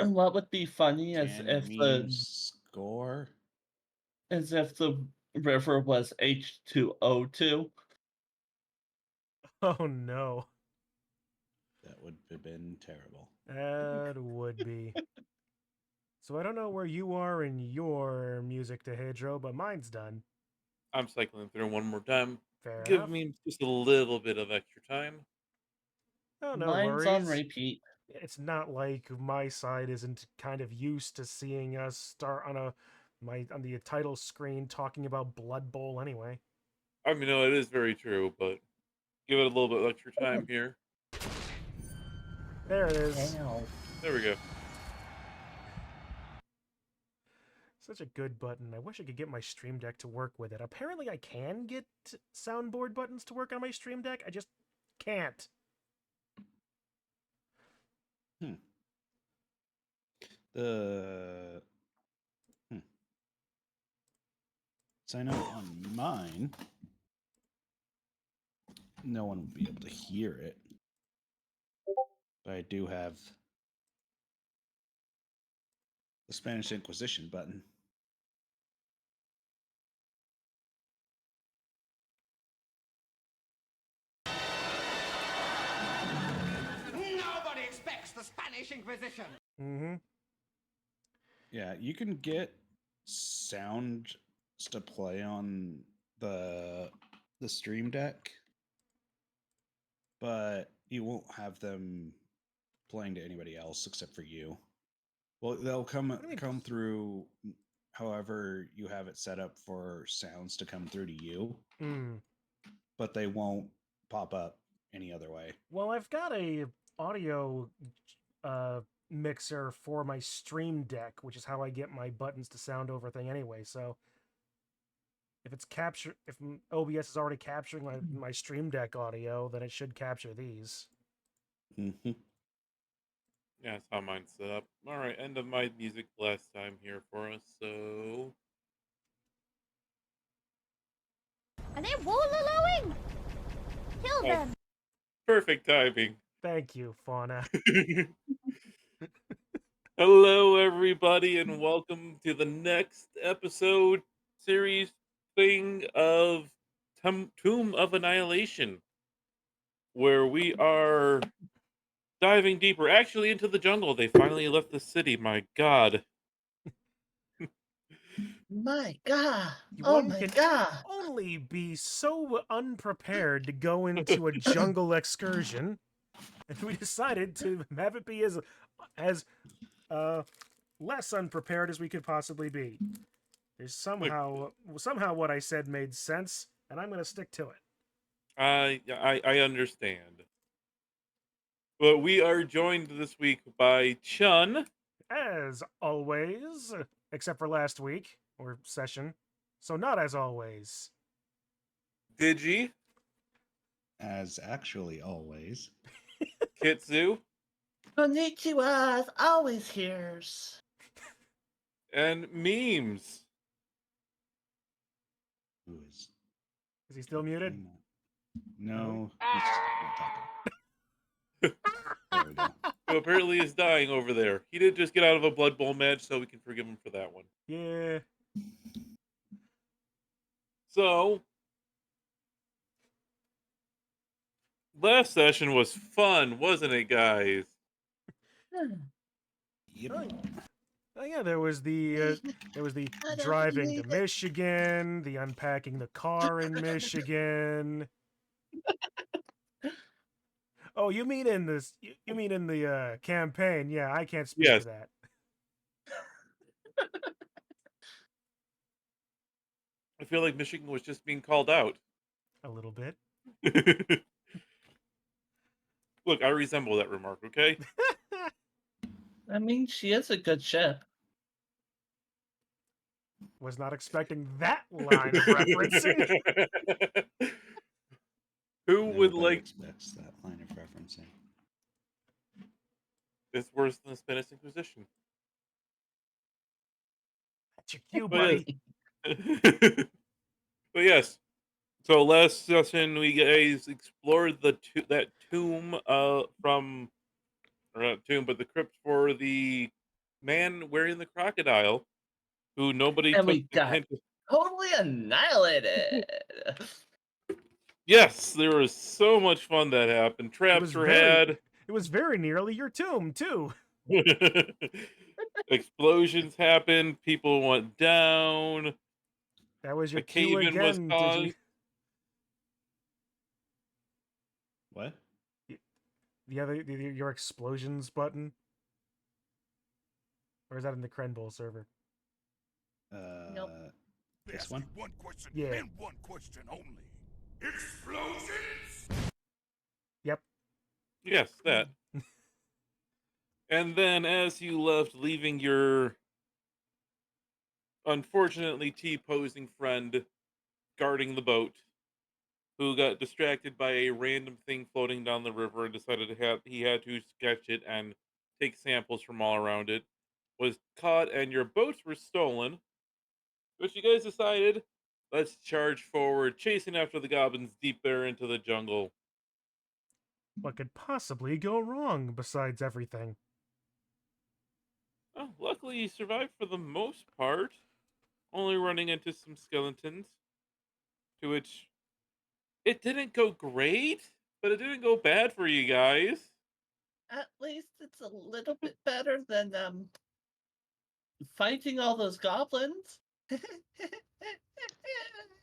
What would be funny is Canned if meme score. the river was H2O2. Oh no, That would have been terrible. that would be. So I don't know where you are in your music, Dehedro, but mine's done. I'm cycling through one more time. Fair Give enough. me just a little bit of extra time. Oh, no Mine's on worries. repeat. It's not like my side isn't kind of used to seeing us start on the title screen talking about Blood Bowl anyway. I mean, no, it is very true, but give it a little bit of extra time here. There it is. Ow. There we go. Such a good button. I wish I could get my Stream Deck to work with it. Apparently I can get soundboard buttons to work on my Stream Deck. I just can't. The So I know on mine, no one will be able to hear it, but I do have the Spanish Inquisition button. Nobody expects the Spanish Inquisition. Mm-hmm. Yeah, you can get sounds to play on the Stream Deck, but you won't have them playing to anybody else except for you. Well, they'll come through however you have it set up for sounds to come through to you, but they won't pop up any other way. Well, I've got a audio mixer for my Stream Deck, which is how I get my buttons to sound over thing anyway. So if OBS is already capturing my Stream Deck audio, then it should capture these. Mm-hmm. Yeah, that's how mine's set up. All right, end of my music last time here for us. So Are they wallowing? Kill them. perfect timing. Thank you, Fauna. Hello, everybody, and welcome to the next episode series thing of Tomb of Annihilation, where we are diving deeper, actually into the jungle. They finally left the city. My God. My God. One my can God. only be so unprepared to go into a jungle excursion, and we decided to have it be as less unprepared as we could possibly be. There's somehow what I said made sense, and I'm going to stick to it. I understand. But we are joined this week by Chun. As always, except for last week, or session. So not as always. Digi. As actually always. Kitsu. Konnichiwa, always hears. And Memes. Who is he still muted? No, he's not talking. There we go. Who apparently is dying over there. He did just get out of a Blood Bowl match, so we can forgive him for that one. Yeah. So, last session was fun, wasn't it, guys? Yep. Oh yeah, there was the driving to Michigan, the unpacking the car in Michigan. Oh, you mean in this? You mean in the campaign? Yeah, I can't speak to that. I feel like Michigan was just being called out. A little bit. Look, I resemble that remark, okay? I mean, she is a good ship. Was not expecting that line of referencing. Who would like expects that line of referencing? It's worse than the Spanish Inquisition. That's your cue, buddy. But yes, so last session we guys explored that tomb from, or not tomb, but the crypt for the man wearing the crocodile, who nobody And took we the got hint. totally annihilated. Yes, there was so much fun that happened. Traps were had. It was very nearly your tomb too. Explosions happened. People went down. That was your A cue cave-in was again, caused. Digi. What? Your explosions button, or is that in the Krenbol server? Nope. This one? One question Yeah. and one question only. Explosions! Yep. Yes, that. And then as you left, leaving your unfortunately T-posing friend guarding the boat, who got distracted by a random thing floating down the river and decided he had to sketch it and take samples from all around it, was caught and your boats were stolen. But you guys decided, let's charge forward, chasing after the goblins deep there into the jungle. What could possibly go wrong besides everything? Oh, luckily you survived for the most part, only running into some skeletons, to which it didn't go great, but it didn't go bad for you guys. At least it's a little bit better than fighting all those goblins.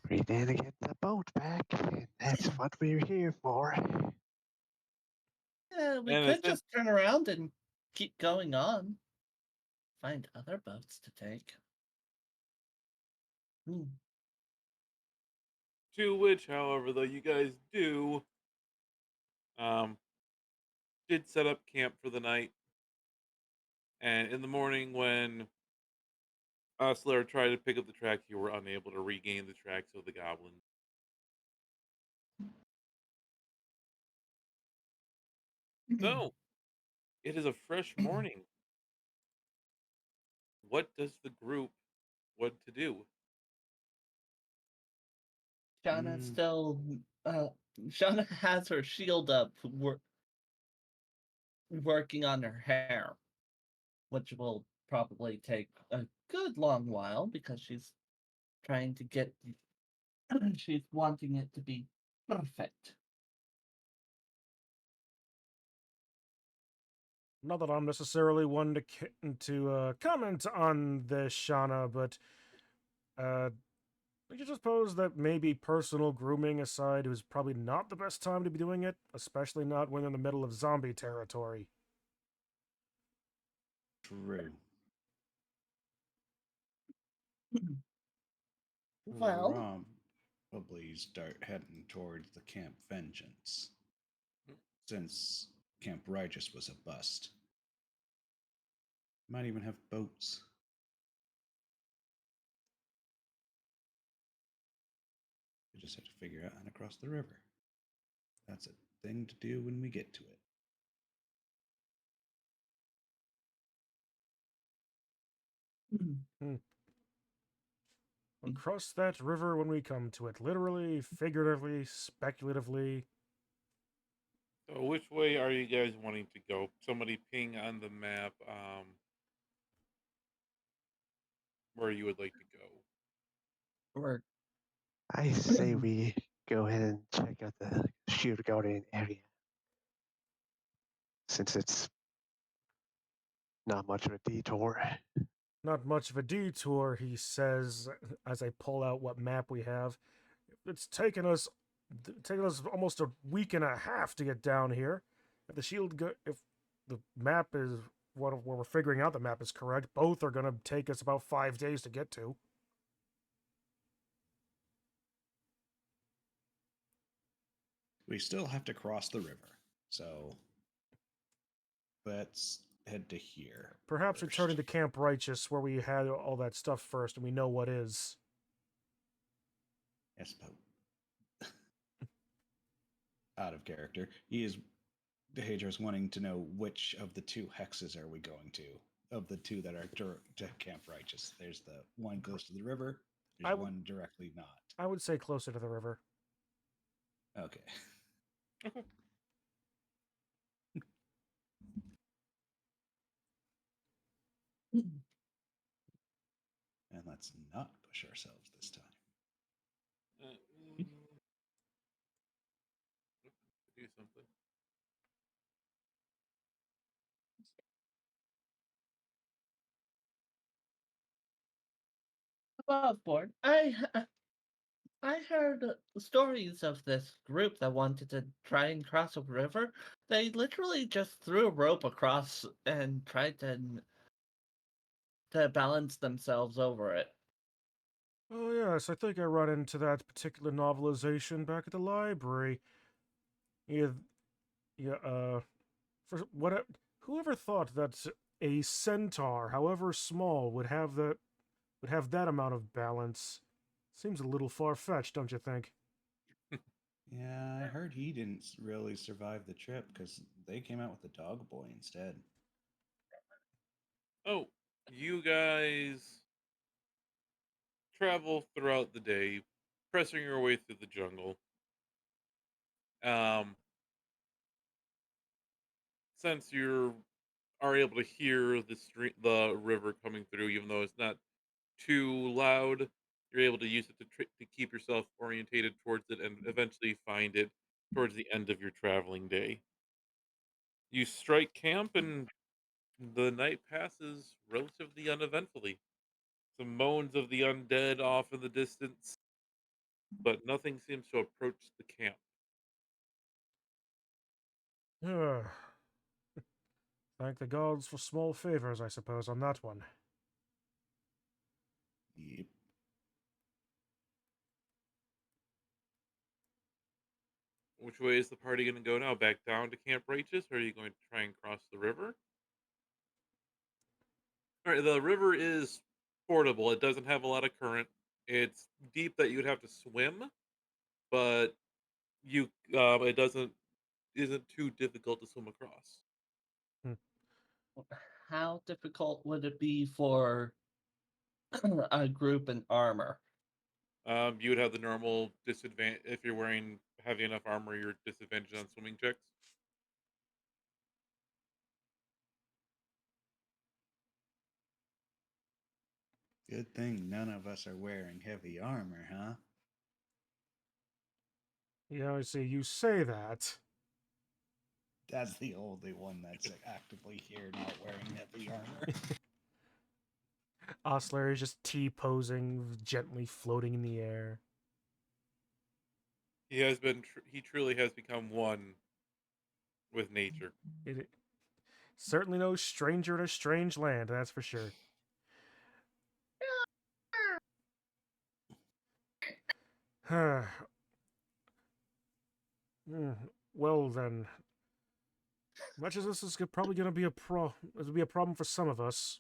We need to get the boat back, and that's what we're here for. Yeah, we And could it's just turn around and keep going on. Find other boats to take. Hmm. To which, however, though you guys um, did set up camp for the night. And in the morning, when Osler tried to pick up the tracks, you were unable to regain the tracks of the goblins. So, it is a fresh morning. What does the group want to do? Shauna still, Shauna has her shield up, working on her hair, which will probably take a good long while because she's trying to get, she's wanting it to be perfect. Not that I'm necessarily one to comment on this, Shauna, but we should suppose that maybe personal grooming aside, it was probably not the best time to be doing it, especially not when in the middle of zombie territory. True. Well, Probably start heading towards the Camp Vengeance, since Camp Righteous was a bust. Might even have boats. We just have to figure out how to cross the river. That's a thing to do when we get to it. We'll cross that river when we come to it, literally, figuratively, speculatively. So, which way are you guys wanting to go? Somebody ping on the map where you would like to go. or I say we go ahead and check out the Shield Guardian area. Since it's not much of a detour. Not much of a detour, he says, as I pull out what map we have. It's taken us almost a week and a half to get down here. If if the map is what we're figuring out the map is correct, both are going to take us about 5 days to get to. We still have to cross the river, so let's head to here. Perhaps first. returning to Camp Righteous, where we had all that stuff first, and we know what is. Yes, but out of character. Dehedro's wanting to know which of the two hexes are we going to, of the two that are to Camp Righteous. There's the one close to the river. There's one directly not. I would say closer to the river. Okay. Okay. let's not push ourselves this time. Do something. Above board, I heard stories of this group that wanted to try and cross a river. They literally just threw a rope across and tried to balance themselves over it. Oh, yes, I think I run into that particular novelization back at the library. Yeah, for what? Whoever thought that a centaur, however small, would have that amount of balance? Seems a little far-fetched, don't you think? Yeah, I heard he didn't really survive the trip because they came out with the dog boy instead. Oh, you guys travel throughout the day, pressing your way through the jungle. Um, since you are able to hear the river coming through, even though it's not too loud, you're able to use it to keep yourself orientated towards it and eventually find it towards the end of your traveling day. You strike camp and the night passes relatively uneventfully. Some moans of the undead off in the distance, but nothing seems to approach the camp. Thank the gods for small favors, I suppose, on that one. Yep. Which way is the party going to go now? Back down to Camp Righteous, or are you going to try and cross the river? All right, the river is fordable. It doesn't have a lot of current. It's deep that you would have to swim, but it doesn't isn't too difficult to swim across. How difficult would it be for a group in armor? You would have the normal disadvantage if you're wearing heavy enough armor. You're disadvantaged on swimming checks. Good thing none of us are wearing heavy armor, huh? Yeah, I see. You say that. That's the only one that's actively here not wearing heavy armor. Osler is just T-posing, gently floating in the air. He truly has become one with nature. It certainly no stranger to strange land, that's for sure. Well then, much as this is probably going to be it'll be a problem for some of us.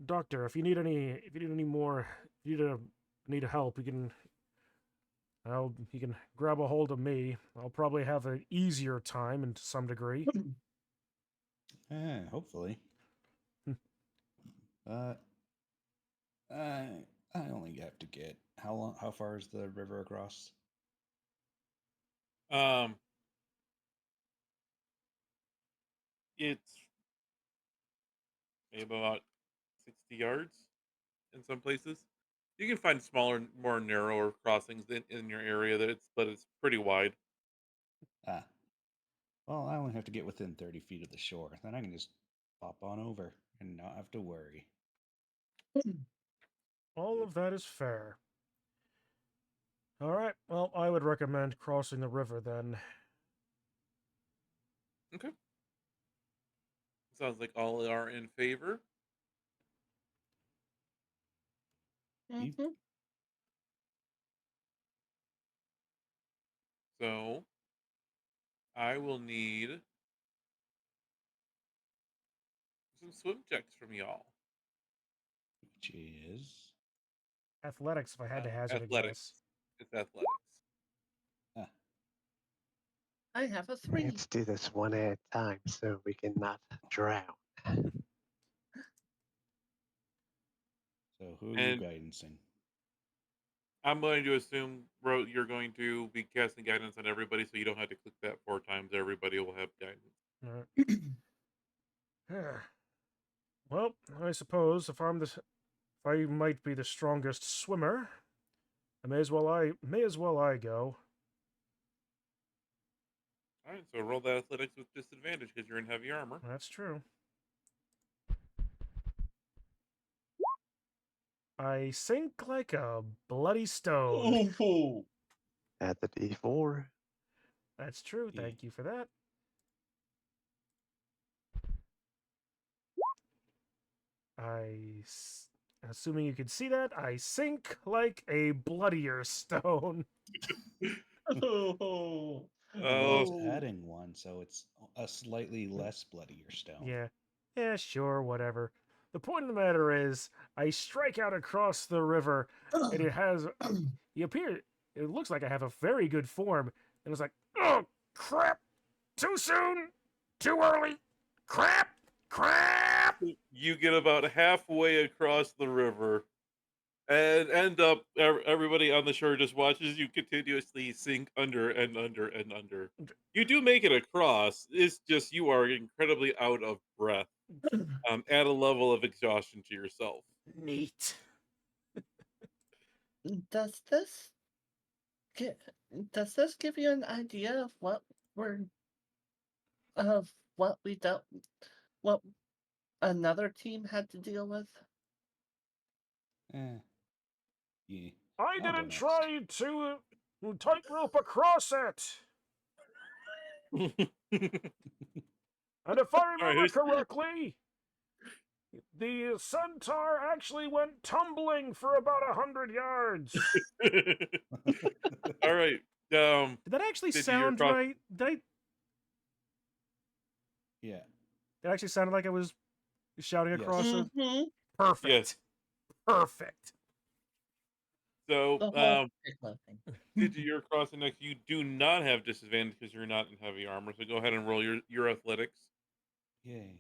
Doctor, if you need any more, if you need help, you can grab a hold of me. I'll probably have an easier time, and to some degree. Hopefully. I only have to get how far is the river across? Um, it's maybe about 60 yards in some places. You can find smaller, more narrower crossings in your area but it's pretty wide. Ah. Well, I only have to get within 30 feet of the shore. Then I can just pop on over and not have to worry. All of that is fair. All right. Well, I would recommend crossing the river then. Okay. Sounds like all are in favor. Mhm. So I will need some swim checks from y'all. Which is Athletics, if I had to hazard a Athletics. guess. It's athletics. ah, I have a 3. Let's do this one at a time so we can not drown. so who are you And guidancing? I'm going to assume, Ro, you're going to be casting guidance on everybody, so you don't have to click that 4 times. Everybody will have guidance. All right. Well, I suppose if I might be the strongest swimmer, I may as well I go. All right, so roll the athletics with disadvantage because you're in heavy armor. That's true. I sink like a bloody stone. Ooh. Add the D4. That's true. Yeah. Thank you for that. Assuming you can see that, I sink like a bloodier stone. Oh. Well, it's Oh. adding one, so it's a slightly less bloodier stone. Yeah. Yeah, sure, whatever. The point of the matter is, I strike out across the river, and it has. It looks like I have a very good form. And it's like, oh, crap! Too soon! Too early! Crap! Crap! You get about halfway across the river and end up, everybody on the shore just watches you continuously sink under and under and under. You do make it across. It's just you are incredibly out of breath. Add a level of exhaustion to yourself. Neat. Does this gi- does this give you an idea of what we dealt what another team had to deal with? Eh. Yeah. I I'll go didn't next. try to tightrope across it. And if I right, remember who's- correctly, the centaur actually went tumbling for about 100 yards. All right. Did that actually Did you sound cross- right? Yeah. It actually sounded like I was shouting Yes. across it. Mhm. Perfect. Yes. Perfect. So, The whole particular thing. Did you're crossing next? You do not have disadvantage because you're not in heavy armor. So go ahead and roll your athletics. Yay.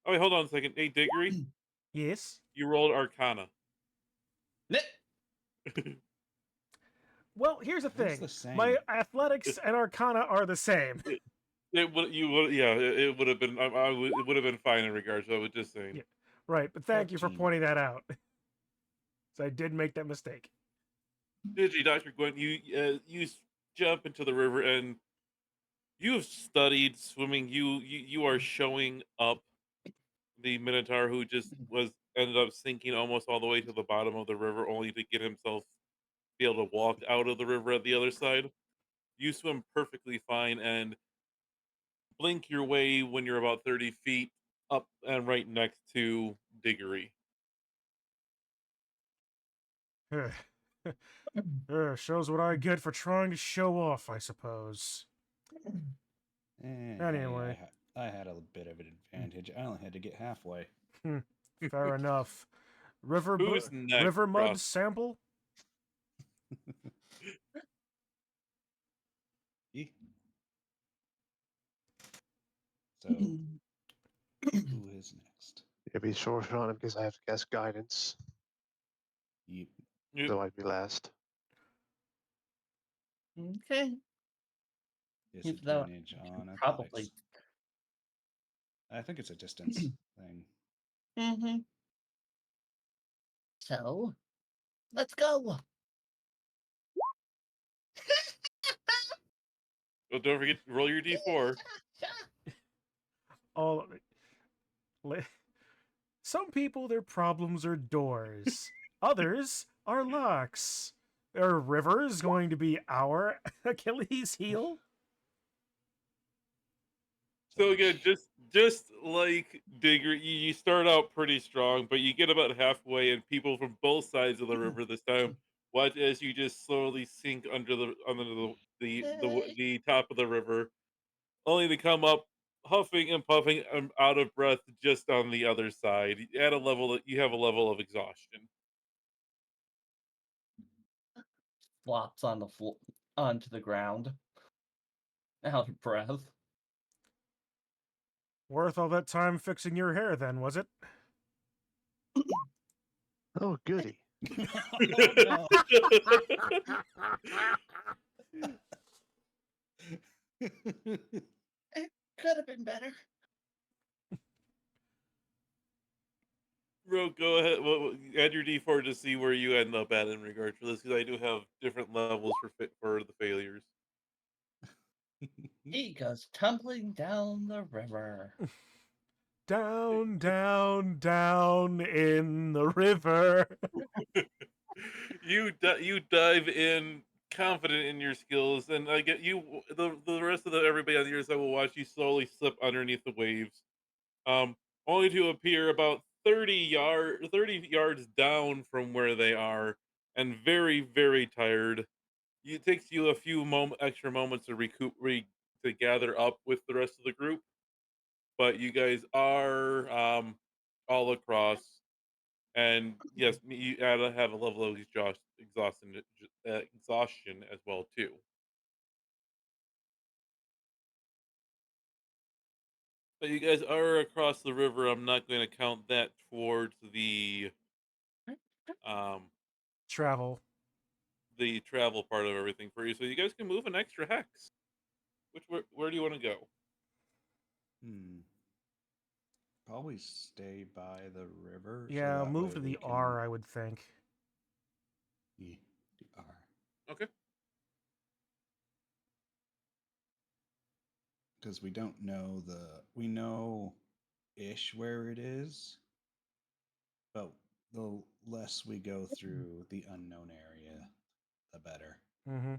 Oh wait, hold on a second. Hey, Diggory, Yes. you rolled Arcana. Well, here's the That's thing. the same. My athletics and arcana are the same. It would it would have been it would have been fine in regards. So I was just saying. Yeah. Right, but thank you for 14. pointing that out. So I did make that mistake. Digi, Dr. Gwent, you jump into the river and you have studied swimming. You are showing up the Minotaur who just ended up sinking almost all the way to the bottom of the river, only to get himself be able to walk out of the river at the other side. You swim perfectly fine and blink your way when you're about 30 feet up and right next to Diggory. Shows what I get for trying to show off, I suppose. Anyway. I had a bit of an advantage. I only had to get halfway. Fair enough. River Who's next, river mud Ross? sample? Yeah. So, who is next? It'll be short on it because I have to cast guidance, Yep. You- so I'd be last. Okay. Even though Disadvantage on probably. athletics. I think it's a distance thing. Mm-hmm. So, let's go. Oh, don't forget to roll your d4. All of it. Some people, their problems are doors. Others are locks. Are rivers going to be our Achilles heel? So again, just like Digger, you start out pretty strong, but you get about halfway, and people from both sides of the river this time watch as you just slowly sink under the top of the river, only to come up huffing and puffing and out of breath just on the other side. At a level you have a level of exhaustion. Flops on the floor onto the ground. Out of breath. Worth all that time fixing your hair, then, was it? Oh, goody. Oh, no. It could have been better. Bro, go ahead. Well, add your D4 to see where you end up at in regard to this, because I do have different levels for the failures. He goes tumbling down the river. Down, down, down in the river. You dive in confident in your skills, and I get you. The rest of everybody on your side will watch you slowly slip underneath the waves, um, only to appear about 30 yards down from where they are, and very very tired. It takes you a few extra moments to to gather up with the rest of the group, but you guys are all across. And yes, you have a level of exhaustion as well too. But you guys are across the river. I'm not going to count that towards um Travel. the travel part of everything for you. So you guys can move an extra hex. Where do you want to go? Probably stay by the river. So Yeah, that move way to we the can... R, I would think. Yeah, the R. Okay. Because we don't know we know ish where it is, but the less we go through the unknown area, the better. Mm-hmm.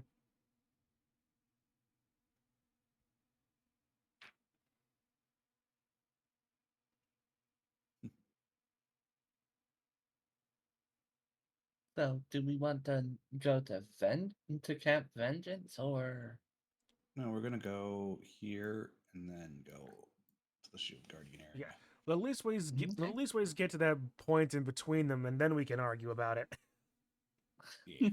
So, do we want to go to Camp Vengeance, or No, we're gonna go here and then go to the Shield Guardian area. Yeah. The least ways Okay. get to that point in between them, and then we can argue about it. Yeah.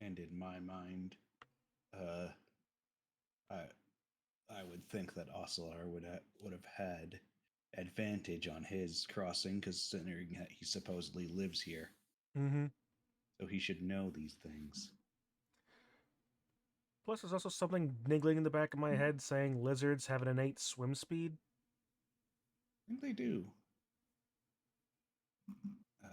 And in my mind, I would think that Ocelar would have had advantage on his crossing, considering that he supposedly lives here, Mm-hmm. so he should know these things. Plus, there's also something niggling in the back of my head saying lizards have an innate swim speed. I think they do. I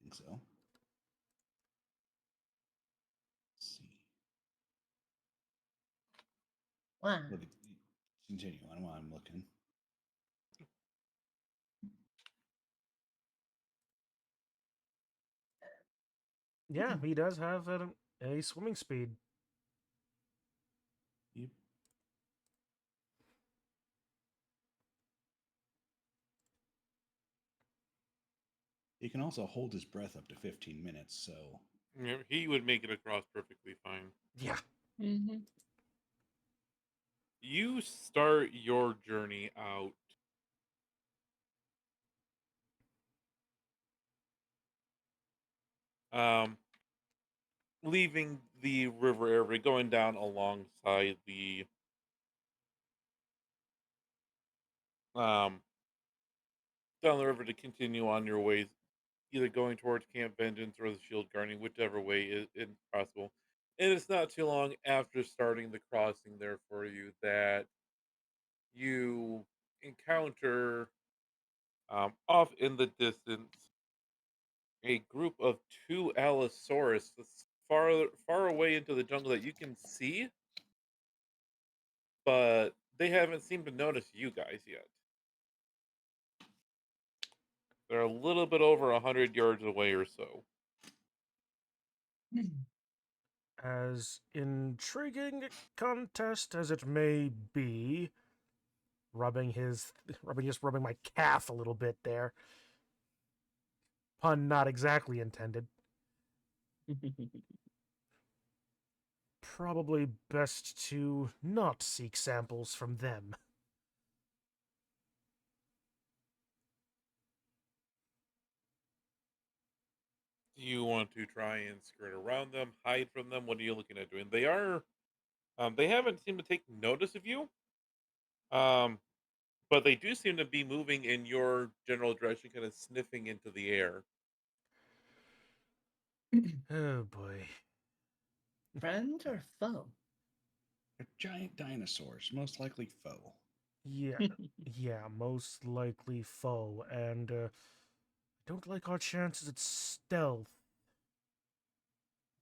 think so. Let's see. wow? Well, continue on while I'm looking. Yeah, he does have a swimming speed. Yep. He can also hold his breath up to 15 minutes, so... Yeah, he would make it across perfectly fine. Yeah. Mm-hmm. You start your journey out leaving the river area, going down alongside um down the river to continue on your ways, either going towards Camp Vengeance or the Shield Guardian, whichever way is possible. And it's not too long after starting the crossing there for you that you encounter off in the distance a group of two Allosaurus that's far away into the jungle that you can see, but they haven't seemed to notice you guys yet. They're a little bit over 100 yards away or so. As intriguing a contest as it may be, rubbing my calf a little bit there. Pun not exactly intended. Probably best to not seek samples from them. Do you want to try and skirt around them, hide from them? What are you looking at doing? They haven't seemed to take notice of you. Um, but they do seem to be moving in your general direction, kind of sniffing into the air. Oh boy. Friend or foe? They're giant dinosaurs, most likely foe. Yeah, yeah, most likely foe, and don't like our chances at stealth.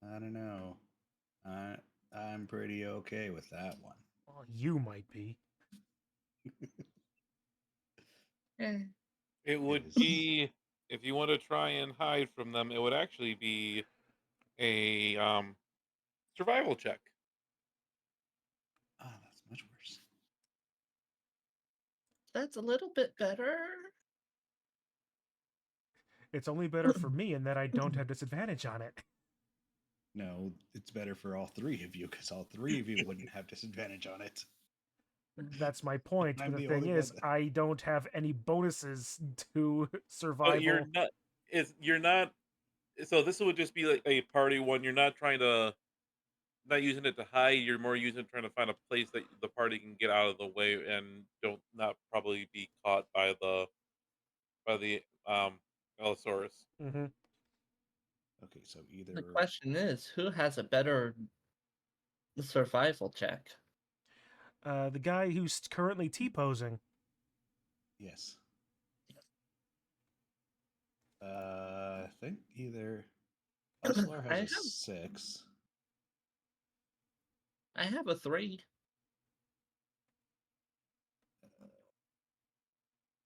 I don't know. I'm pretty okay with that one. Well, you might be. Eh, It would is- be if you want to try and hide from them. It would actually be a survival check. Ah, that's much worse. that's a little bit better. It's only better for me in that I don't have disadvantage on it. No, it's better for all three of you because all three of you wouldn't have disadvantage on it. That's my point. I'm But the the thing only is, one I don't have any bonuses to But survival. you're not. So this would just be like a party one. You're not trying to not using it to hide. You're more using it trying to find a place that the party can get out of the way and don't not probably be caught by the Allosaurus. Hmm. Okay, so either The question is, who has a better survival check? The guy who's currently T-posing. yes. I think either Elslar I has a have 6. I have a 3.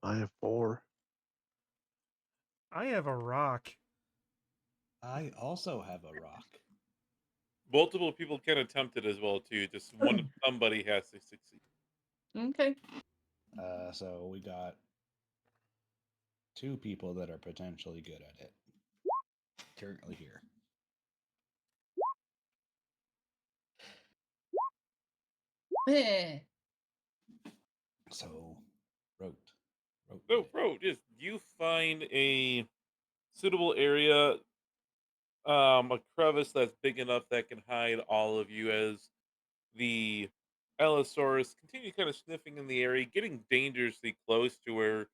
I have 4. I have a rock. I also have a rock. Multiple people can attempt it as well too. Just somebody has to succeed. Okay. So we got 2 people that are potentially good at it currently here. Eh, So, wrote. So, bro, just you find a suitable area, a crevice that's big enough that can hide all of you as the Allosaurus continue kind of sniffing in the area, getting dangerously close to where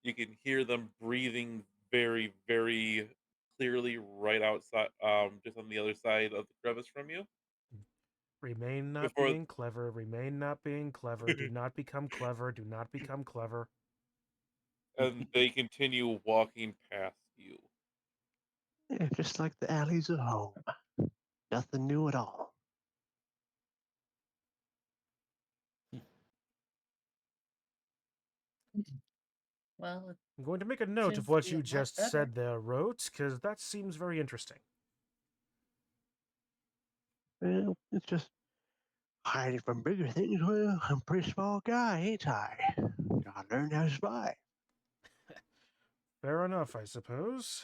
you can hear them breathing very, very clearly right outside, just on the other side of the crevice from you. Remain not Before being clever. Remain not being clever. Do not become clever. Do not become clever. and they continue walking past you. Yeah, just like the alleys at home. Nothing new at all. well, it I'm going to make a note seems of to what be you a lot just better. said there, Rote, because that seems very interesting. Well, it's just hiding from bigger things. Well, I'm a pretty small guy, ain't I? Gotta learn how to survive. Fair enough, I suppose.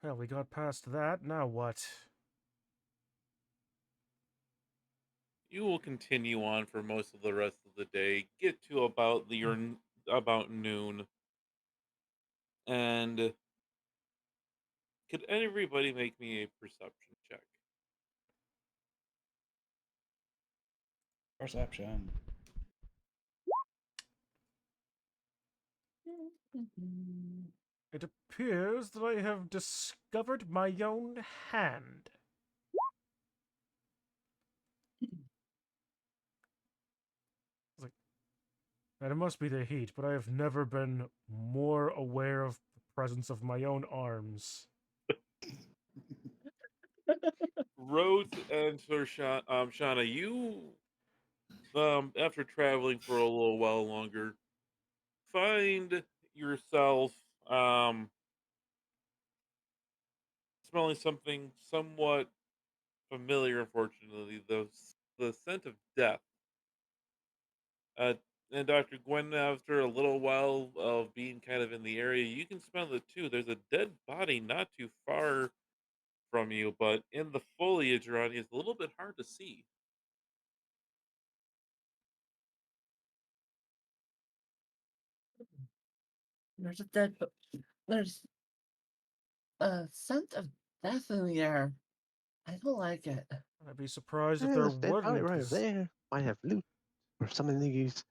Well, we got past that. Now what? You will continue on for most of the rest of the day. Get to about noon, and could everybody make me a perception check? Perception. It appears that I have discovered my own hand. And it must be the heat, but I have never been more aware of the presence of my own arms. Rhodes and Sir Shauna, you after traveling for a little while longer, find yourself smelling something somewhat familiar. Unfortunately, the scent of death. Uh, and Dr. Gwen, after a little while of being kind of in the area, you can smell it too. There's a dead body not too far from you, but in the foliage around you, it's a little bit hard to see. There's a dead. There's a scent of death in the air. I don't like it. I'd be surprised if Yeah, there that's dead body wouldn't. right over there. Might have loot or something to use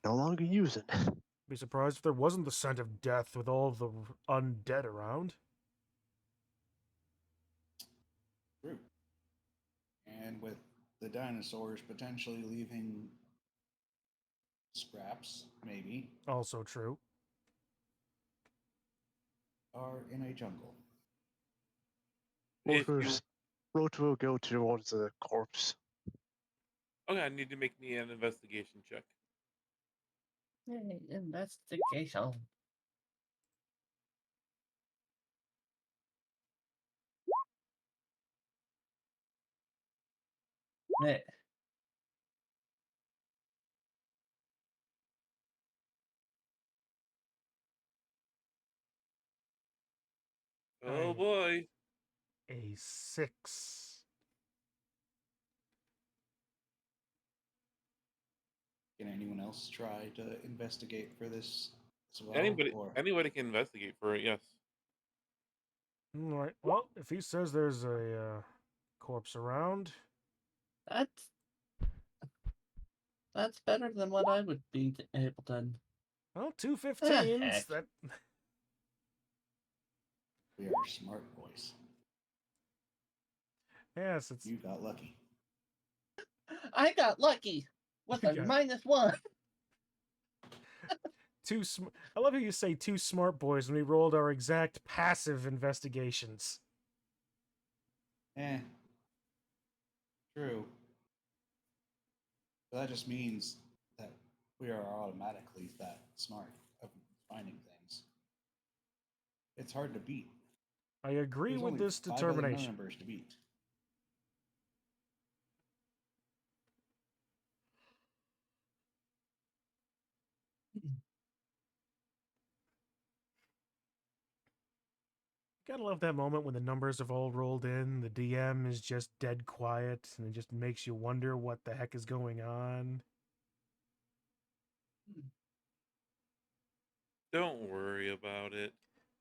no longer using. Be surprised if there wasn't the scent of death with all the undead around. True. And with the dinosaurs potentially leaving scraps, maybe, Also true. are in a jungle. If you Rotor will go towards the corpse. okay, I need to make me an investigation check. Hey, investigation. Eh, Oh Aye. boy. A 6. Can anyone else try to investigate for this as well? Anybody can investigate for it, yes. Alright, well, if he says there's a corpse around, that's better than what I would be able to. well, 2 heck. 15s, that... We are smart boys. Yes, it's... You got lucky. I got lucky with a Yeah. -1. I love how you say 2 smart boys when we rolled our exact passive investigations. True. But that just means that we are automatically that smart of finding things. It's hard to beat. I agree There's with only this 5 other determination. numbers to beat. Gotta love that moment when the numbers have all rolled in, the DM is just dead quiet, and it just makes you wonder what the heck is going on. Don't worry about it.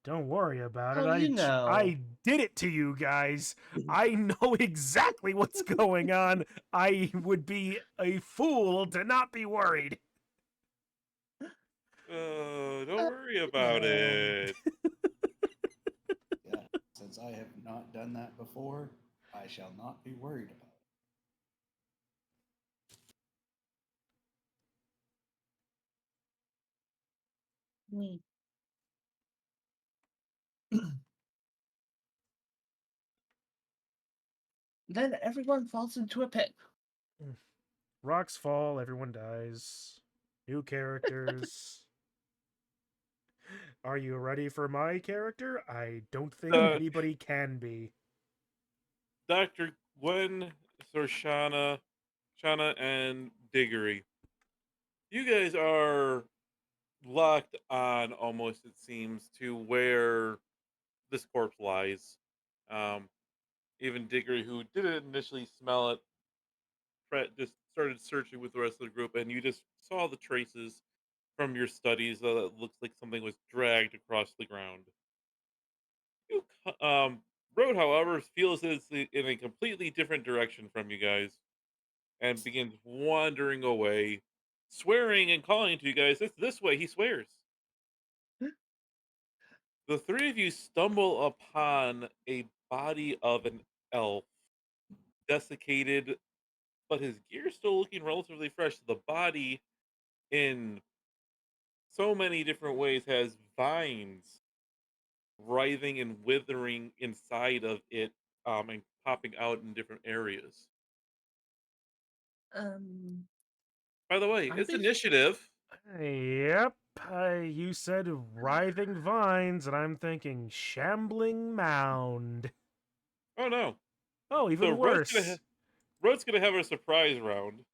Don't worry about it. Oh, you know. I did it to you guys. I know exactly what's going on. I would be a fool to not be worried. Don't worry about it. Yeah, since I have not done that before, I shall not be worried about it. Hmm. Then everyone falls into a pit. Rocks fall, everyone dies. New characters. Are you ready for my character? I don't think anybody can be. Dr. Gwen, Sir Shauna, and Diggory. You guys are locked on almost, it seems, to where this corpse lies. Even Diggory, who didn't initially smell it, just started searching with the rest of the group, and you just saw the traces from your studies that it looks like something was dragged across the ground. You, Road, however, feels it's in a completely different direction from you guys and begins wandering away, swearing and calling to you guys. It's this way, he swears. The three of you stumble upon a body of an elf, desiccated, but his gear still looking relatively fresh. The body, in so many different ways, has vines writhing and withering inside of it, and popping out in different areas. By the way, Are it's these- initiative. Yep, you said writhing vines, and I'm thinking shambling mound. Oh no! Oh, even So worse. Road's gonna have a surprise round.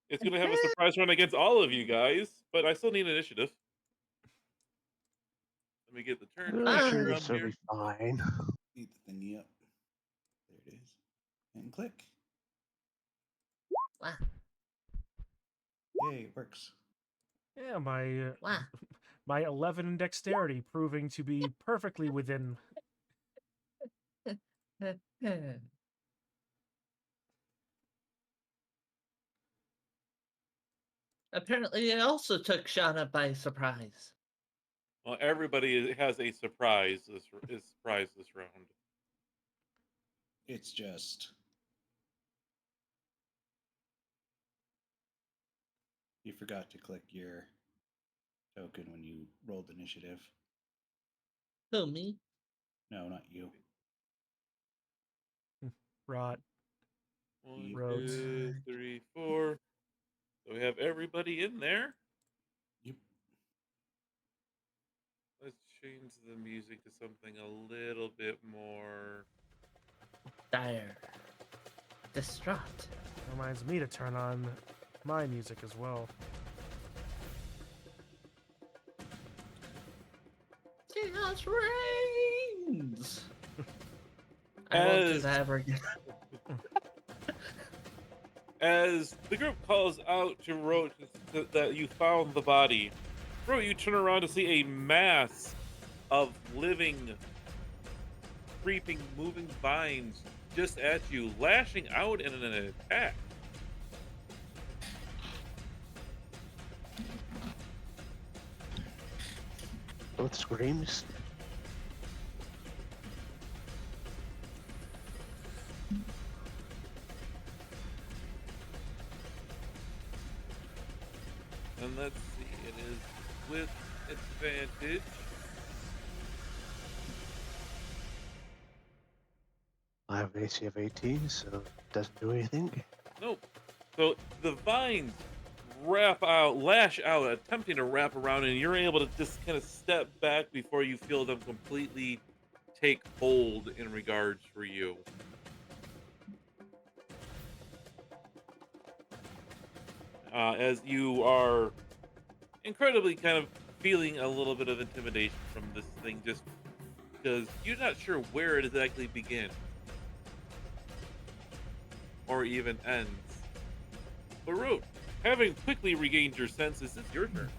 It's gonna have a surprise round against all of you guys, but I still need initiative. Let me get the turn I'm sure timer you'll up still here. be fine. Need the thingy up. There it is. And click. Wow. Yay, it works. Yeah, my Wow. my 11 in dexterity proving to be perfectly within. Apparently, it also took Shauna by surprise. Well, everybody has a surprise this round. It's just you forgot to click your token when you rolled initiative. Who, me? No, not you. Rot. One, Wrote. 2, 3, 4. So we have everybody in there. Yep. Let's change the music to something a little bit more. Dire. Distraught. Reminds me to turn on my music as well. Chaos reigns! I won't do As- that ever again. As the group calls out to Roach that you found the body, Roach, you turn around to see a mass of living, creeping, moving vines just at you, lashing out in an attack. Both screams. And let's see, it is with advantage. I have an AC of 18, so it doesn't do anything. Nope. So the vines lash out, attempting to wrap around, and you're able to just kind of step back before you feel them completely take hold in regards for you. As you are incredibly kind of feeling a little bit of intimidation from this thing, just because you're not sure where it exactly begins or even ends. But Root, having quickly regained your senses, it's your turn.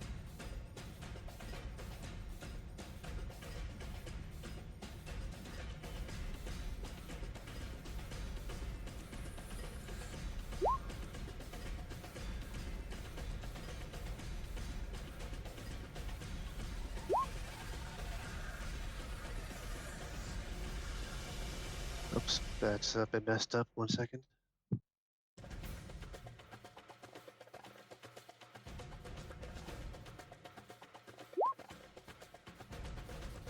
Oops, that's been messed up. 1 second.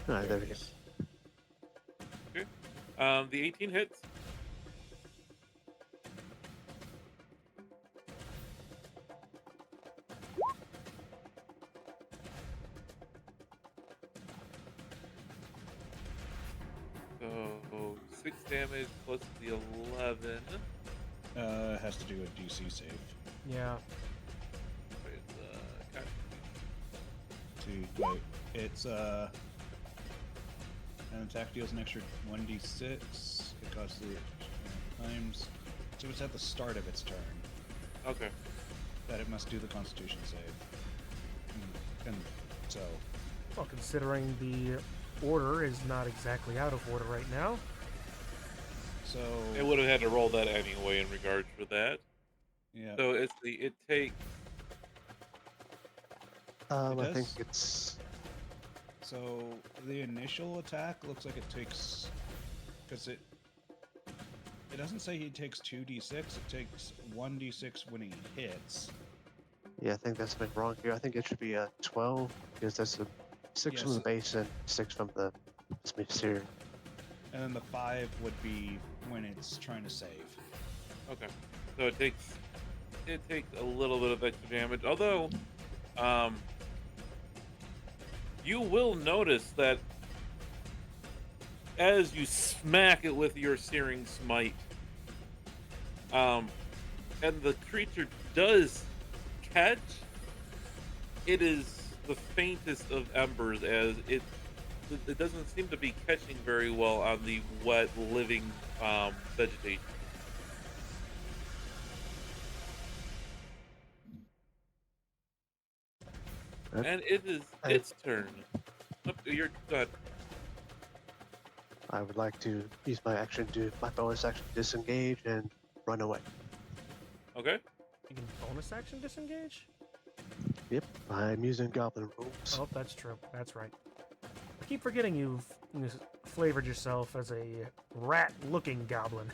Alright, there we go. The 18 hits. So 6 damage plus the 11. It has to do with DC save. Yeah. Okay. Wait, it's an attack deals an extra 1d6. It costs the times. So it's at the start of its turn Okay. that it must do the Constitution save. And so Well, considering the order is not exactly out of order right now. so It would have had to roll that anyway in regards for that. yeah. So it takes I think does? it's So the initial attack looks like it takes, because it doesn't say he takes 2d6. It takes 1d6 when he hits. yeah. I think that's been wrong here. I think it should be a 12 because that's a 6 from Yes. the base and 6 from the sphere. And then the 5 would be when it's trying to save. okay. So it takes a little bit of extra damage. Although, you will notice that as you smack it with your searing smite, and the creature does catch, it is the faintest of embers, as it doesn't seem to be catching very well on the wet, living vegetation. Yep. And it is its turn. Go ahead. I would like to use my bonus action, disengage and run away. Okay. You can bonus action disengage? Yep, I'm using goblin rules. Oh, that's true. That's right. I keep forgetting you've flavored yourself as a rat-looking goblin.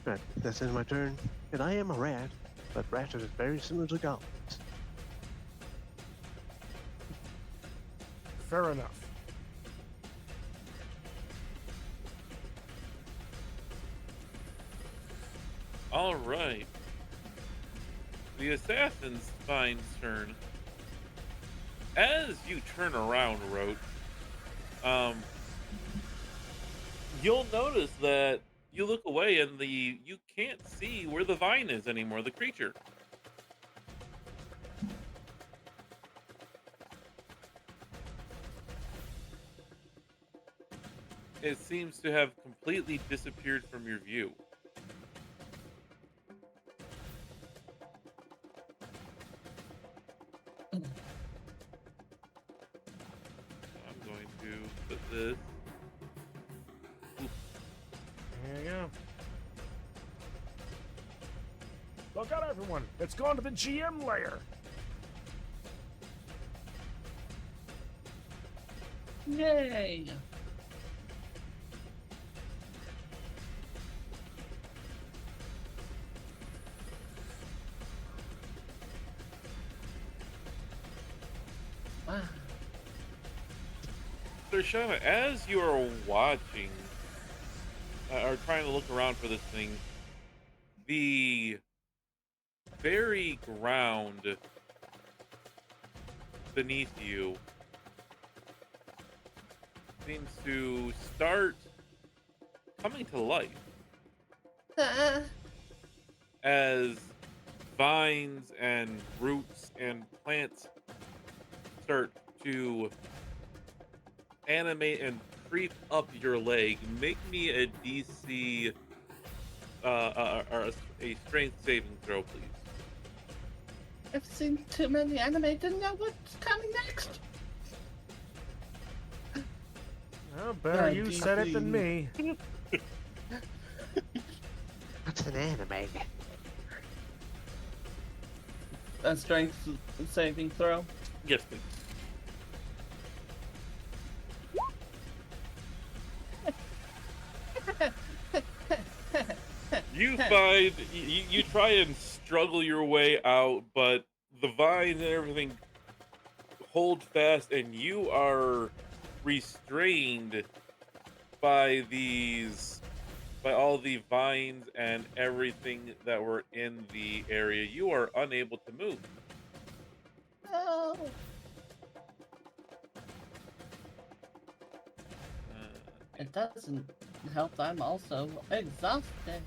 Right, that's in my turn. And I am a rat, but rats are very similar to goblins. Fair enough. All right. The assassin's fine's turn. As you turn around, Rote, you'll notice that you look away and you can't see where the vine is anymore, the creature. It seems to have completely disappeared from your view. I'm going to put this. There you go. Look out, everyone! It's gone to the GM layer! Yay! Wow. So, Shauna, as you are watching, or trying to look around for this thing, the very ground beneath you seems to start coming to life as vines and roots and plants start to animate and creep up your leg. Make me a DC or a strength saving throw, please. I've seen too many anime to know what's coming next. Oh, better you said it than me. What's an anime? A strength saving throw. Yes, please. You find you try and struggle your way out, but the vines and everything hold fast, and you are restrained by all the vines and everything that were in the area. You are unable to move. No. It doesn't help. I'm also exhausted.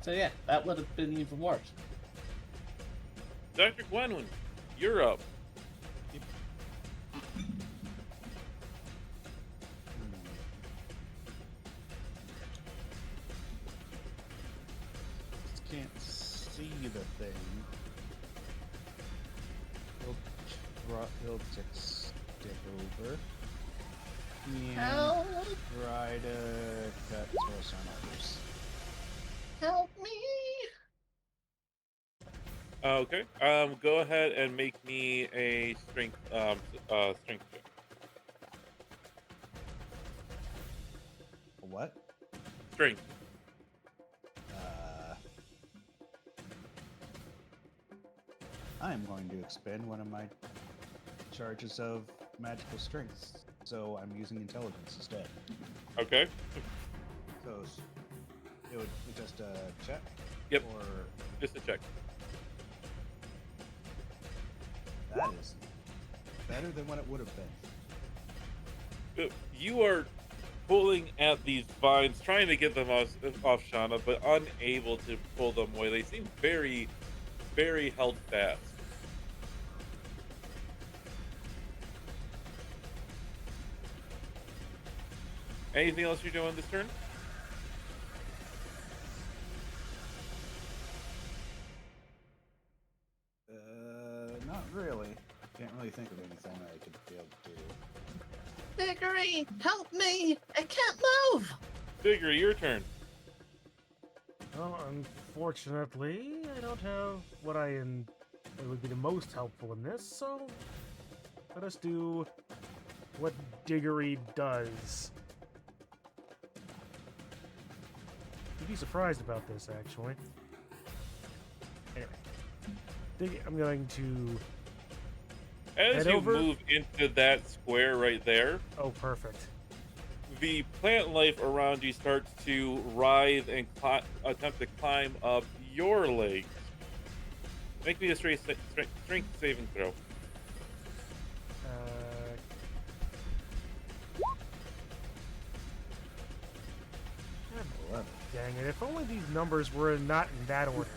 So yeah, that would have been even worse. Dr. Gwenwyn, you're up. Just can't see the thing. He'll take a step over and Help! try to cut Taurus on others. Help me! Okay. Go ahead and make me a strength strength check. A what? Strength. I'm going to expend one of my charges of magical strengths, so I'm using intelligence instead. Okay. So it would be just a check? Yep. Or Just a check. that is better than what it would have been. You are pulling at these vines, trying to get them off Shauna, but unable to pull them away. They seem very, very held fast. Anything else you're doing this turn? Not really. Can't really think of anything I could be able to do. Diggory, help me! I can't move! Diggory, your turn. Well, unfortunately, I don't have what that would be the most helpful in this, so let us do what Diggory does. You'd be surprised about this, actually. Anyway, I'm going to As head you over. move into that square right there, Oh, perfect. the plant life around you starts to writhe and attempt to climb up your legs. Make me a strength saving throw. God dang it! If only these numbers were not in that order.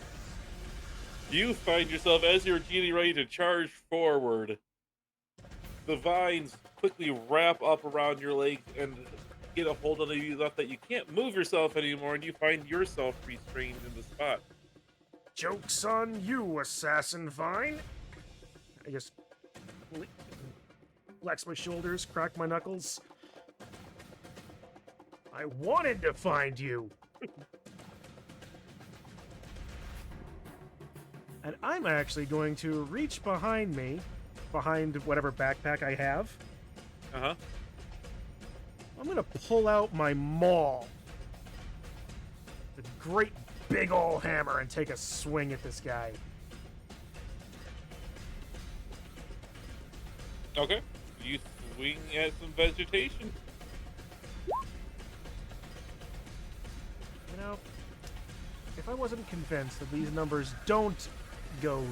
You find yourself, as you're getting ready to charge forward, the vines quickly wrap up around your legs and get a hold of you enough that you can't move yourself anymore, and you find yourself restrained in the spot. Joke's on you, assassin vine! I just flex my shoulders, crack my knuckles. I wanted to find you! And I'm actually going to reach behind me, behind whatever backpack I have. Uh-huh. I'm going to pull out my maul. The great big ol' hammer and take a swing at this guy. Okay. You swing at some vegetation. You know, if I wasn't convinced that these numbers don't go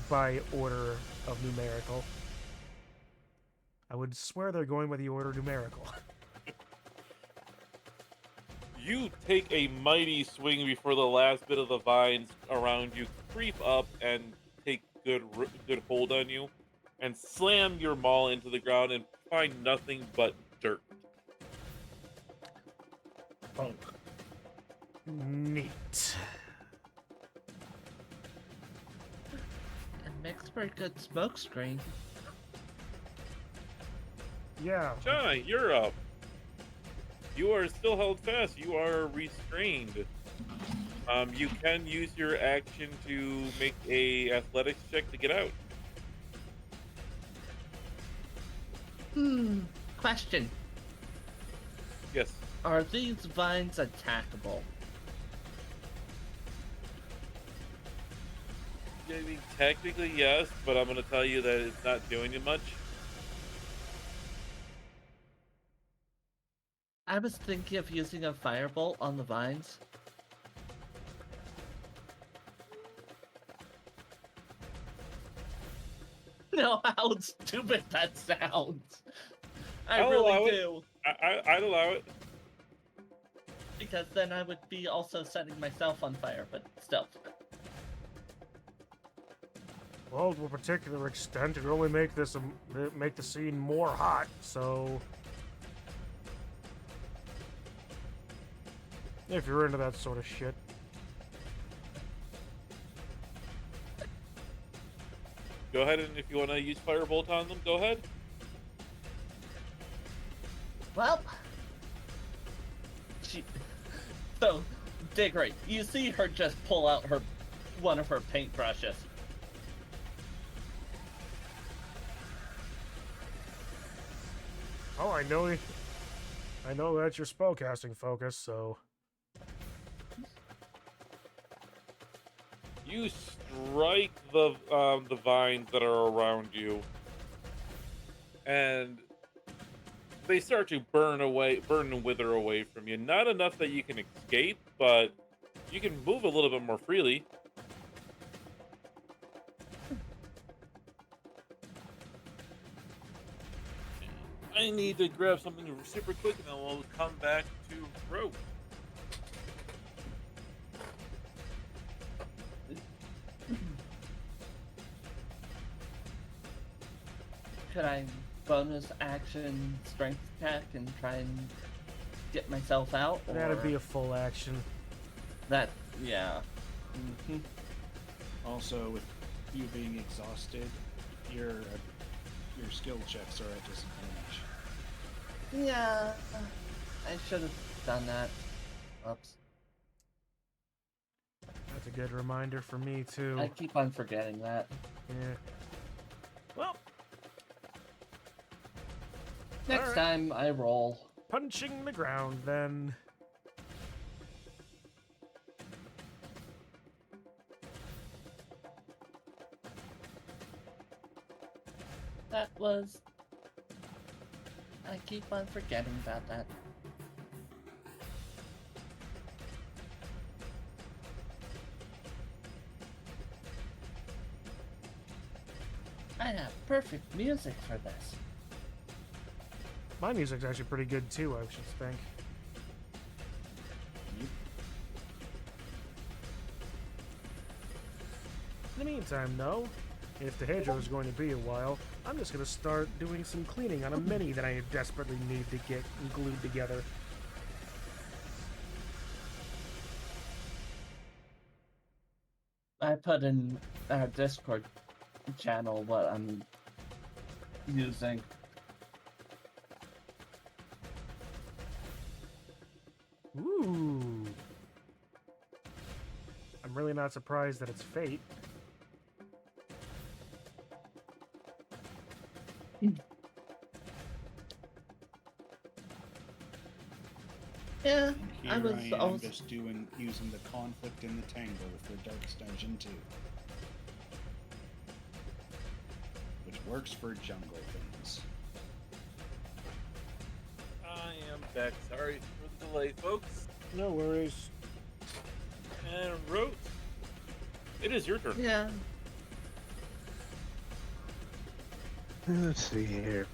by order of numerical, I would swear they're going by the order numerical. You take a mighty swing before the last bit of the vines around you creep up and take good hold on you, and slam your maul into the ground and find nothing but dirt. Funk. Neat. It makes for a good smoke screen. Yeah. Chai, you're up. You are still held fast. You are restrained. You can use your action to make a athletics check to get out. Question. Yes. Are these vines attackable? I mean, technically yes, but I'm going to tell you that it's not doing you much. I was thinking of using a firebolt on the vines. Know how stupid that sounds. I I'll really allow it. do. I'd allow it. Because then I would be also setting myself on fire, but still. Well, to a particular extent, it would only make this make the scene more hot. So, if you're into that sort of shit, Go ahead, and if you want to use firebolt on them, go ahead. Well, so Diggory, you see her just pull out one of her paintbrushes. oh, I know that's your spellcasting focus. So, You strike the vines that are around you, and they start to burn and wither away from you. Not enough that you can escape, but you can move a little bit more freely. I need to grab something super quick, and then we'll come back to rope. Could I bonus action strength attack and try and get myself out? that'd be a full action. That, yeah. Also, with you being exhausted, your skill checks are at disadvantage. Yeah, I should have done that. Oops. That's a good reminder for me too. I keep on forgetting that. Yeah. Well, Next Alright. time I roll. punching the ground then. That was... I keep on forgetting about that. I have perfect music for this. My music's actually pretty good too, I should think. In the meantime, though, if Dehedro is going to be a while, I'm just going to start doing some cleaning on a mini that I desperately need to get glued together. I put in our Discord channel what I'm using. Ooh. I'm really not surprised that it's Fate. Yeah, And I here was I am also... just using the conflict and the tangle for Darkest Dungeon 2. Which works for jungle things. I am back. Sorry for the delay, folks. No worries. And Rote, it is your turn. Yeah. Let's see here.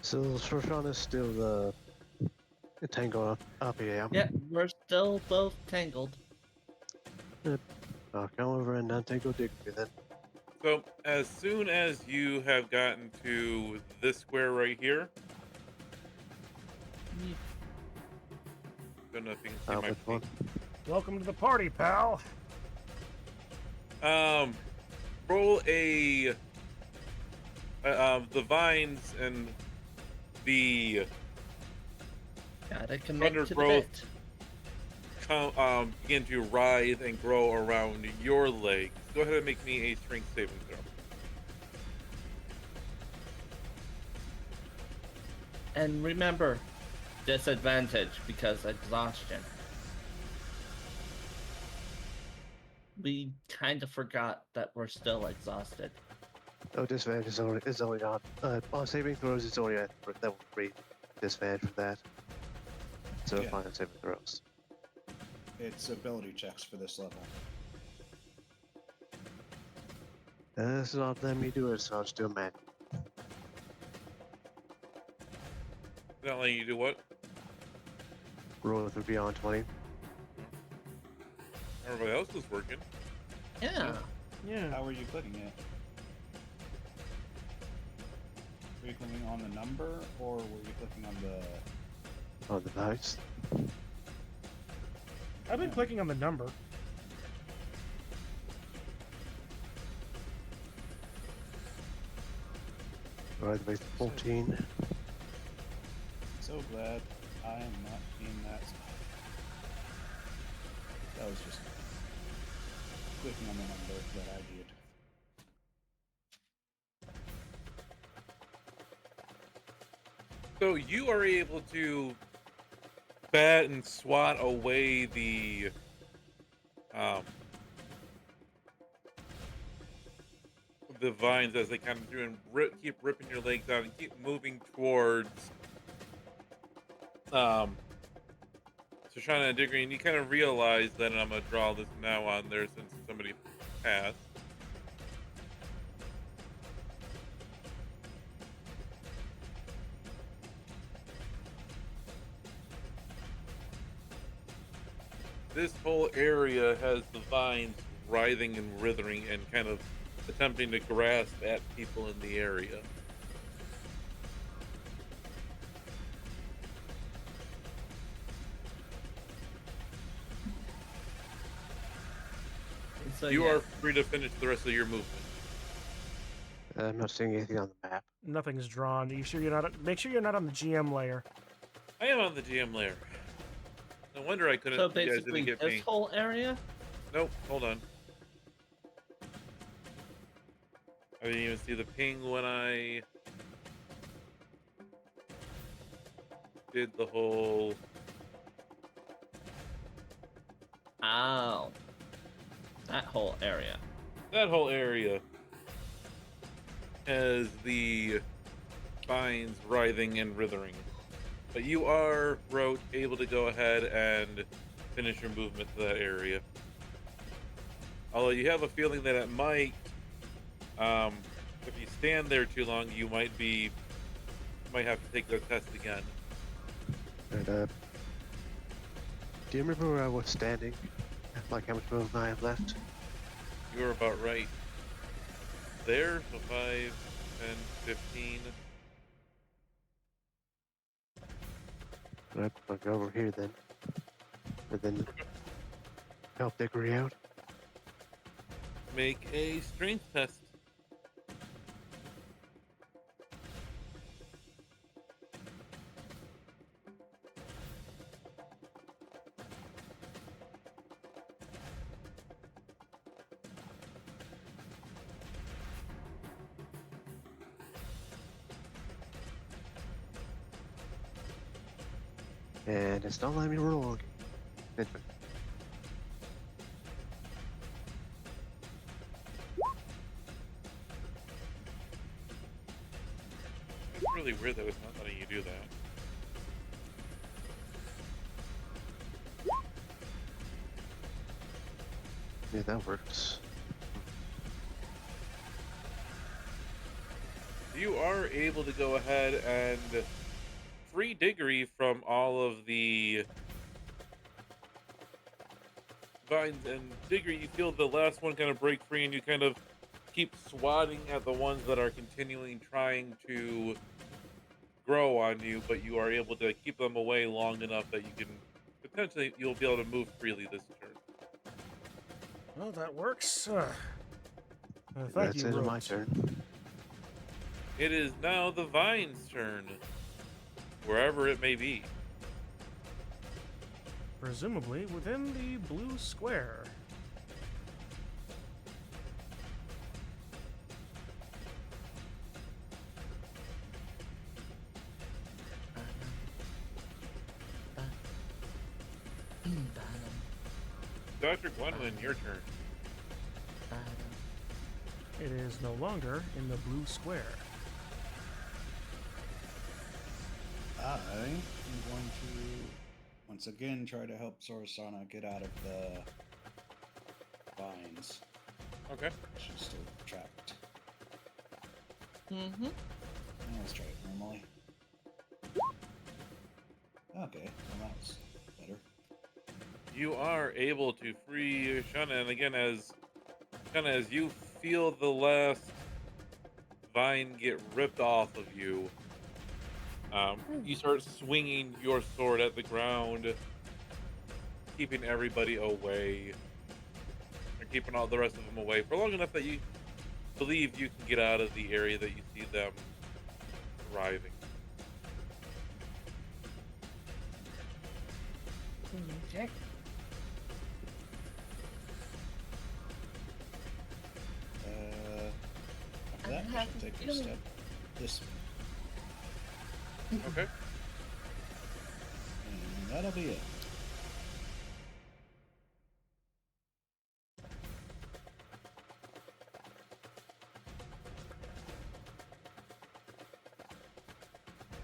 So Shoshana is still the tangle up here. Yeah, we're still both tangled. I'll come over and untangle Digby then. So, as soon as you have gotten to this square right here, don't know if you can see my Which one? Welcome to the party, pal. roll a the vines and the Gotta commit Thunder to the growth. bit. Begin to writhe and grow around your legs. Go ahead and make me a strength saving throw. And remember, disadvantage because exhaustion. We kind of forgot that we're still exhausted. Oh, disadvantage is only on saving throws. It's only at level 3 disadvantage for that. So Yeah. fine on saving throws. It's ability checks for this level. This is not letting me do it, so I'll just do a man. Not letting you do what? Roll with beyond 20. Everybody else is working. Yeah. Yeah. How are you clicking it? Were you clicking on the number, or were you clicking on the... On the dice. I've been clicking on the number. Alright, the base 14. So glad I am not in that spot. That was just clicking on the number that I did. So you are able to bat and swat away the vines as they kind of do and keep ripping your legs out and keep moving towards Shoshana and Diggory, and you kind of realize that, and I'm going to draw this now on there since somebody passed. This whole area has the vines writhing and writhing and kind of attempting to grasp at people in the area. So You yeah. are free to finish the rest of your movement. I'm not seeing anything on the map. Nothing's drawn. Are you sure you're not? Make sure you're not on the GM layer. I am on the GM layer. No wonder I couldn't. So You guys basically, didn't get this me. whole area. Nope. Hold on. I didn't even see the ping when I did the whole. Oh, that whole area. That whole area has the vines writhing and writhing. But you are, Roach, able to go ahead and finish your movement to that area. Although you have a feeling that it might, if you stand there too long, you might have to take the test again. But, do you remember where I was standing? Like how much movement I have left? You are about right. There, so 5, 10, 15. I'll go over here then. And then help Dickory out. Make a strength test. And it's not letting me roll. It's really weird that it's not letting you do that. Yeah, that works. You are able to go ahead and free Diggory from all of the vines, and Diggory, you feel the last one kind of break free, and you kind of keep swatting at the ones that are continually trying to grow on you, but you are able to keep them away long enough that you can potentially you'll be able to move freely this turn. Well, that works. Thank That's you, it on my Roach. turn. It is now the vine's turn, wherever it may be. Presumably within the blue square. Dr. Gwendolyn, your turn. It is no longer in the blue square. I am going to once again try to help Sorasana get out of the vines. Okay. She's still trapped. Mm-hmm. Let's try it normally. Okay, well that's better. You are able to free Shana, and again, as you feel the last vine get ripped off of you, you start swinging your sword at the ground, keeping everybody away, or keeping all the rest of them away for long enough that you believe you can get out of the area that you see them arriving. Okay. After that, I should take a step this way. Okay. And that'll be it.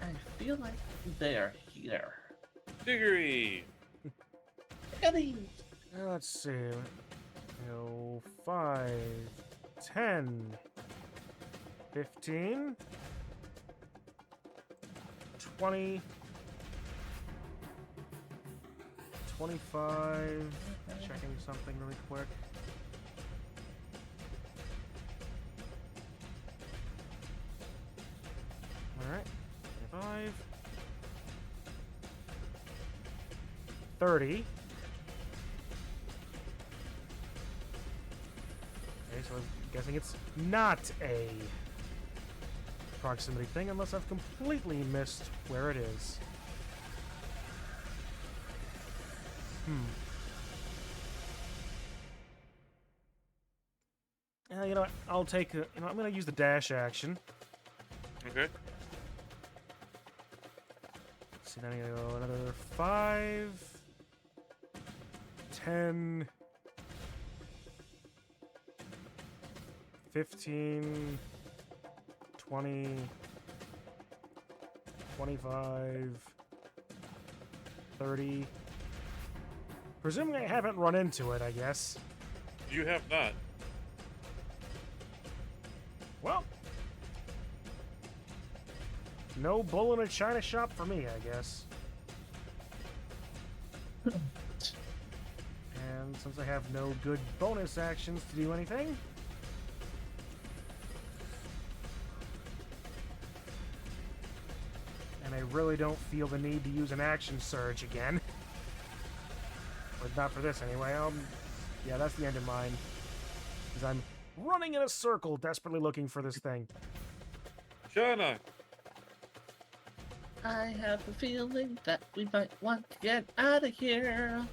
I feel like they're here. Diggory! Goody! Let's see. 5, 10, 15, 20, 25. Checking something really quick. 30. Okay, so I'm guessing it's not a proximity thing unless I've completely missed where it is. You know what? I'll take I'm gonna use the dash action. Okay. So now I'm gonna go another 5, 10, 15, 20, 25, 30. Presuming I haven't run into it, I guess. You have not. Well, no bull in a china shop for me, I guess. And since I have no good bonus actions to do anything, and I really don't feel the need to use an action surge again. But not for this anyway. Yeah, that's the end of mine. Because I'm running in a circle, desperately looking for this thing. Shauna. I have a feeling that we might want to get out of here.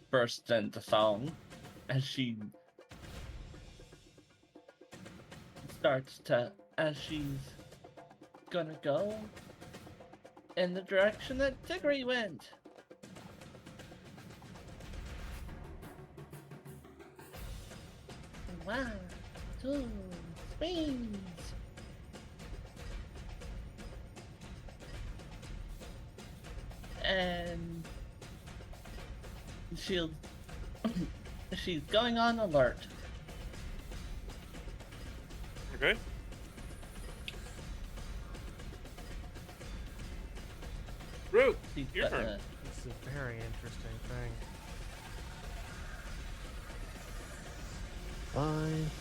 Bursts into song as she starts to, as she's gonna go in the direction that Tiggery went. One, two, three. And she's going on alert. Okay. Root, She's your turn. This is a very interesting thing. 5,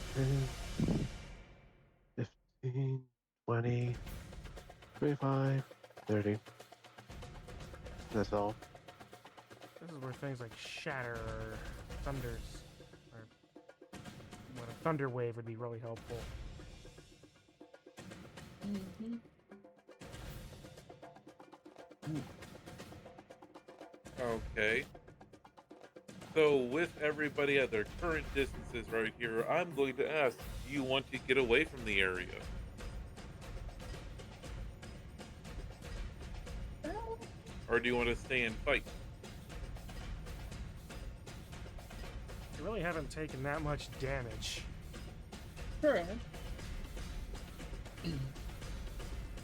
10, 15, 20, 25, 30. That's all. This is where things like shatter or thunders, or when a thunder wave would be really helpful. Mm-hmm. Okay. So with everybody at their current distances right here, I'm going to ask, do you want to get away from the area? Or do you want to stay and fight? You really haven't taken that much damage. Sure. Well,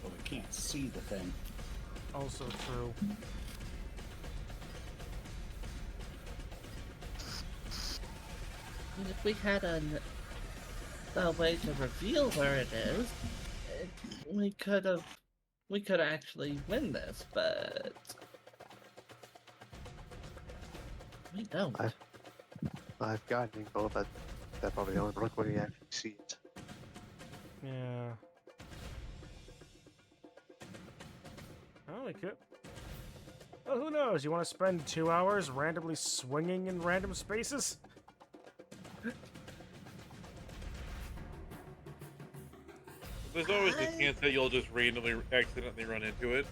we can't see the thing. Also true. And if we had a way to reveal where it is, we could actually win this, but we don't. I've got info, but that probably only work when you actually see it. Yeah. Oh, we could. Well, who knows? You want to spend 2 hours randomly swinging in random spaces? There's always a chance that you'll just randomly accidentally run into it.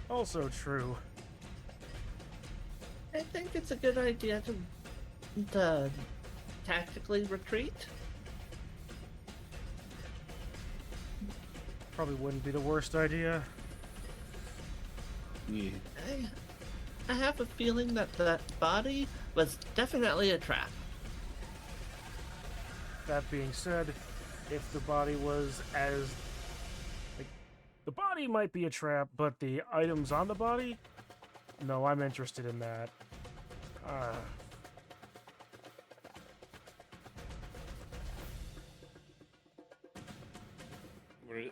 Also true. I think it's a good idea to tactically retreat. Probably wouldn't be the worst idea. Yeah. I have a feeling that that body was definitely a trap. That being said, if the body was as... like, the body might be a trap, but the items on the body? No, I'm interested in that.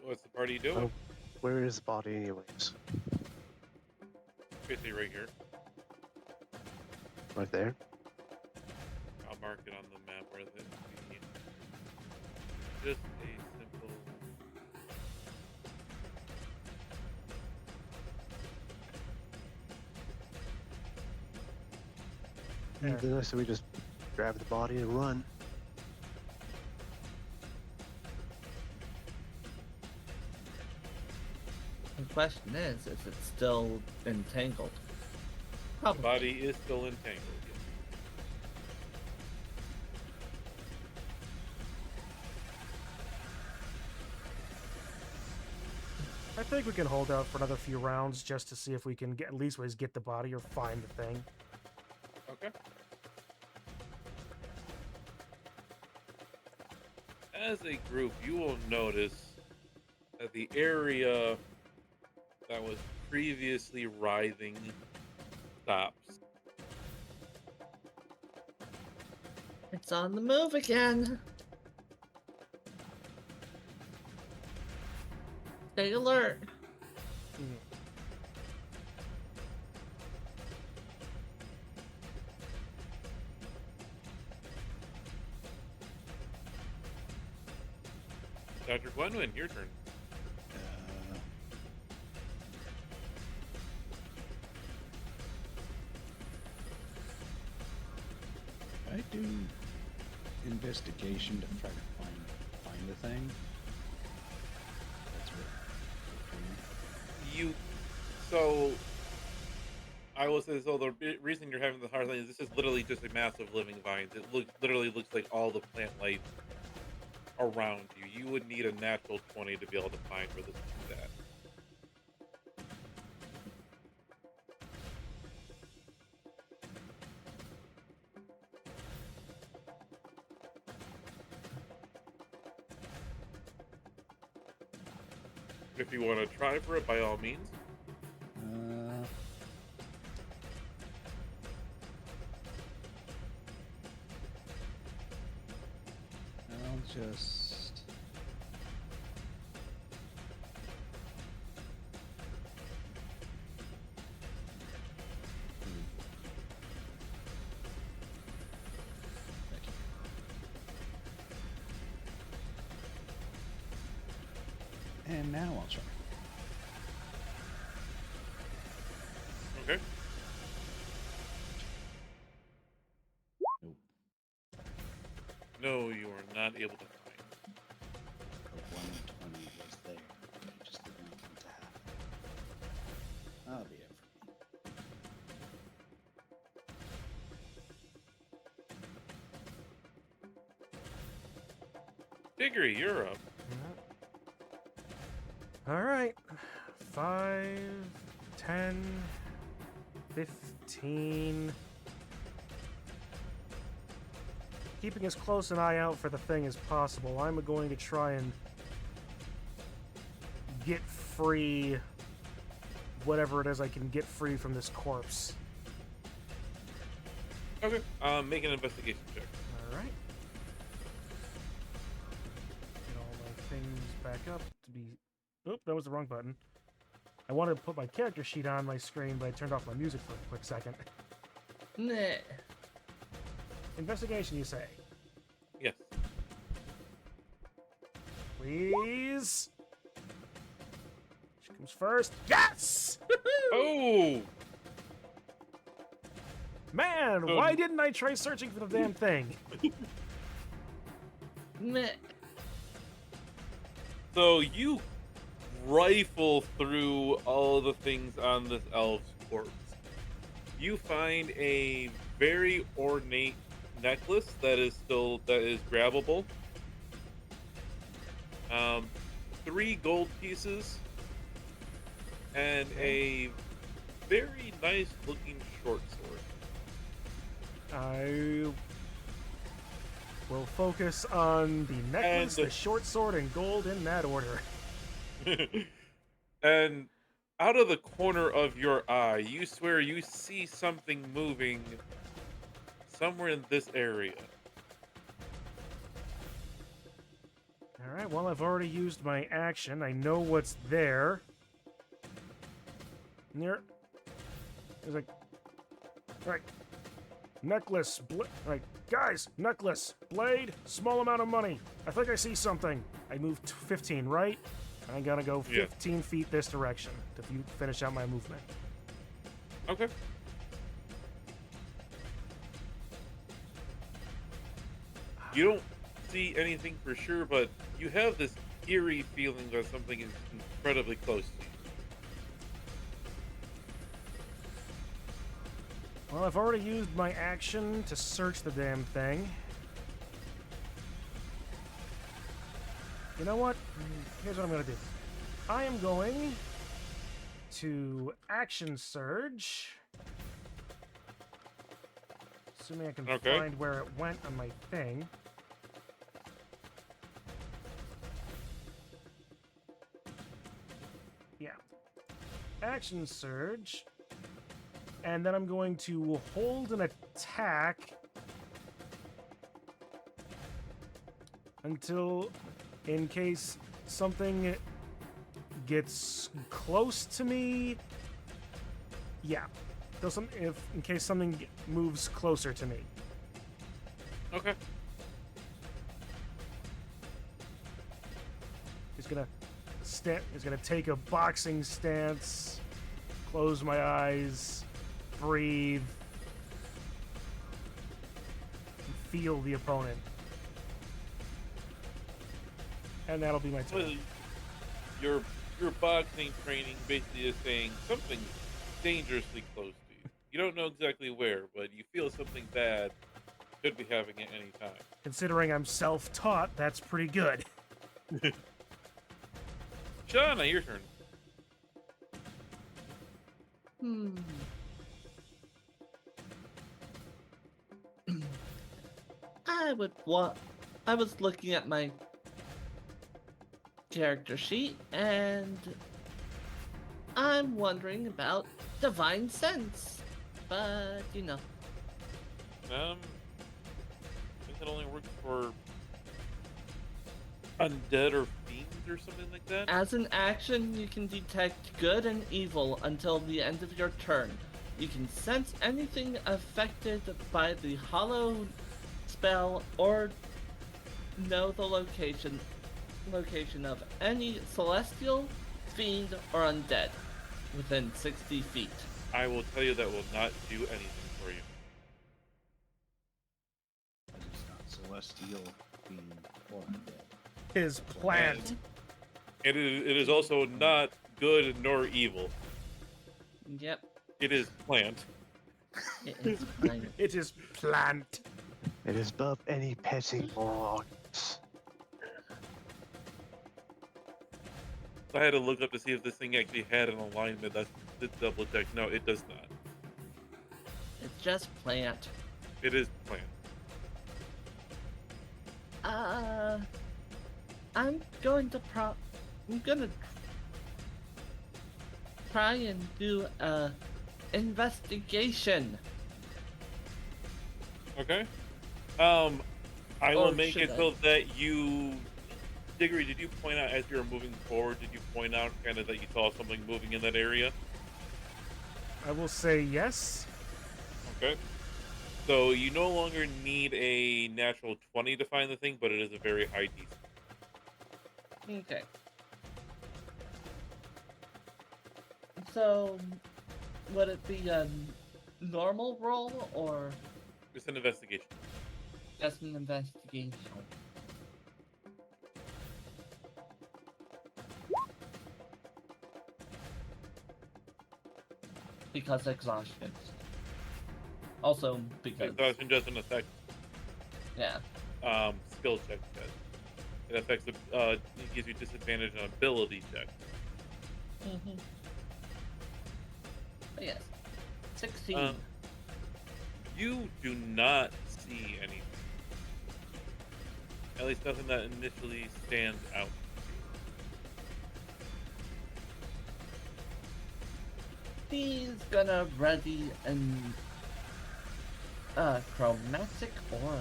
What's the party doing? Oh, where is the body, anyways? Basically right here. Right there? I'll mark it on the map where the just a simple. There. Then I said we just grab the body and run. The question is it still entangled? The Probably. body is still entangled. Yes. I think we can hold out for another few rounds just to see if we can at least get the body or find the thing. Okay. As a group, you will notice that the area that was previously writhing stops. It's on the move again. Stay alert. Dr. Gwenwyn, your turn. I do investigation to try to find the thing. That's what So I will say, so the reason you're having the hard thing is this is literally just a massive living vines. It literally looks like all the plant life around you. You would need a natural 20 to be able to find where this is at. If you want to try for it, by all means. I'll just... Thank you. And now I'll try. Okay. Nope. No, you are not able to find. The 120 was there. I just did not want to have it. That'll be it for me. Diggory, you're up. All right. 5, 10, 15. Keeping as close an eye out for the thing as possible, I'm going to try and get free whatever it is I can get free from this corpse. Okay. Make an investigation check. All right. Get all my things back up to be... Oop, that was the wrong button. I wanted to put my character sheet on my screen, but I turned off my music for a quick second. Nah. Investigation, you say? Yes. Please? She comes first. Yes! Oh! Man, Oh. why didn't I try searching for the damn thing? Meh. So you rifle through all the things on this elf's corpse. You find a very ornate necklace that is grabbable. 3 gold pieces and a very nice looking short sword. I will focus on the necklace, And- the short sword, and gold in that order. And out of the corner of your eye, you swear you see something moving somewhere in this area. Alright, well, I've already used my action. I know what's there. There's like... Alright. Necklace, Alright, guys, necklace, blade, small amount of money. I think I see something. I moved 15, right? I'm gonna go Yeah. 15 feet this direction to finish out my movement. Okay. You don't see anything for sure, but you have this eerie feeling that something is incredibly close to you. Well, I've already used my action to search the damn thing. You know what? Here's what I'm going to do. I am going to action surge. Assuming I can Okay. find where it went on my thing. Yeah. Action surge. And then I'm going to hold an attack until, in case something gets close to me. Yeah. In case something moves closer to me. Okay. He's gonna take a boxing stance, close my eyes, breathe, and feel the opponent. And that'll be my turn. Well, your boxing training basically is saying something's dangerously close to you. You don't know exactly where, but you feel something bad could be happening at any time. Considering I'm self-taught, that's pretty good. Shauna, your turn. I was looking at my character sheet and I'm wondering about divine sense. But, I think that only works for undead or fiends or something like that. as an action, you can detect good and evil until the end of your turn. You can sense anything affected by the hollow spell or know the location of any celestial, fiend, or undead within 60 feet. I will tell you that will not do anything for you. It's not celestial, fiend, or undead. His plant. It is also not good nor evil. Yep, It is plant. it is fine. It is plant. It is above any petting morons. I had to look up to see if this thing actually had an alignment. That's double check. No, it does not. It's just plant. It is plant. I'm gonna try and do a investigation. Okay. I will Or make should it I? so that you. Diggory, did you point out as you were moving forward? Did you point out kind of that you saw something moving in that area? I will say yes. Okay. So you no longer need a natural 20 to find the thing, but it is a very high DC. Okay. So, would it be a normal roll or It's an investigation. just an investigation? Because exhaustion. Also because Exhaustion doesn't affect yeah. skill check test. It affects it gives you disadvantage on ability checks. Mm-hmm. But yes. 16. You do not see anything. At least nothing that initially stands out. He's gonna ready an chromatic orb.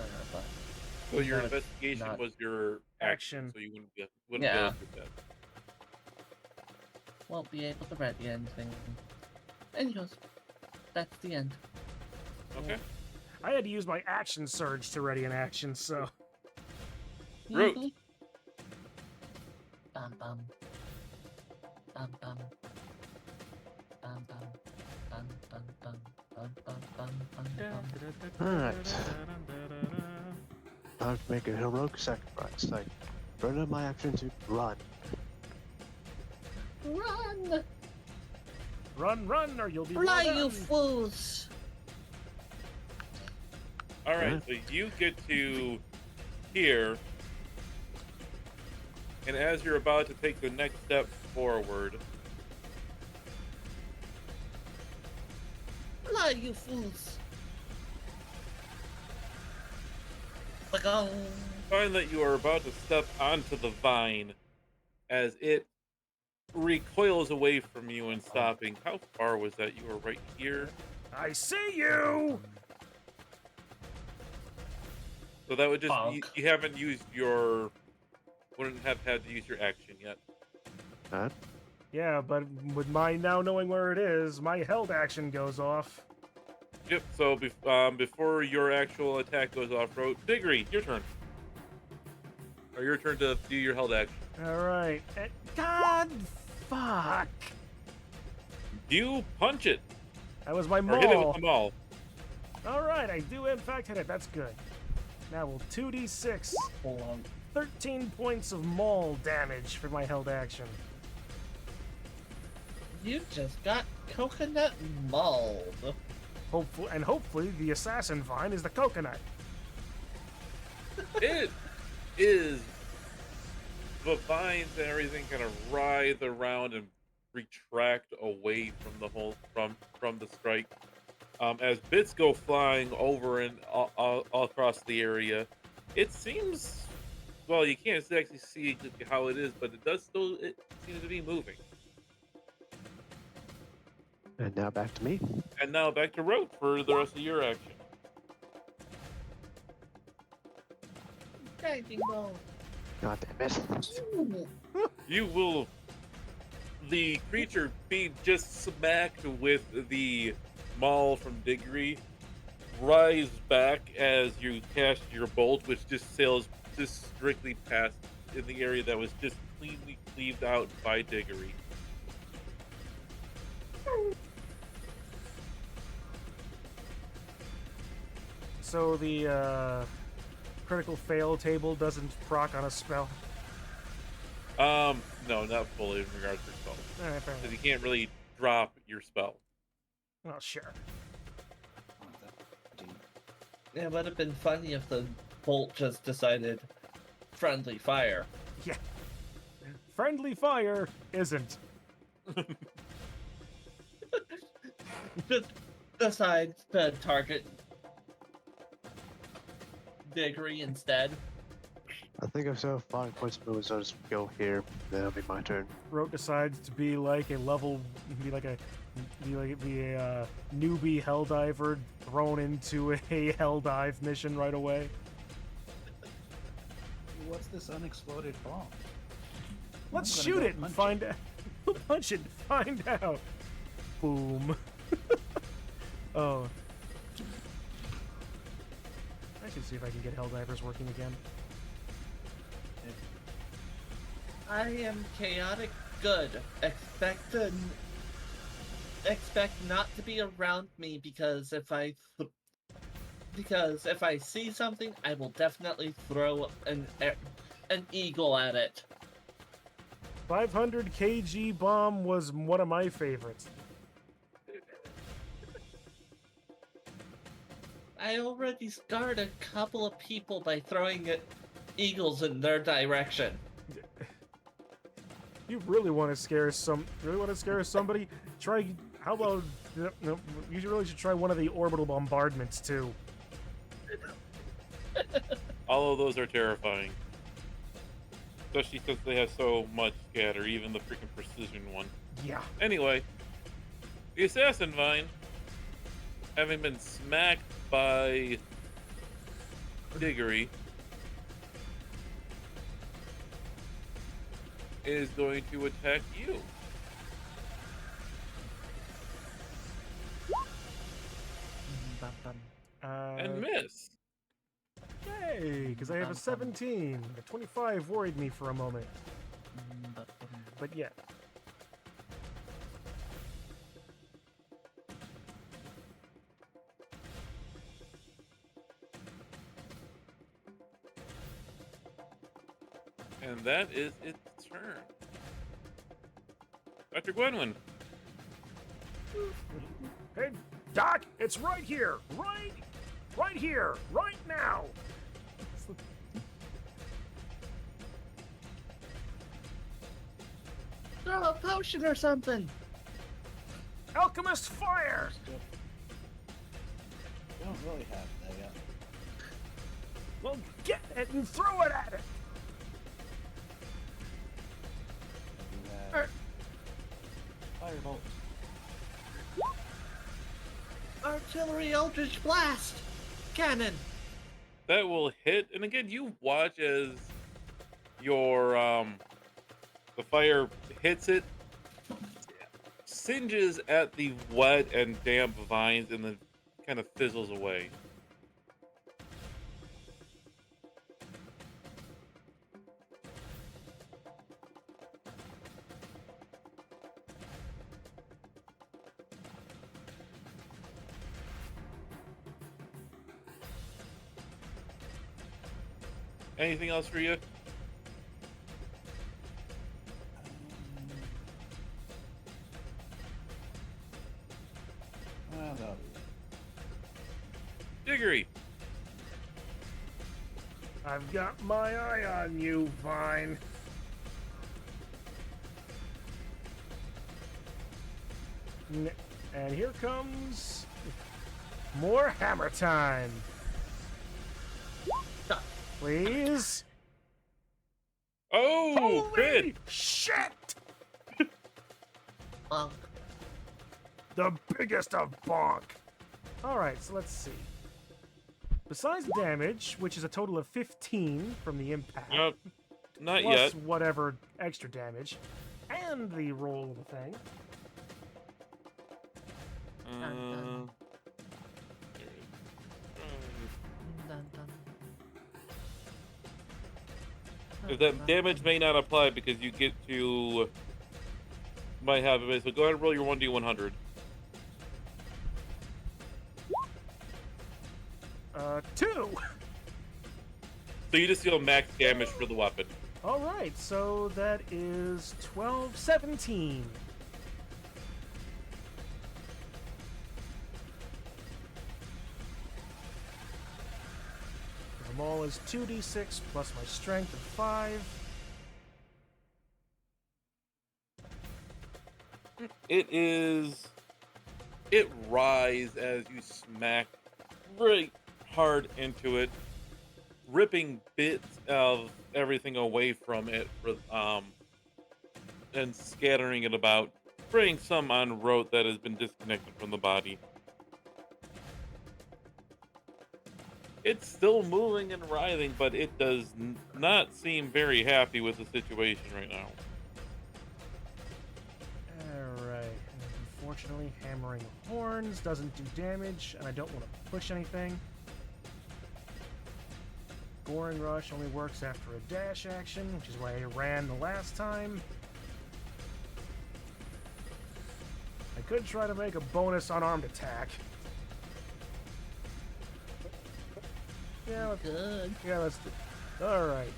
So your No, it's investigation not. was your action, Action. so you wouldn't be able Yeah. to do that. Won't be able to ready anything. Anyways, that's the end. Okay. I had to use my action surge to ready an action, so Root. Mhm. Bum bum. Bum bum. Bum bum. Bum bum bum. Bum bum bum bum bum. Alright. I have to make a heroic sacrifice. Like, run out my action to run. Run! Run, or you'll be Fly, run you down. fools! All right, so you get to here, and as you're about to take the next step forward, Fly, you fools! Ba-gong. find that you are about to step onto the vine as it recoils away from you and stopping. How far was that? You were right here. I see you. So that would just Bonk. you haven't used your wouldn't have had to use your action yet. That? Yeah, but with my now knowing where it is, my held action goes off. Yep. So before your actual attack goes off road, Diggory, your turn. Or your turn to do your held action. All right. God, fuck. You punch it That was my or hit it with maul. the maul. All right, I do in fact hit it. That's good. Now we'll 2d6. Hold on. 13 points of maul damage for my held action. You just got coconut mauled. Hopefully the assassin vine is the coconut. It is the vines and everything kind of writhe around and retract away from the whole from the strike. As bits go flying over and all across the area, it seems well. You can't actually see how it is, but it does still. It seems to be moving. And now back to me. And now back to Rote for the rest of your action. Grinding ball. God damn it. Ooh. You will. The creature being just smacked with the maul from Diggory rise back as you cast your bolt, which just sails just strictly past in the area that was just cleanly cleaved out by Diggory. So the critical fail table doesn't proc on a spell. No, not fully in regards to spell. All right, fair Because enough. you can't really drop your spell. Well, sure. It would have been funny if the bolt just decided friendly fire. Yeah. Friendly fire isn't. Just decides to target Diggory instead. I think I've still 5 points of movement, so I'll just go here. Then it'll be my turn. Rote decides to be like a newbie helldiver thrown into a helldive mission right away. What's this unexploded bomb? Let's I'm gonna shoot go it and punch find out. Punch it and find out. Boom. Oh. I should see if I can get helldivers working again. I am chaotic good. Expect not to be around me because if I see something, I will definitely throw an eagle at it. 500 kg bomb was one of my favorites. I already scarred a couple of people by throwing eagles in their direction. You really want to scare somebody? Try. How about? No, you really should try one of the orbital bombardments too. All of those are terrifying. Especially since they have so much scatter, even the freaking precision one. Yeah. Anyway, the assassin vine, having been smacked by Diggory, is going to attack you. And miss. Yay! Because I have a 17. The 25 worried me for a moment. But yeah. And that is its turn. Dr. Gwenwyn. Hey, Doc, it's right here. Right here. Right now. Throw a potion or something. Alchemist fire. We don't really have that yet. Well, get it and throw it at it. We have Firebolt. Artillery Eldritch Blast! Cannon! That will hit. And again, you watch as your the fire hits it, singes at the wet and damp vines, and then kind of fizzles away. Anything else for you? Well, that'll be Diggory. I've got my eye on you, Vine. And here comes more hammer time. Please. Oh, Holy crit. shit! Bonk. The biggest of bonk. All right, so let's see. Besides damage, which is a total of 15 from the impact, Nope, not plus yet. whatever extra damage, and the roll of the thing. Dun, dun, dun. If that damage may not apply because you get to might have it, so go ahead and roll your 1d100. 2. So you just deal max damage for the weapon. All right, so that is 12, 17. The maul is 2d6 plus my strength of 5. It writhes as you smack really hard into it, ripping bits of everything away from it, and scattering it about, spraying some on rote that has been disconnected from the body. It's still moving and writhing, but it does not seem very happy with the situation right now. Alright. Unfortunately, hammering horns doesn't do damage, and I don't want to push anything. Goring Rush only works after a dash action, which is why I ran the last time. I could try to make a bonus unarmed attack. Yeah, Good. let's do. Alright.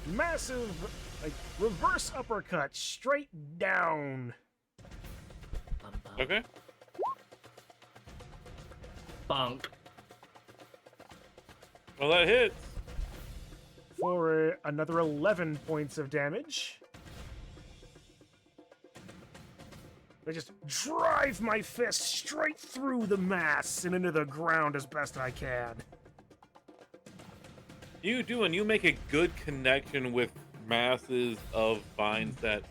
Massive, like, reverse uppercut straight down. Bum, bum. Okay. Bonk. Well, that hits. For another 11 points of damage. I just drive my fist straight through the mass and into the ground as best I can. You do, and you make a good connection with masses of vines that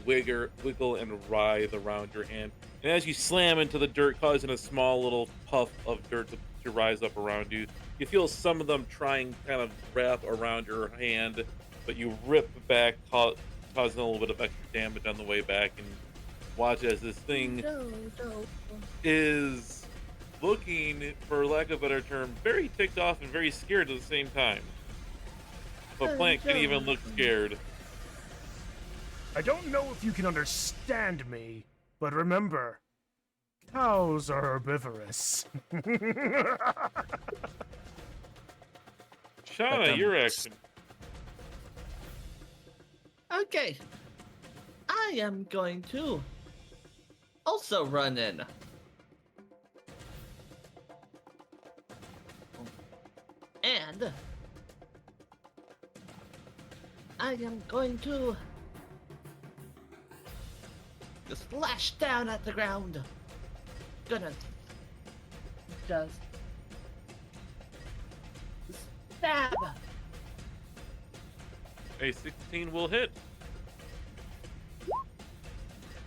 wiggle and writhe around your hand. And as you slam into the dirt, causing a small little puff of dirt to rise up around you, you feel some of them try and kind of wrap around your hand, but you rip back, causing a little bit of extra damage on the way back, and watch as this thing is looking, for lack of a better term, very ticked off and very scared at the same time. But Plant can't even look scared. I don't know if you can understand me, but remember, cows are herbivorous. Shauna, your action. Okay. I am going to also run in. And I am going to just slash down at the ground. Gonna just stab. A 16 will hit.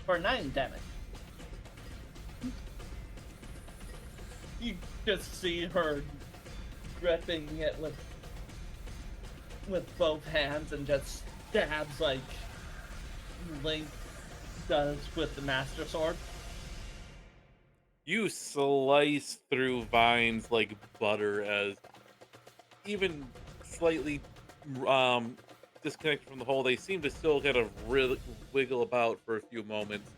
For 9 damage. You just see her gripping it with both hands and just stabs like Link does with the Master Sword. You slice through vines like butter, as even slightly disconnected from the hole, they seem to still kind of wiggle about for a few moments.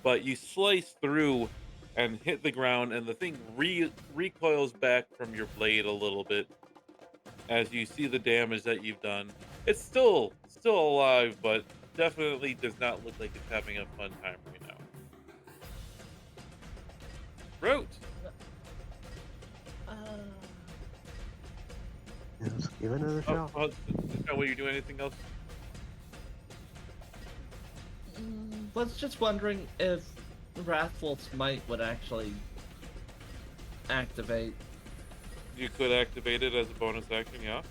But you slice through and hit the ground, and the thing recoils back from your blade a little bit as you see the damage that you've done. It's still alive, but definitely does not look like it's having a fun time right now. Root. Let's give it another shot. Will you do anything else? Was just wondering if Wrathful Smite would actually activate. You could activate it as a bonus action, yeah?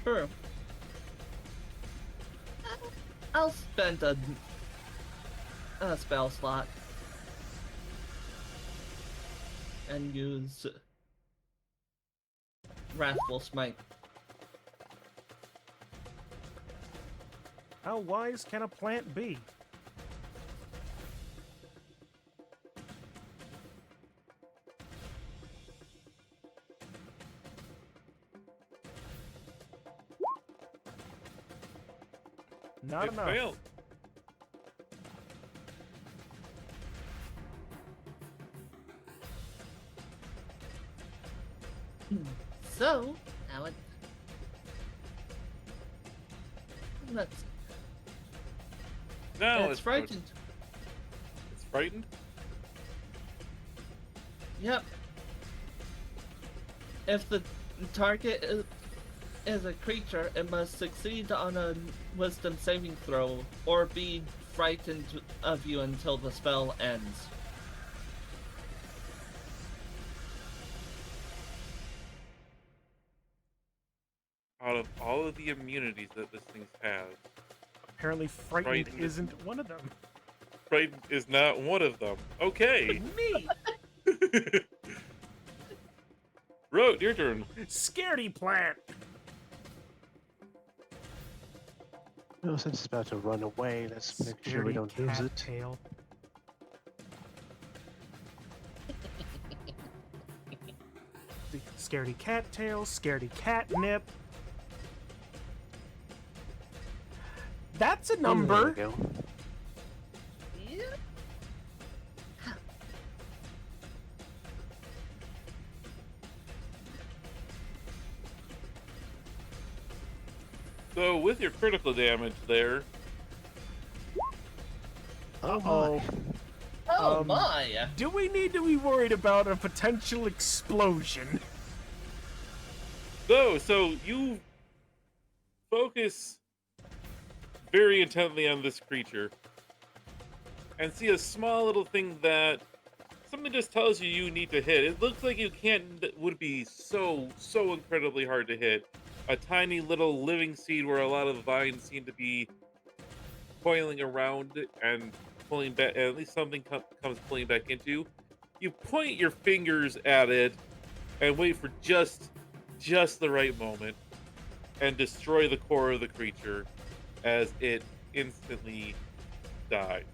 Sure. I'll spend a spell slot and use Wrathful Smite. How wise can a plant be? Not It enough. failed. So, now let's. No, It's frightened. It's frightened? Yep. If the target is a creature, it must succeed on a wisdom saving throw or be frightened of you until the spell ends. Out of all of the immunities that this thing has, Apparently, frightened Frightened. isn't one of them. frightened is not one of them. Okay. Me, Rote, your turn. scaredy plant. No, since it's about to run away, let's make sure we Scaredy don't lose it. cattail. Scaredy cattail, scaredy catnip. That's a There number. we go. So with your critical damage there, Oh Uh-oh. my. Oh Um, my! Do we need to be worried about a potential explosion? so you focus very intently on this creature and see a small little thing that something just tells you you need to hit. It looks like would be so incredibly hard to hit. A tiny little living seed where a lot of the vines seem to be coiling around and pulling back, at least something comes pulling back into. You point your fingers at it and wait for just the right moment and destroy the core of the creature as it instantly dies.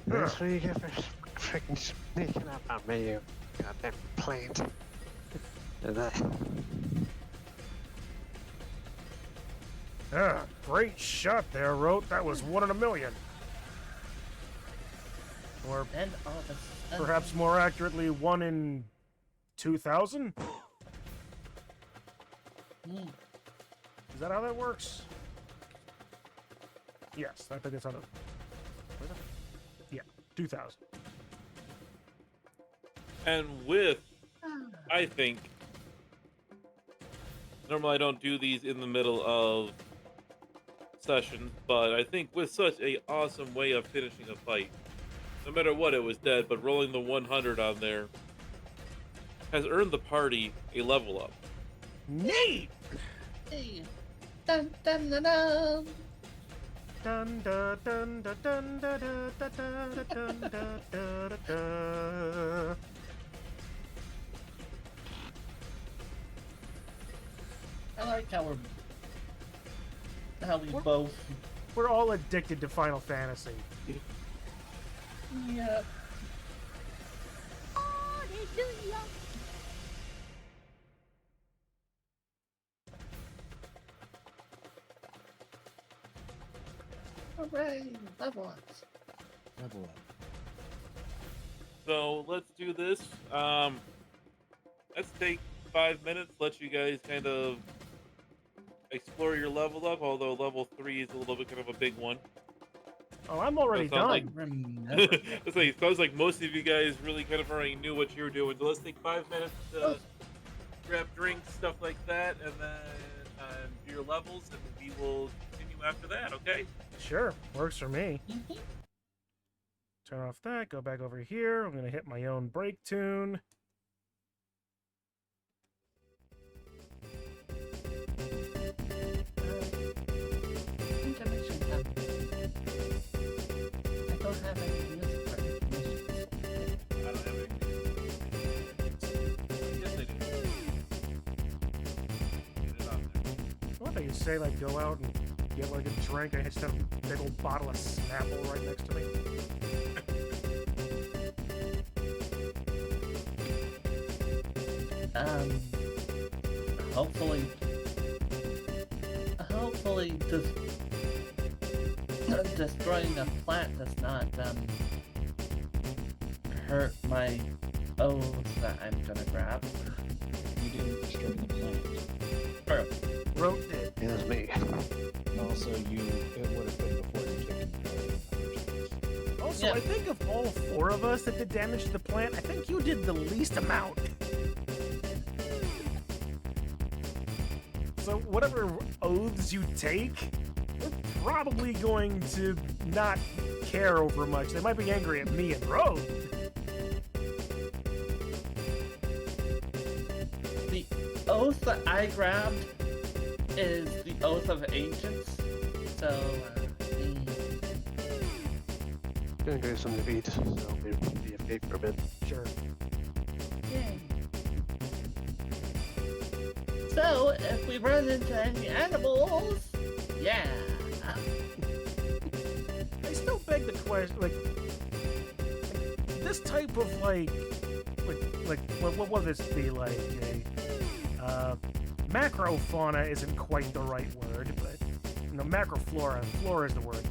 That's what you get for freaking sneaking up on me, you goddamn plant. And Great shot there, Rote. That was 1 in a million. Or Then all of a sudden, perhaps more accurately, 1 in 2,000? Hmm. Is that how that works? Yes, I think that's how that. Was it? Yeah, 2,000. And with, I think, normally I don't do these in the middle of sessions, but I think with such a awesome way of finishing a fight, no matter what, it was dead, but rolling the 100 on there has earned the party a level up. Neat! Hey. Dun dun dun dun. Dun da dun da dun da da da da dun da da da da. I like how we both. We're all addicted to Final Fantasy. Yeah. Hallelujah. Hooray! Level ups. Level up. So let's do this. Let's take 5 minutes, let you guys kind of explore your level up, although level 3 is a little bit kind of a big one. Oh, I'm already That sounds done. Remember. It's like, it sounds like most of you guys really kind of already knew what you were doing. So let's take 5 minutes to grab drinks, stuff like that, and then do your levels, and we will continue after that, okay? Sure, works for me. Mhm. Turn off that, go back over here. I'm gonna hit my own break tune. Intermission time. I don't have any music for intermission. I don't have any. Yes, I do. Get it on there. What do you say, like, go out and get like a drink? I just have a big old bottle of Snapple right next to me. Hopefully, destroying a plant does not hurt my O's that I'm gonna grab. You didn't destroy the plant. Or, Wrote it. It was me. And also, it would have been before you took control. Also, Yeah. I think of all 4 of us that did damage to the plant, I think you did the least amount. So whatever oaths you take, we're probably going to not care over much. They might be angry at me and Rogue. the oath that I grabbed is the Oath of Ancients, so, Gonna go some defeat, so be a fake for a bit. Sure. yay. So, if we run into any animals, yeah. I still beg the question, like this type of like what would this be like? A macrofauna isn't quite the right word, but macroflora. Flora is the word.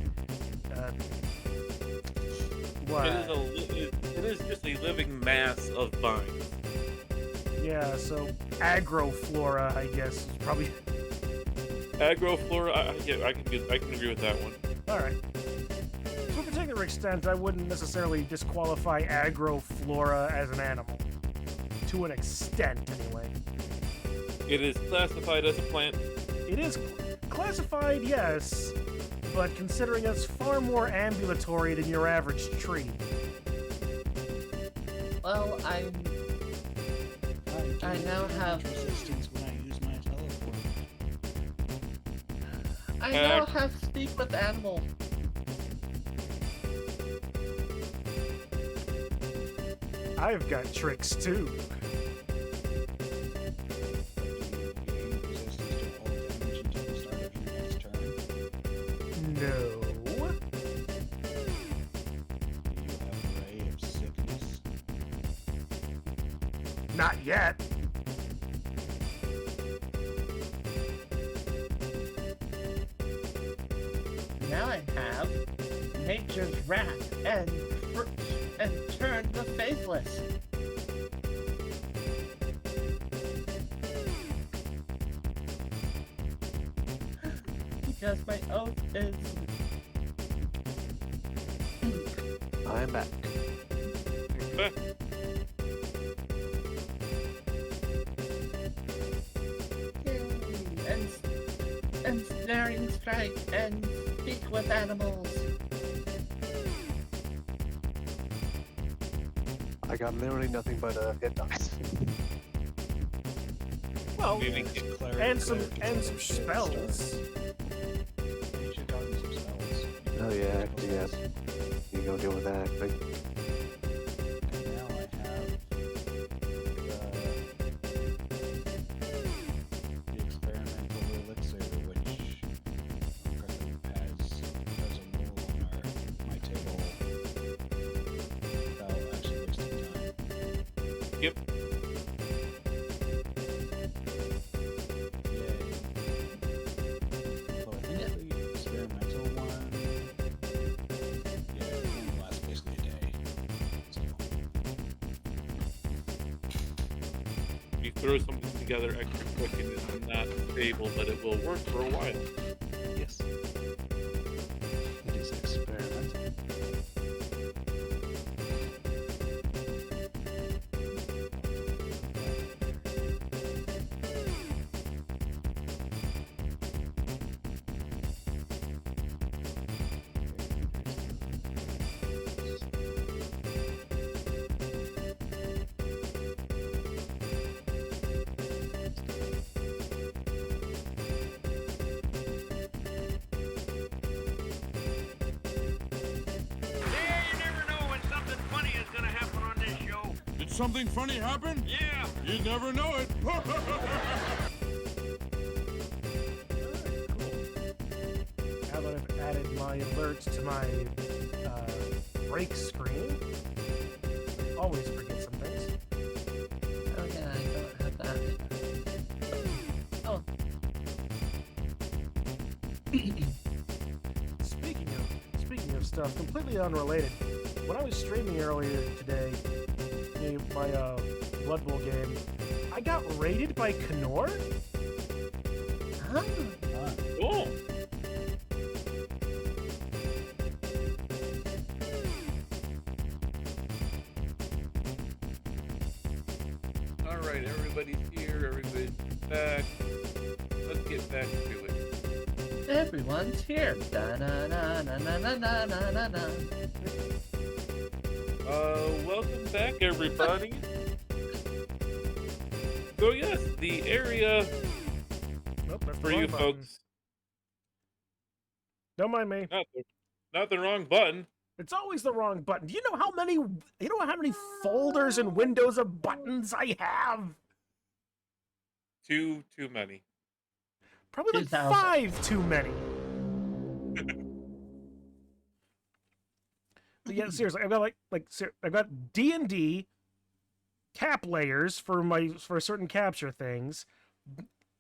What? It is just a living mass of vines. Yeah, so agroflora, I guess, is probably. Agroflora, I can agree with that one. All right. To a particular extent, I wouldn't necessarily disqualify agroflora as an animal. To an extent, anyway. It is classified as a plant. It is classified, yes, but considering it's far more ambulatory than your average tree. Well, I now have resistance when I use my teleport. I now have speak with animal. I've got tricks too. Do you gain resistance to all damage until the start of your next turn? No. Do you have Ray of Sickness? Not yet. Now I have Nature's Wrath and Turn the Faithless. because my oath is. I'm back. Okay. And snaring strike and speak with animals. I got literally nothing but hit dice. Well, Maybe and some spells. You should gotten some spells. Oh yeah, yes. You go deal with that. Like, And now I have the experimental elixir, which currently has a rule on my table without actually wasting time. Yep. Yay. So I think the experimental one, yeah, it only lasts basically a day. So you throw something together extra quick and it's not stable, but it will work for a while. yes, it is experimental. Did something funny happen? Yeah. You'd never know it. Now that I've added my alerts to my break screen, I always forget some things. Oh yeah, I don't have that. Oh. Speaking of stuff completely unrelated, when I was streaming earlier today, my Blood Bowl game, I got raided by Knorr. Huh? Cool. All right, everybody's here. Everybody's back. Let's get back to it. Everyone's here. Da na na na na na na na na na. Welcome back, everybody. So yes, the area Nope, that's the for wrong you button. folks. Don't mind me. Not the wrong button. It's always the wrong button. Do you know how many folders and windows of buttons I have? Too many. Probably like 2,000. 5 too many. But yeah, seriously, I've got I've got D&D cap layers for certain capture things,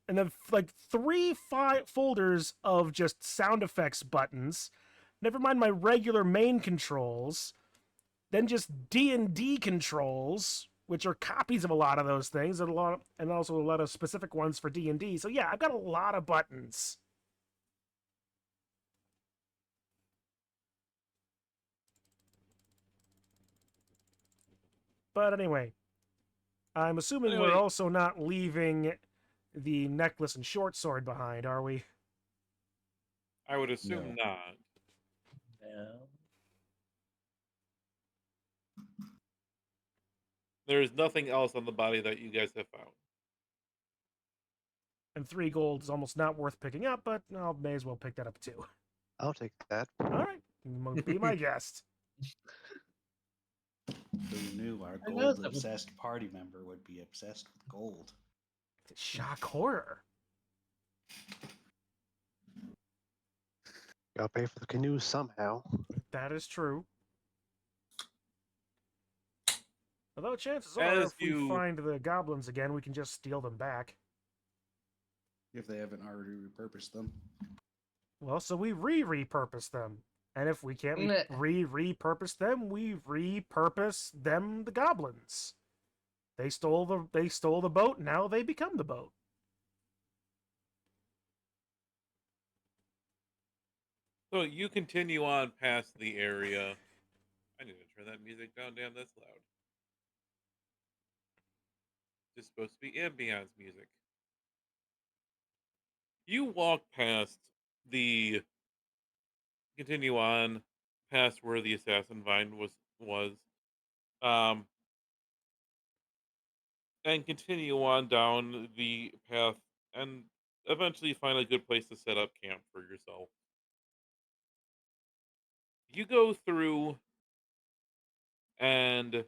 and then like 5 folders of just sound effects buttons. Never mind my regular main controls. Then just D&D controls, which are copies of a lot of those things, and also a lot of specific ones for D&D. So yeah, I've got a lot of buttons. But anyway, I'm assuming we're also not leaving the necklace and short sword behind, are we? I would assume No. not. No. There is nothing else on the body that you guys have found. And 3 gold is almost not worth picking up, but I may as well pick that up too. I'll take that. All right, be my guest. Who knew our I know that gold-obsessed party member would be obsessed with gold? Shock horror. Gotta pay for the canoes somehow. That is true. Although chances are, As if we find the goblins again, we can just steal them back. If they haven't already repurposed them. Well, so we repurpose them. And if we can't Meh. repurpose them, we repurpose them the goblins. They stole the boat, now they become the boat. So you continue on past the area. I need to turn that music down. Damn, that's loud. It's supposed to be ambiance music. You walk past the continue on past where the assassin vine was um and continue on down the path and eventually find a good place to set up camp for yourself. You go through and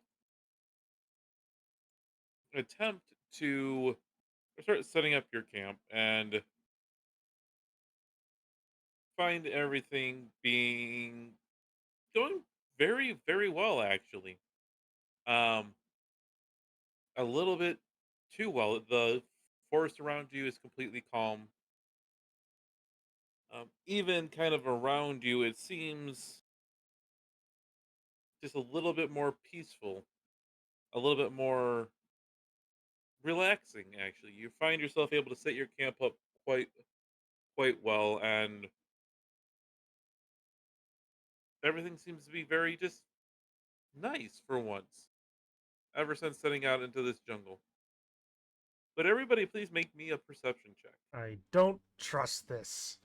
attempt to start setting up your camp and find everything being going very, very well actually. um a little bit too well. The forest around you is completely calm. Even kind of around you, it seems just a little bit more peaceful, a little bit more relaxing. Actually, you find yourself able to set your camp up quite quite well, and everything seems to be very just nice for once. Ever since setting out into this jungle, but everybody, please make me a perception check. I don't trust this.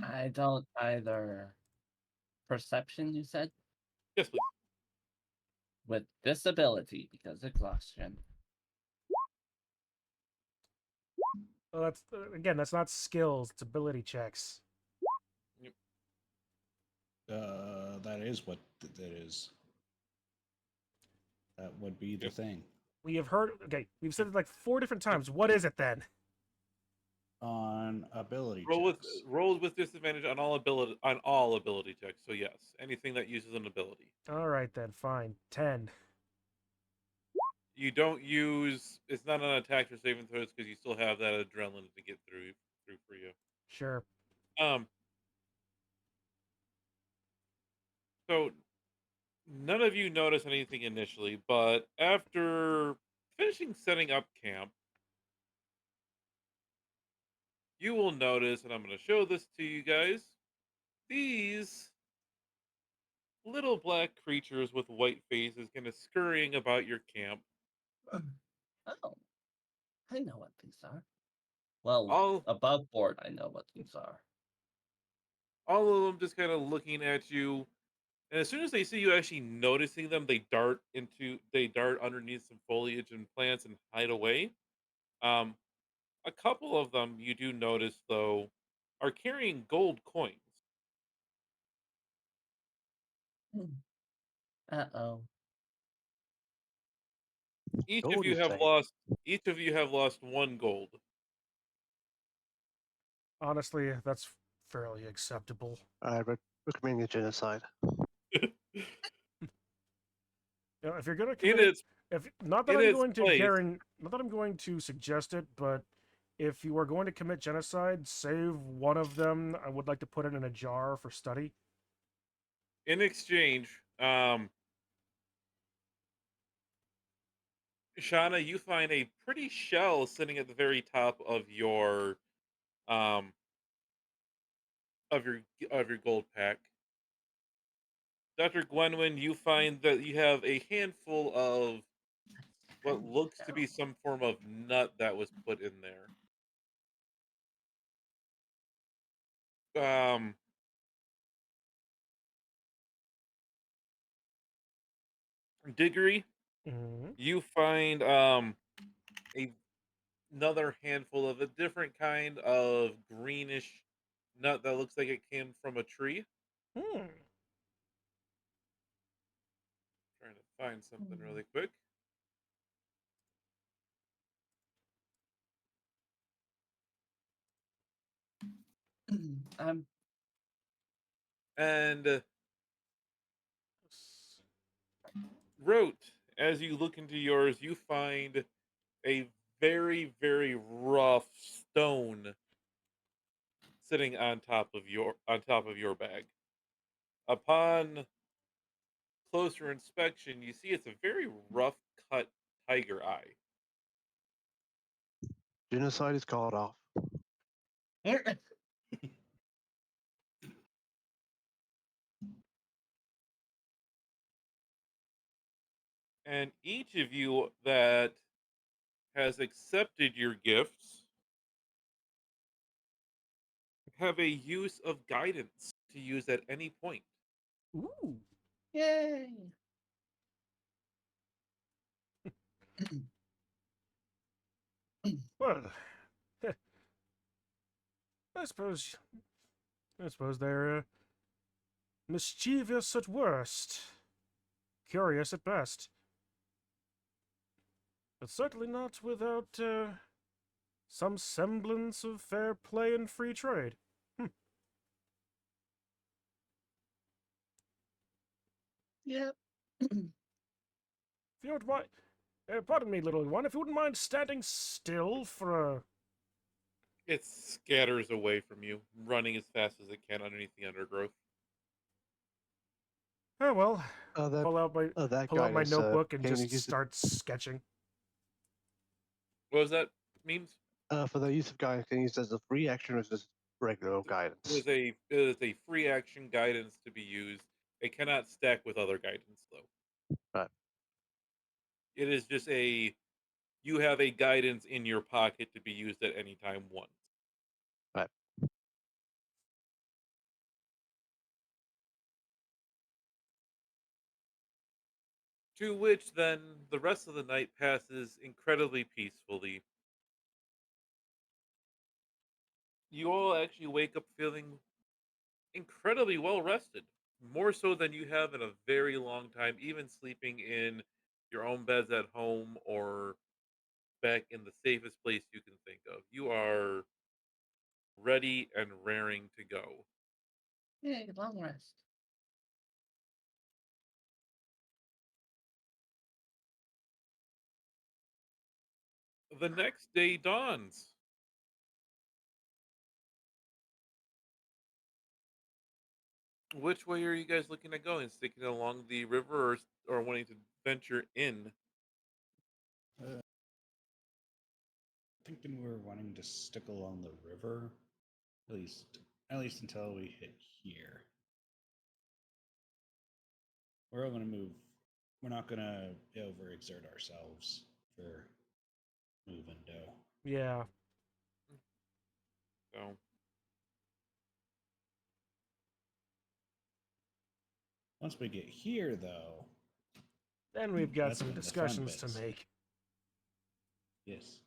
I don't either. Perception, you said? Yes, please. With disability because exhaustion. Well, that's again, that's not skills; it's ability checks. Yep. That is what that is. That would be the Yep. thing. We have heard. Okay, we've said it like 4 different times. What is it then? On ability Roll checks. with disadvantage on all ability checks. So yes, anything that uses an ability. All right then, fine. 10. You don't use. It's not an attack or saving throws because you still have that adrenaline to get through for you. Sure. Um. So none of you notice anything initially, but after finishing setting up camp, you will notice, and I'm going to show this to you guys. These little black creatures with white faces kind of scurrying about your camp. Oh, I know what these are. Well, All above board, I know what these are. all of them just kind of looking at you. And as soon as they see you actually noticing them, they dart underneath some foliage and plants and hide away. Um, a couple of them you do notice though are carrying gold coins. Uh-oh. Each of Gold, you you have say? lost each of you have lost 1 gold. Honestly, that's fairly acceptable. I recommend a genocide. You know, if you're gonna In commit it, its if not that in I'm its going to place, not that I'm going to suggest it, but if you are going to commit genocide, save one of them. I would like to put it in a jar for study. in exchange, Shauna, you find a pretty shell sitting at the very top um of your gold pack. Dr. Gwenwyn, you find that you have a handful of what looks to be some form of nut that was put in there. Um, Diggory, Mhm. you find a another handful of a different kind of greenish nut that looks like it came from a tree. Hmm. Trying to find something really quick. I'm And Rote, as you look into yours, you find a very, very rough stone sitting on top of your bag. Upon closer inspection, you see it's a very rough cut tiger eye. Genocide is called off. And each of you that has accepted your gifts have a use of guidance to use at any point. Ooh. Yay! Well, I suppose they're mischievous at worst, curious at best, but certainly not without some semblance of fair play and free trade. Yep. If you don't mind, pardon me, little one, if you wouldn't mind standing still for a... It scatters away from you, running as fast as it can underneath the undergrowth. Oh well, That pull out that my guidance, notebook and can you just use it start sketching. What was that memes? for the use of guidance? Can you use it as a free action or is this regular guidance? It is a free action guidance to be used. It cannot stack with other guidance though. Right. It is just you have a guidance in your pocket to be used at any time once. Right. To which then the rest of the night passes incredibly peacefully. You all actually wake up feeling incredibly well rested, more so than you have in a very long time, even sleeping in your own beds at home or back in the safest place you can think of. You are ready and raring to go. Yay, long rest. The next day dawns. Which way are you guys looking at going? Sticking along the river or wanting to venture in? Thinking we're wanting to stick along the river, at least until we hit here. We're all going to move. We're not going to overexert ourselves for move and do. Yeah. So Once we get here, though, Then we've got that's some when the fun discussions to bits. make. Yes,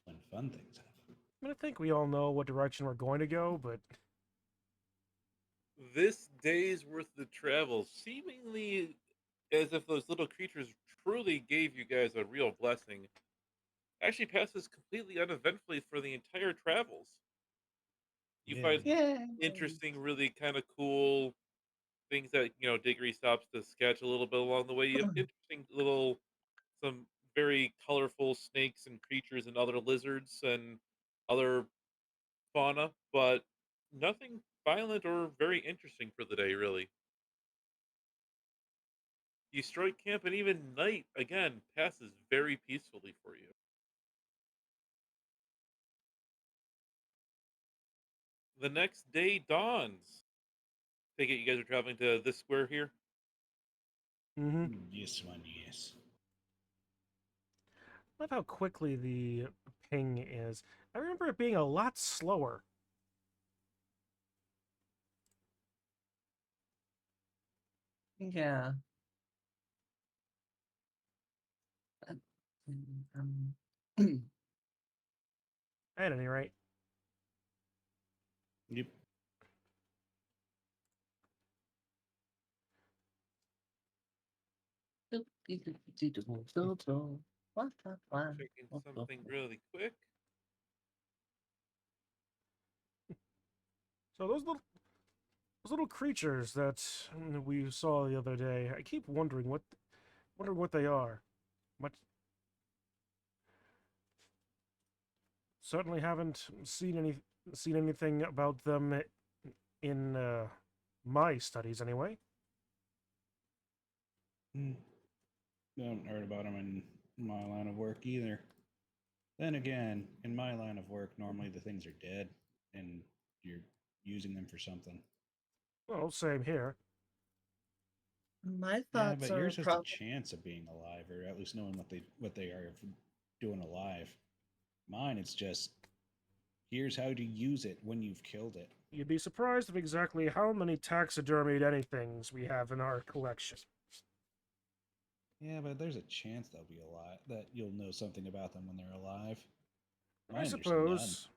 when fun things happen. I mean, I think we all know what direction we're going to go, but this day's worth of travel, seemingly as if those little creatures truly gave you guys a real blessing, actually passes completely uneventfully for the entire travels. You find Yay! interesting, really kind of cool things that Diggory stops to sketch a little bit along the way. You have interesting some very colorful snakes and creatures and other lizards and other fauna, but nothing violent or very interesting for the day, really. You strike camp, and even night again passes very peacefully for you. The next day dawns. Take it you guys are traveling to this square here. Yes, one, yes. love how quickly the ping is. I remember it being a lot slower. Yeah. Um, At any rate. Yep. Checking something really quick. So those little creatures that we saw the other day, I keep wondering what they are. Much certainly haven't seen anything about them in my studies anyway. I haven't heard about them in my line of work either. Then again, in my line of work, normally the things are dead and you're using them for something. Well, same here. My Yeah, thoughts but are yours has a probably chance of being alive, or at least knowing what they are doing alive. Mine, it's just here's how to use it when you've killed it. You'd be surprised of exactly how many taxidermied anythings we have in our collection. Yeah, but there's a chance they'll be alive. That you'll know something about them when they're alive. I Mine, there's none, suppose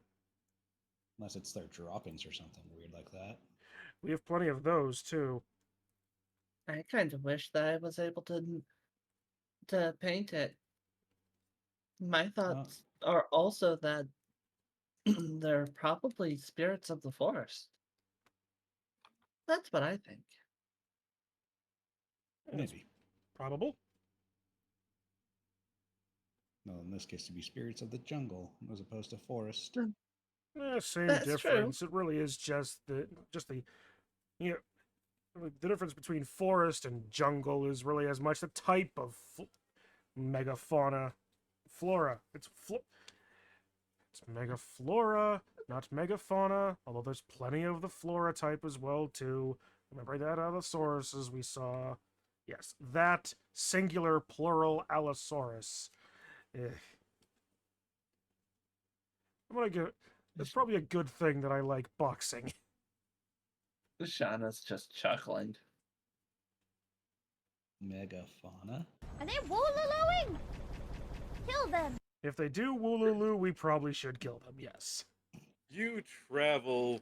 unless it's their droppings or something weird like that. we have plenty of those too. I kind of wish that I was able to paint it. My thoughts are also that they're probably spirits of the forest. That's what I think. Maybe. Probable. No, in this case, to be spirits of the jungle as opposed to forest. Same That's difference. It really is just the you know, the difference between forest and jungle is really as much the type of megafauna, flora. It's megaflora, not megafauna. Although there's plenty of the flora type as well too. Remember that other sources we saw. Yes, that singular plural Allosaurus. I'm gonna give. It's probably a good thing that I like boxing. Shauna's just chuckling. Megafauna? Are they woolulooing? Kill them. If they do woolulu, we probably should kill them. Yes. You travel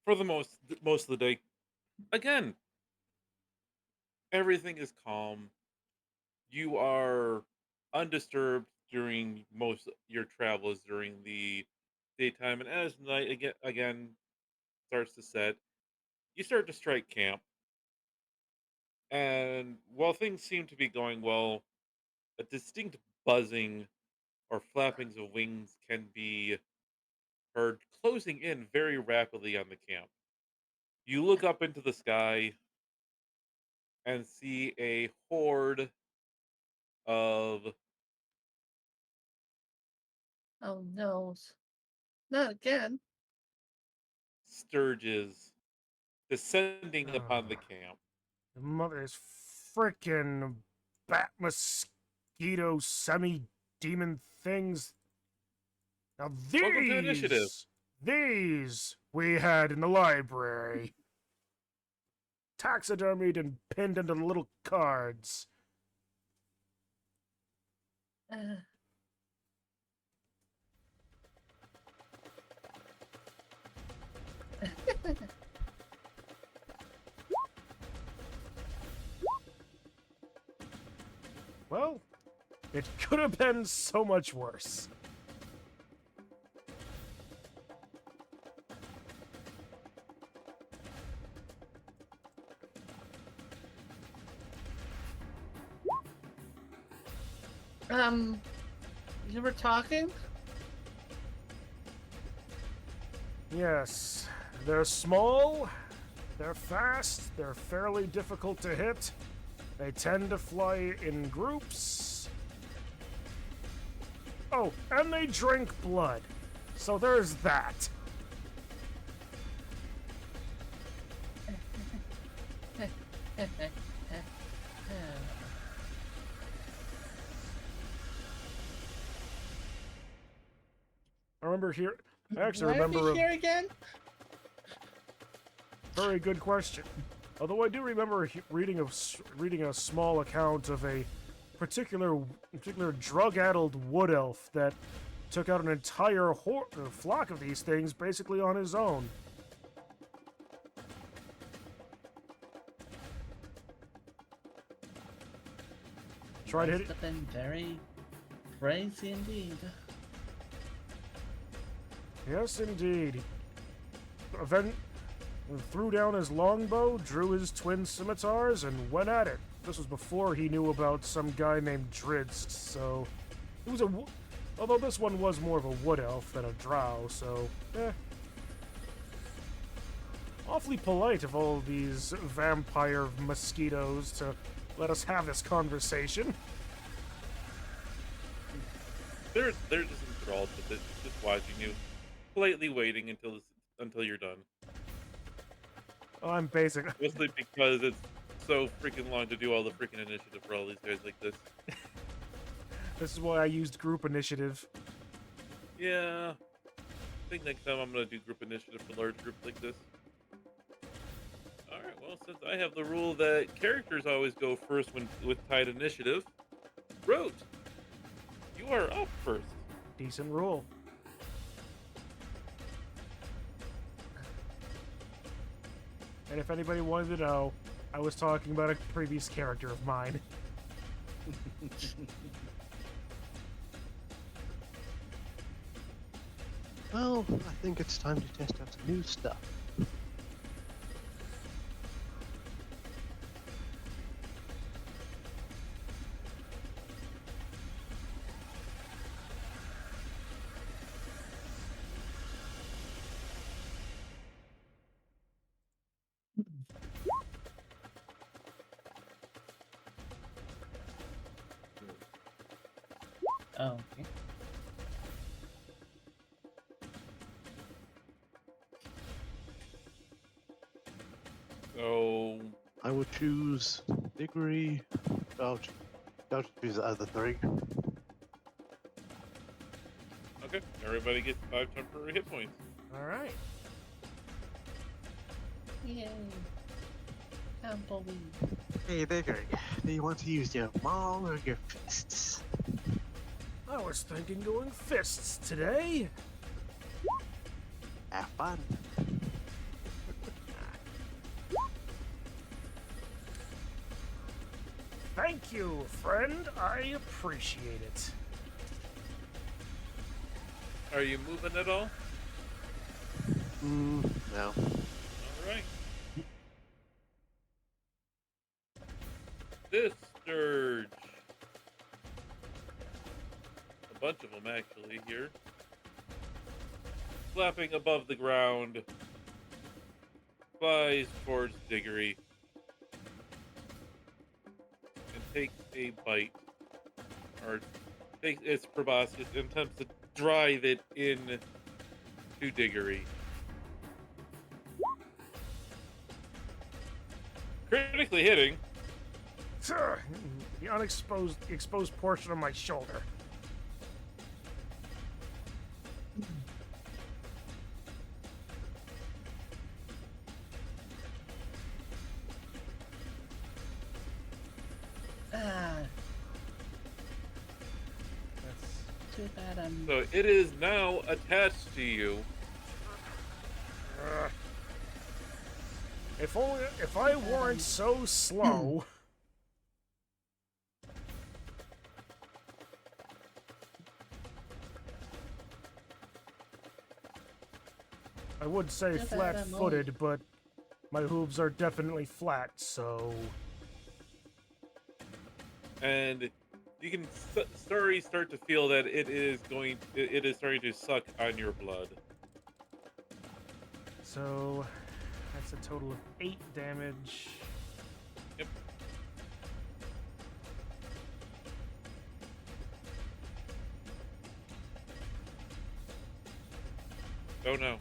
for the most of the day. Again, everything is calm. You are undisturbed during most your travels during the daytime, and as night again starts to set, you start to strike camp. And while things seem to be going well, a distinct buzzing or flappings of wings can be heard closing in very rapidly on the camp. You look up into the sky and see a horde of Oh no. Not again. sturges descending upon the camp. The mother's frickin' bat mosquito semi-demon things. Now Welcome to initiative. these we had in the library. Taxidermied and pinned into little cards. Well, it could have been so much worse. You were talking? Yes, they're small, they're fast, they're fairly difficult to hit. They tend to fly in groups. Oh, and they drink blood. So there's that. I actually Why are remember we here again? Very good question. Although I do remember reading a small account of a particular drug-addled wood elf that took out an entire flock of these things basically on his own. Tried Must hitting. have been very crazy indeed. Yes, indeed. Event threw down his longbow, drew his twin scimitars, and went at it. This was before he knew about some guy named Dridsk, so it was although this one was more of a wood elf than a drow, so awfully polite of all these vampire mosquitoes to let us have this conversation. They're just enthralled with it, just watching you, politely waiting until you're done. I'm basically Mostly because it's so freaking long to do all the freaking initiative for all these guys like this. This is why I used group initiative. Yeah. I think next time I'm going to do group initiative for large groups like this. Alright, well, since I have the rule that characters always go first when with tied initiative, Rote, you are up first. Decent rule. And if anybody wanted to know, I was talking about a previous character of mine. Well, I think it's time to test out some new stuff. Oh, okay. So, I would choose Diggory. I'll choose the other three. okay, everybody gets 5 temporary hit points. Alright. Yay. Can't believe. Hey, Diggory, do you want to use your maul or your fists? I was thinking going fists today. Have fun. Thank you, friend. I appreciate it. Are you moving at all? No. Alright. This Sturge. A bunch of them actually here. Flapping above the ground. Flies towards Diggory. And takes a bite. Or takes its proboscis and attempts to drive it in to Diggory. Critically hitting. Sir, the exposed portion of my shoulder. Ah, That's too bad I'm. So it is now attached to you. If I weren't so slow. I would say Too bad I'm flat-footed, but my hooves are definitely flat, so And you can start to feel that it is starting to suck on your blood. so that's a total of 8 damage. Yep. Oh no.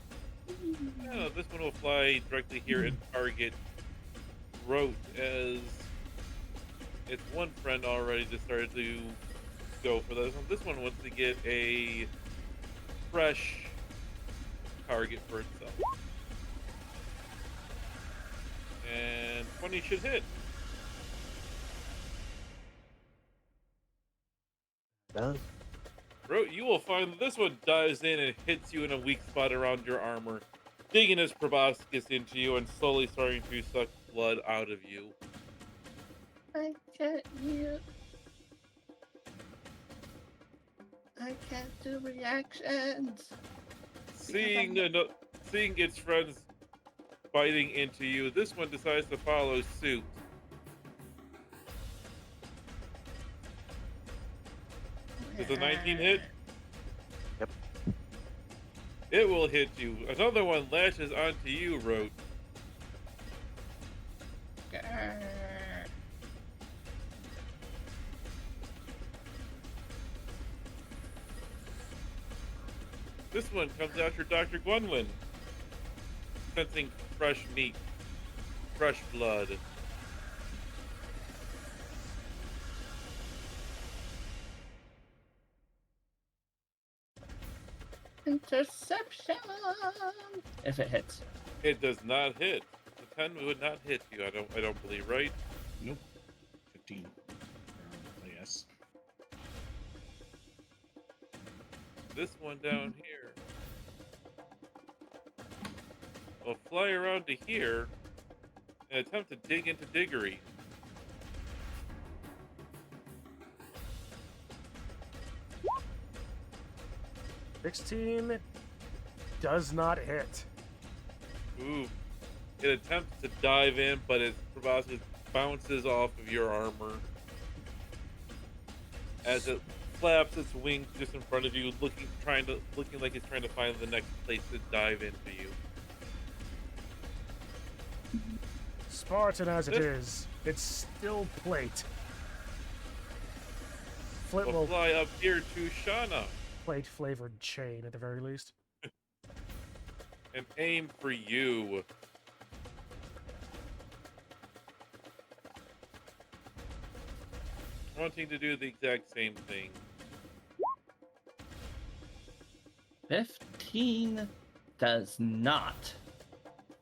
No, this one will fly directly here and target Rote, as its one friend already just started to go for this one. This one wants to get a fresh target for itself. And 20 should hit. Does? Rote, you will find that this one dives in and hits you in a weak spot around your armor, digging his proboscis into you and slowly starting to suck blood out of you. I can't hear. I can't do reactions. Seeing its friends biting into you, this one decides to follow suit. Does a 19 hit? Yep. It will hit you. Another one lashes onto you, Rote. This one comes after Dr. Gwynwyn, sensing fresh meat, fresh blood. Interception! If it hits. It does not hit. The 10 would not hit you. I don't believe, right? Nope. 15. Yes. This one down here will fly around to here and attempt to dig into Diggory. $16 does not hit. Ooh. It attempts to dive in, but its proboscis bounces off of your armor as it flaps its wings just in front of you, looking like it's trying to find the next place to dive into you. Spartan as it is, it's still plate. Flint We'll will fly up here to Shauna plate flavored chain at the very least. and aim for you. Wanting to do the exact same thing. 15 does not.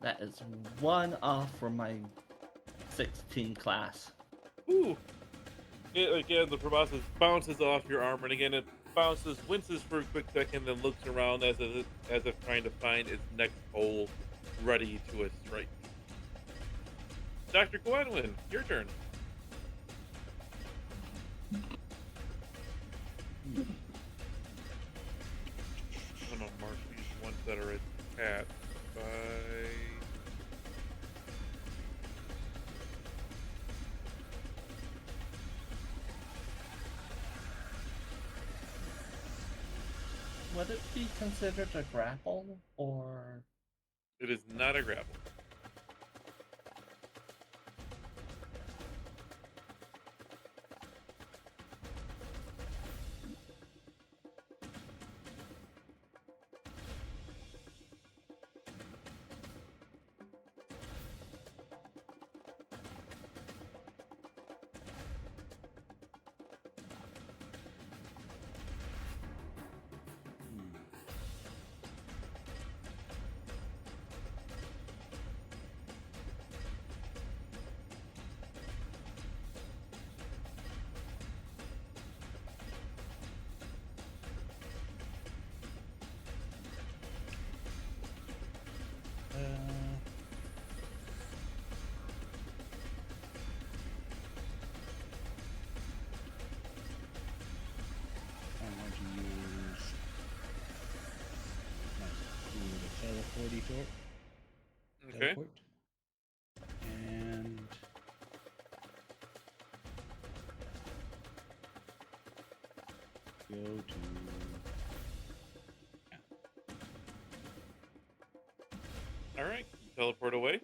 That is one off from my 16 class. Ooh. Again, the proboscis bounces off your armor, and again, it bounces, winces for a quick second, then looks around as if trying to find its next hole ready to a strike. Dr. Gwenwyn, your turn. I'm gonna mark these ones that are attacked by... Would it be considered a grapple, or... It is not a grapple. I'm going to use my teleport. Okay. Teleport. And go to All right. Teleport away.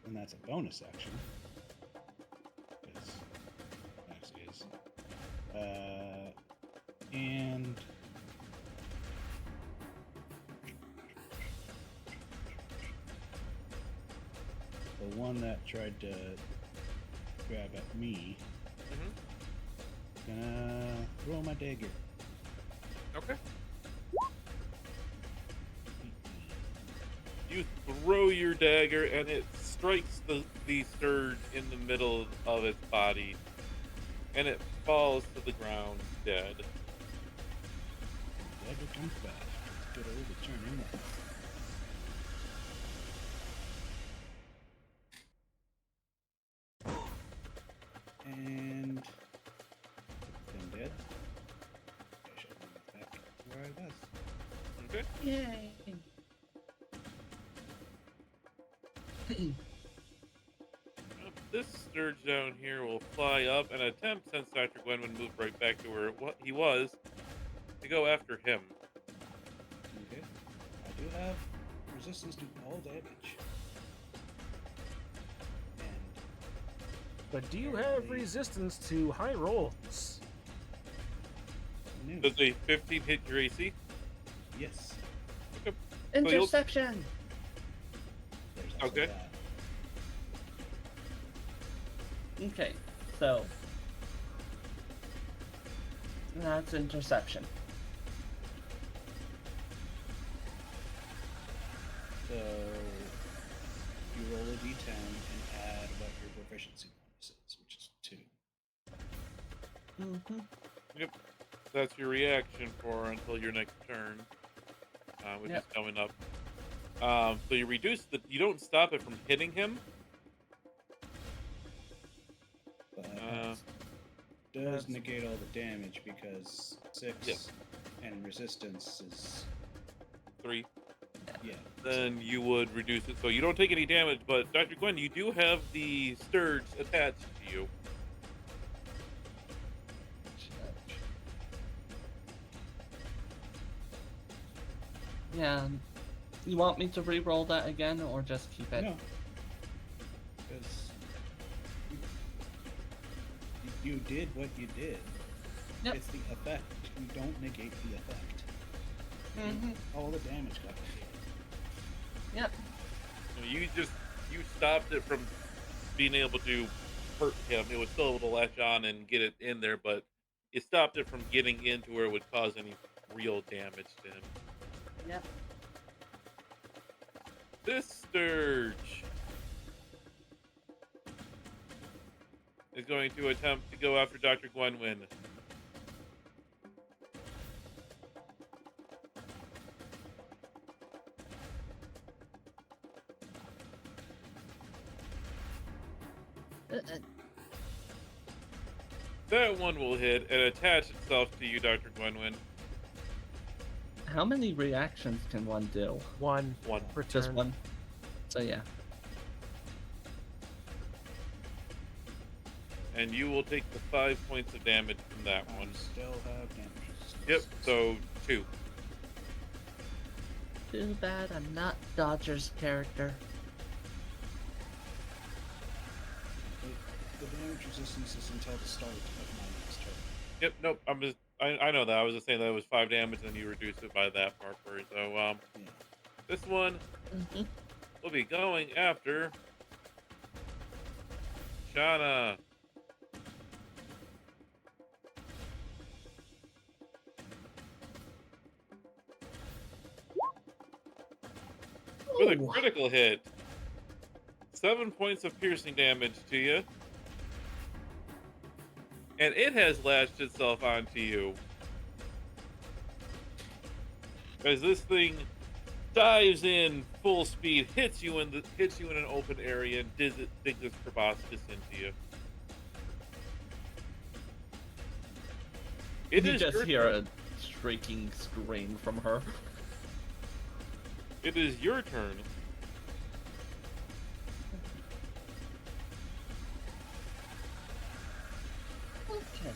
and that's a bonus action. Because actually is. And the one that tried to grab at me, gonna throw my dagger. Okay. You throw your dagger and it strikes the scourge in the middle of its body, and it falls to the ground dead. Dagger comes back. It's good old returning one. And then dead. I shall move back where I was. Okay. Yay! This scourge down here will fly up and attempt, since Dr. Gwenwyn moved right back to where he was, to go after him. Okay. I do have resistance to all damage. And But do you have resistance to high rolls? no. Does a 15 hit your AC? Yes. Okay. Interception! There's also Okay. that. Okay, so... that's interception. So you roll a d10 and add what your proficiency bonus is, which is 2. Mm-hmm. Yep. That's your reaction for until your next turn, which Yep. is coming up. So you reduce the. You don't stop it from hitting him. But Uh, does negate all the damage because 6 Yes. and resistance is 3. yeah. Then you would reduce it, so you don't take any damage. But Dr. Gwen, you do have the Sturge attached to you. Yeah. You want me to re-roll that again, or just keep it? No. Because you did what you did. Yep. It's the effect. You don't negate the effect. Mm-hmm. All the damage got negated. Yep. You stopped it from being able to hurt him. It was still able to latch on and get it in there, but it stopped it from getting into where it would cause any real damage to him. Yep. This Sturge is going to attempt to go after Dr. Gwenwyn. That one will hit and attach itself to you, Dr. Gwenwyn. How many reactions can one do? One. One. Per Just turn. one. So yeah. And you will take the 5 points of damage from that one. Still have damage. Yep, so 2. Too bad I'm not Dodger's character. The damage resistance is until the start of my next turn. Yep, nope, I know that. I was just saying that it was 5 damage and then you reduce it by that part for it. So, Yeah. this one Mm-hmm. will be going after Shauna. With a critical hit. 7 points of piercing damage to you. And it has latched itself onto you. As this thing dives in full speed, hits you in an open area, and digs its proboscis into you. It You is just your hear turn. a shrieking scream from her. It is your turn. Okay.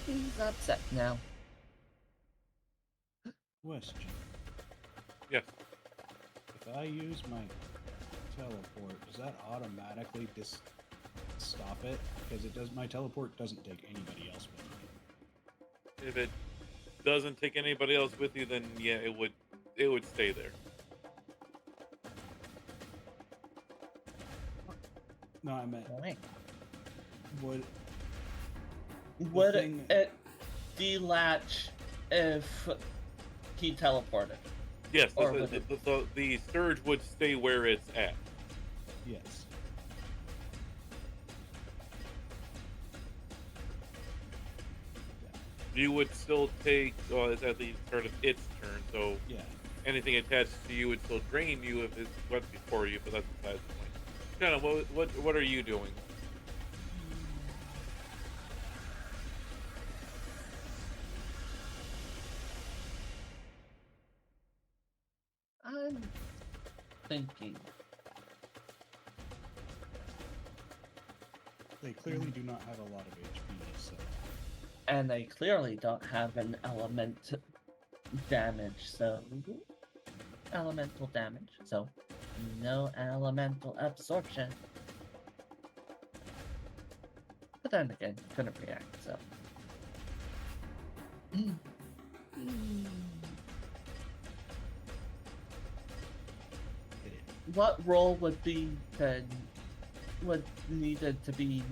She's upset now. Question. Yes. If I use my teleport, does that automatically stop it? Because it does. My teleport doesn't take anybody else with me. If it doesn't take anybody else with you, then yeah, it would stay there. No, I meant Alright. would Would thing- it delatch if he teleported? Yes, Or the, would the, it- the, the Sturge would stay where it's at. yes. You would still take, well, it's at the start of its turn, so Yeah. anything attached to you would still drain you if it went before you, but that's besides the point. Kind of, what are you doing? I'm thinking. They clearly do not have a lot of HP, so And they clearly don't have an element damage, so elemental damage, so no elemental absorption. But then again, couldn't react, so. hit it. What role would be needed to be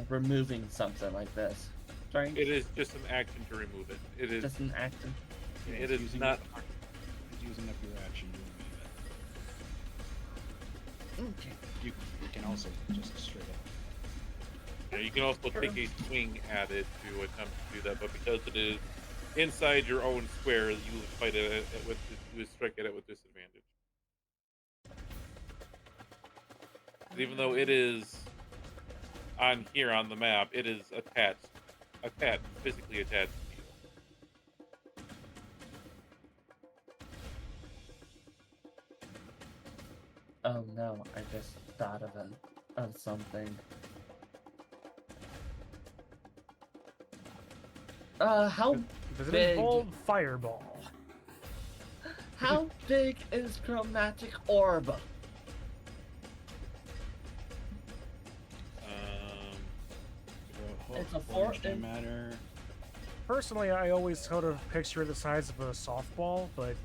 removing something like this? It is just an action to remove it. It is Just an action. Yeah, it it's is not. It's using up your action doing it. Okay. You can also just straight up. Yeah, you can also take a swing at it to attempt to do that, but because it is inside your own square, you fight it with you strike at it with disadvantage. Even though it is on here on the map, it is physically attached to you. Oh no, I just thought of something. How Does it big? involve fireball? How big is chromatic orb? It's a Orange don't matter. Personally, I always sort of picture the size of a softball, but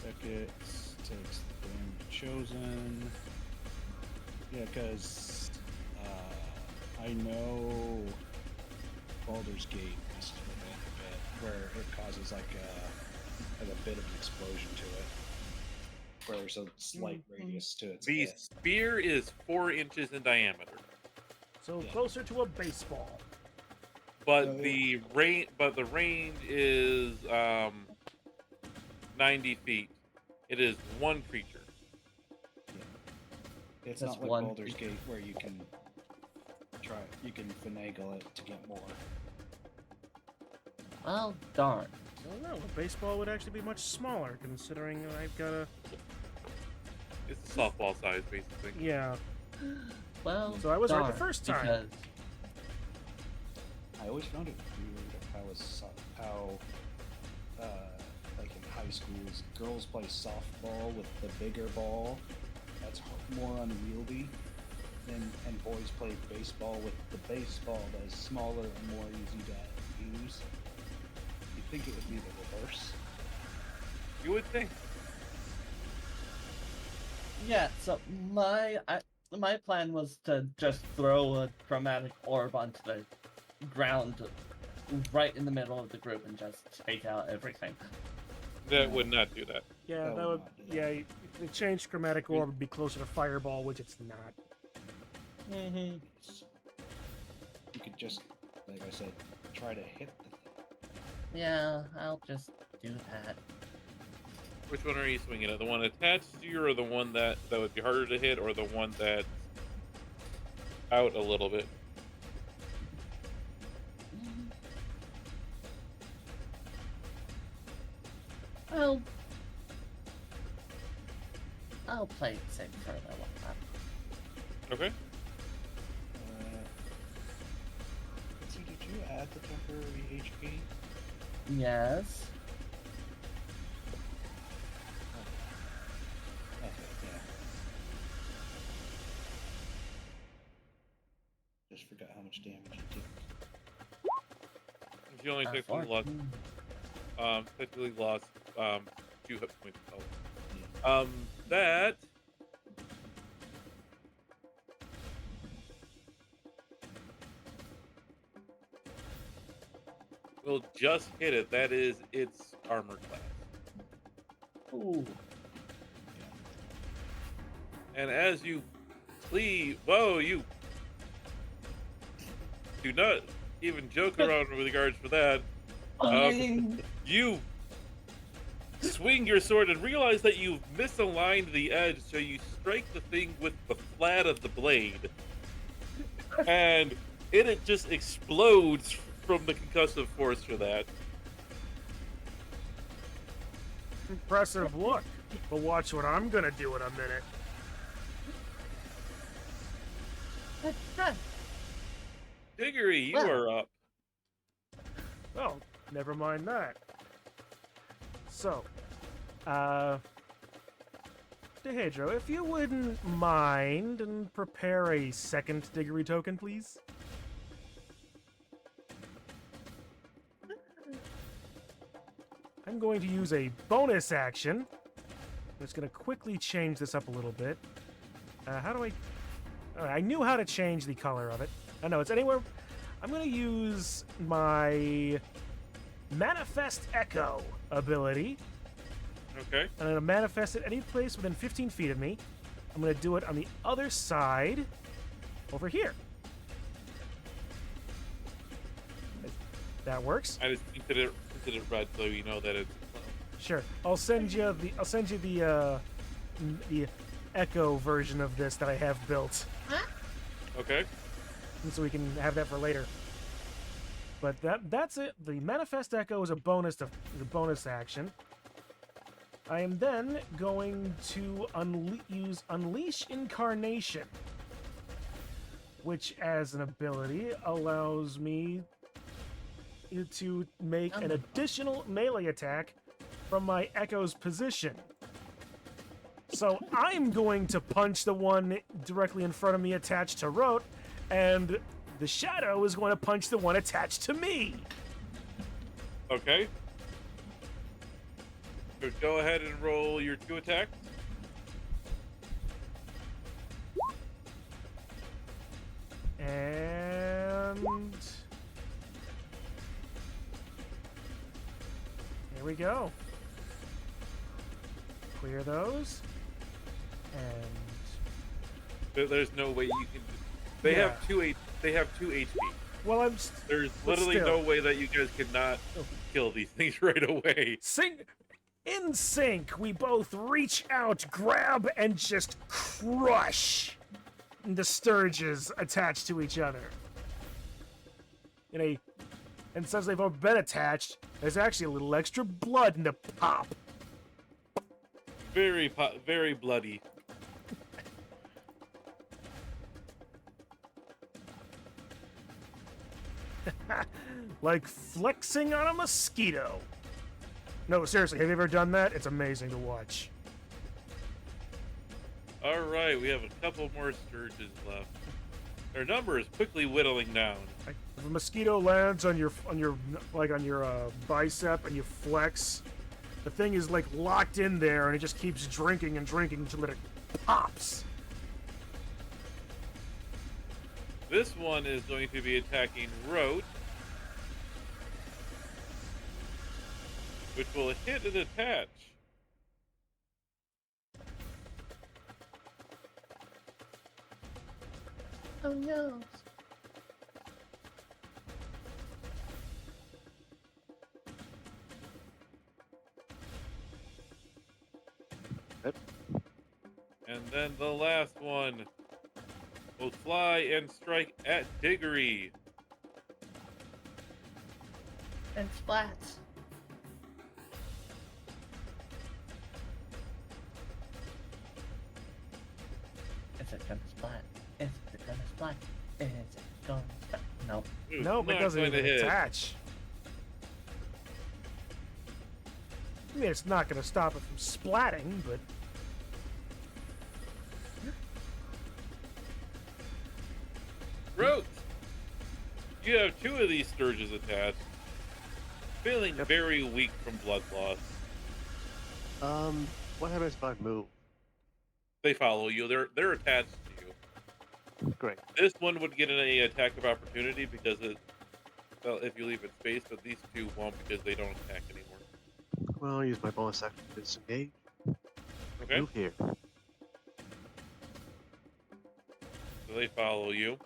Beckett takes the damage chosen. Yeah, because I know Baldur's Gate messes with it a bit, where it causes like a bit of an explosion to it, where there's a slight radius to its The hit. spear is 4 inches in diameter, so closer to a baseball. but the range is 90 feet. It is one creature. It's Just not like one Baldur's Gate where you can finagle it to get more. Well, darn. I don't know. A baseball would actually be much smaller, considering I've got a It's a softball size, basically. yeah. Well, So I was right the darn, first time. because I always found it weird how like in high schools, girls play softball with the bigger ball. That's more unwieldy. And boys play baseball with the baseball that is smaller and more easy to use. You'd think it would be the reverse. You would think. yeah. So my plan was to just throw a chromatic orb onto the ground, right in the middle of the group, and just take out everything. That would not do that. Yeah, That that would would. not do that. Yeah, the changed chromatic orb would be closer to fireball, which it's not. Mm-hmm. You could just, like I said, try to hit the thing. Yeah, I'll just do that. Which one are you swinging at? The one attached to you, or the one that would be harder to hit, or the one that's out a little bit? I'll play it safe for a little while. Okay. So did you add the temporary HP? Yes. Okay, yeah. Just forgot how much damage you did. You only technically lost, 14. technically lost 2 hit points of health. That will just hit it. That is its armor class. Ooh. And as you flee, whoa, you do not even joke around with regards for that. You swing your sword and realize that you've misaligned the edge, so you strike the thing with the flat of the blade. And it just explodes from the concussive force for that. Impressive look. But watch what I'm gonna do in a minute. Diggory, you Well. are up. Oh, never mind that. So, Dehedro, if you wouldn't mind and prepare a second Diggory token, please. I'm going to use a bonus action. I'm just going to quickly change this up a little bit. How do I... I knew how to change the color of it. I know it's anywhere... I'm going to use my Manifest Echo ability Okay. I'm going to manifest it any place within 15 feet of me. I'm going to do it on the other side over here. That works. I just consider it red, so you know that it's a clone. Sure. I'll send you the echo version of this that I have built, Okay. so we can have that for later. But that's it. The manifest echo is a bonus action. I am then going to use Unleash Incarnation, which, as an ability, allows me to make an additional melee attack from my echo's position. So I'm going to punch the one directly in front of me attached to Rote, and the shadow is going to punch the one attached to me. Okay. So go ahead and roll your 2 attacks. And here we go. Clear those. And There's no way you can. They Yeah. have 2 HP. well, There's But literally still. no way that you guys cannot kill these things right away. in sync, we both reach out, grab, and just crush the Sturges attached to each other. And since they've all been attached, there's actually a little extra blood in the pop. Very bloody. Like flexing on a mosquito. No, seriously, have you ever done that? It's amazing to watch. All right, we have a couple more Sturges left. Their number is quickly whittling down. If a mosquito lands on your bicep and you flex, the thing is like locked in there and it just keeps drinking and drinking until it pops. This one is going to be attacking Rote, which will hit and attach. Oh no. And then the last one will fly and strike at Diggory. And splats. Is it gonna splat? Is it gonna splat? Is it gonna splat? Nope. Nope, it Not doesn't going to even hit. attach. I mean, it's not going to stop it from splatting, but Rote, you have 2 of these Sturges attached. Feeling very weak from blood loss. What happens if I move? They follow you. They're attached to you. Great. This one would get an attack of opportunity because if you leave it space, but these 2 won't because they don't attack anymore. Well, I'll use my bonus action to disengage. Okay. Move here. So they follow you.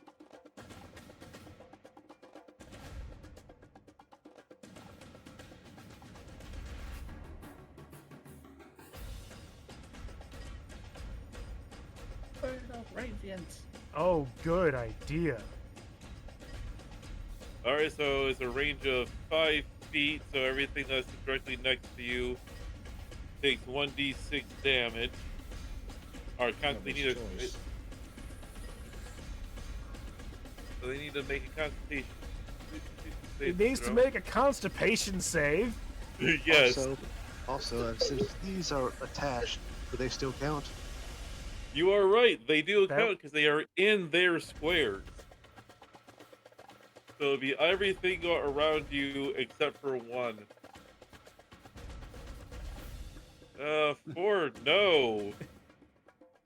Bird of Radiance. oh, good idea. Alright, so it's a range of 5 feet, so everything that's directly next to you takes 1d6 damage. Or they need choice. so they need to make a constitution. It needs to make a constipation save. Yes. Also, since these are attached, do they still count? You are right. They do That- count because they are in their squares. So it'll be everything around you except for 1. 4, no.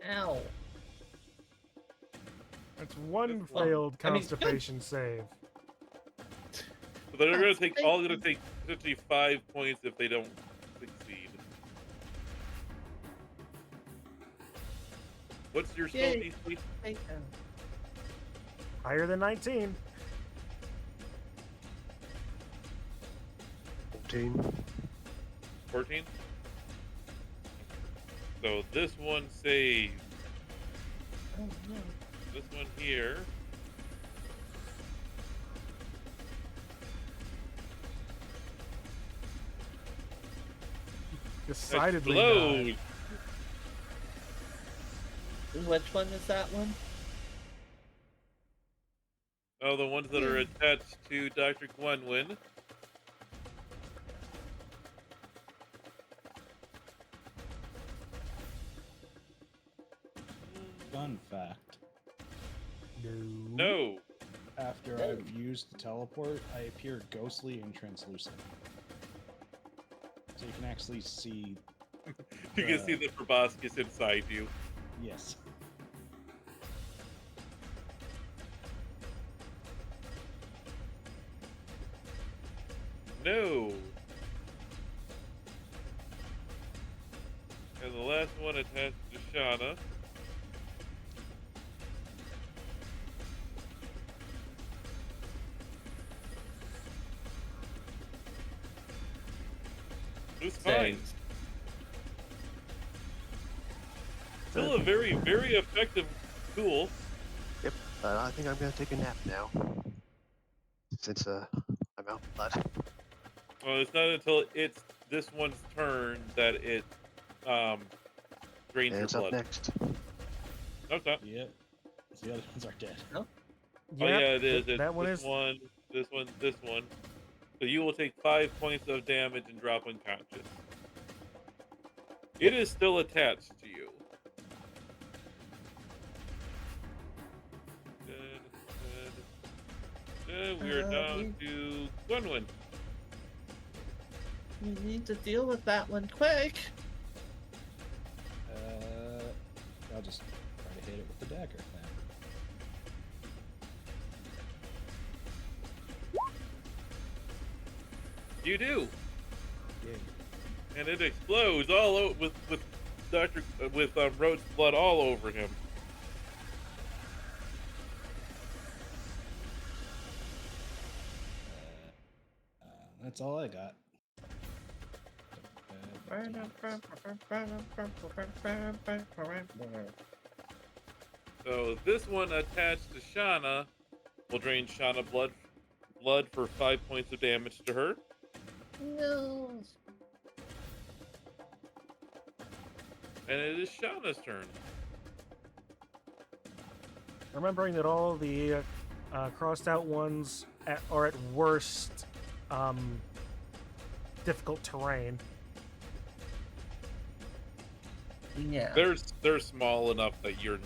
Ow. That's one Well, failed I mean, constipation save. So they're going to take essentially 5 points if they don't succeed. What's your stealth Yay. DC? Higher than 19. 14. 14? So this one saves. Oh no. This one here. Decidedly Explodes. Which one is that one? Oh, the ones that are attached to Dr. Gwenwyn. Fun fact. No. After I've used the teleport, I appear ghostly and translucent. So you can actually see. You can see the proboscis inside you. Yes. No. And the last one attached to Shauna. It's fine. Saves. Still a very, very effective tool. Yep. I think I'm gonna take a nap now. Since I'm out of blood. Well, it's not until it's this one's turn that it drains And your it's up blood. next. No, it's not. Yep. The other ones are dead. Oh yeah, it is. It's That one this is. one, this one, this one. So you will take 5 points of damage and drop unconscious. It is still attached to you. We are down to Gwenwyn. We need to deal with that one quick. I'll just try to hit it with the dagger then. You do, Yay. and it explodes all with Roach's blood all over him. That's all I got. So this one attached to Shauna will drain Shauna blood for 5 points of damage to her. No. And it is Shauna's turn. Remembering that all the crossed out ones are at worst difficult terrain. Yeah. They're small enough that you can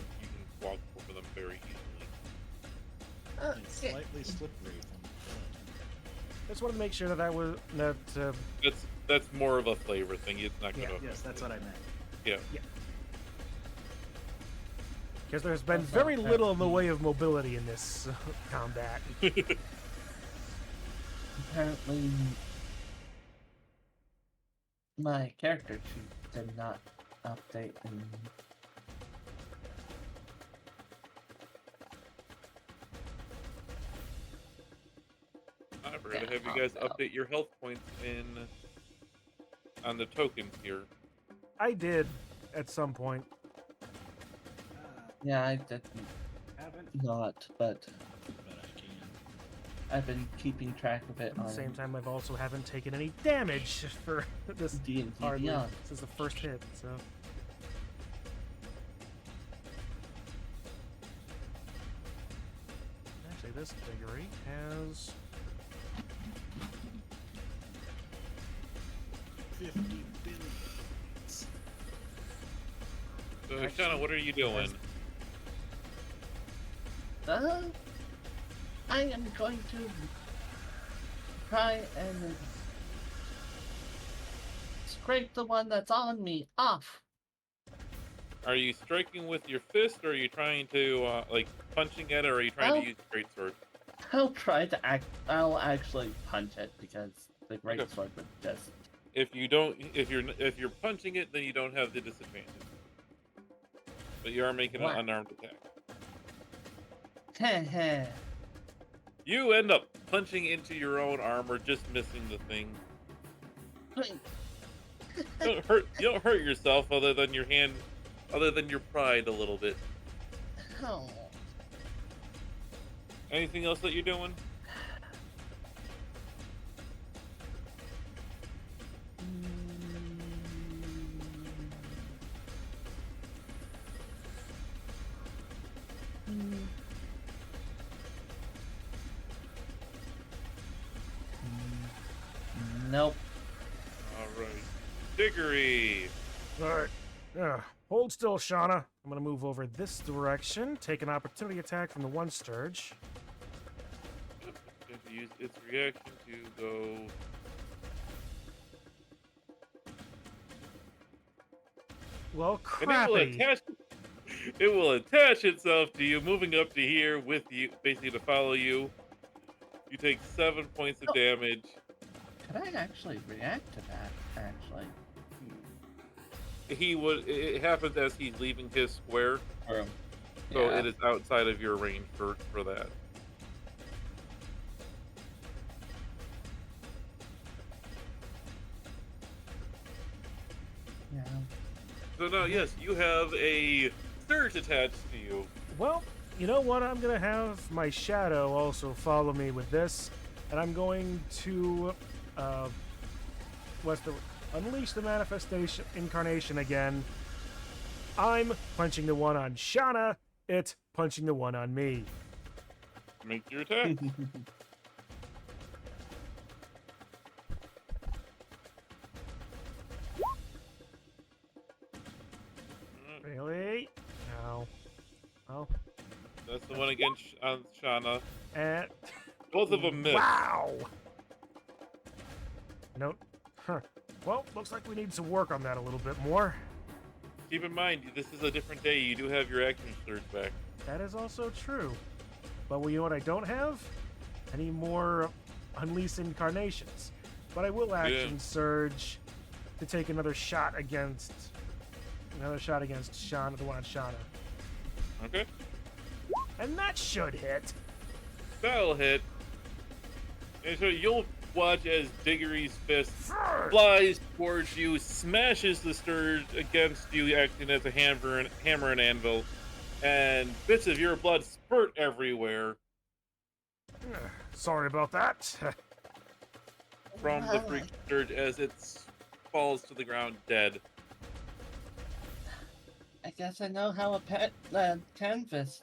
walk over them very easily. And Okay. slightly slippery from the blood. Just want to make sure that That's more of a flavor thing. It's not gonna. Yes, that's what I meant. Yeah. because there's been Also, very little in the way of mobility in this combat. Apparently, my character sheet did not update. I forgot to have you guys update your health points on the tokens here. I did at some point. Yeah, I didn't Haven't, not, but but I can. I've been keeping track of it At on the same time, I've also haven't taken any damage for this D&D hardly Beyond. since the first hit. So actually, this figure has 50 billion. So, Shauna, what are you doing? I am going to try and scrape the one that's on me off. Are you striking with your fist, or are you trying to like punching at it, or are you trying to use a great sword? I'll actually punch it because the great Okay. sword would just. If you're punching it, then you don't have the disadvantage. But you are making Wow. an unarmed attack. Heh heh. You end up punching into your own armor, just missing the thing. You don't hurt yourself other than your hand, other than your pride a little bit. Oh. Anything else that you're doing? Nope. All right, Diggory. All right. Hold still, Shauna. I'm going to move over this direction, take an opportunity attack from the one Sturge. Going to use its reaction to go. Well, And it will crappy. attach. It will attach itself to you, moving up to here with you, basically to follow you. You take 7 points of damage. Could I actually react to that, actually? He would. It happens as he's leaving his square, so Yeah. it is outside of your range for that. Yeah. So now, yes, you have a surge attached to you. Well, you know what? I'm going to have my shadow also follow me with this, and I'm going to unleash the manifestation incarnation again. I'm punching the one on Shauna. It's punching the one on me. Make your attack. Really? No. Oh. That's the one against Shauna. And Both of them miss. wow. Nope. Huh. Well, looks like we need to work on that a little bit more. Keep in mind, this is a different day. You do have your action surge back. That is also true. But well, you know what I don't have? Any more Unleashed Incarnations. But I will action surge to take another shot against Shauna, the one on Shauna. Okay. And that should hit. That'll hit. And so you'll watch as Diggory's fist flies towards you, smashes the sturge against you, acting as a hammer and anvil, and bits of your blood spurt everywhere Sorry about that. from the freak sturge as it falls to the ground dead. I guess I know how a pet canvas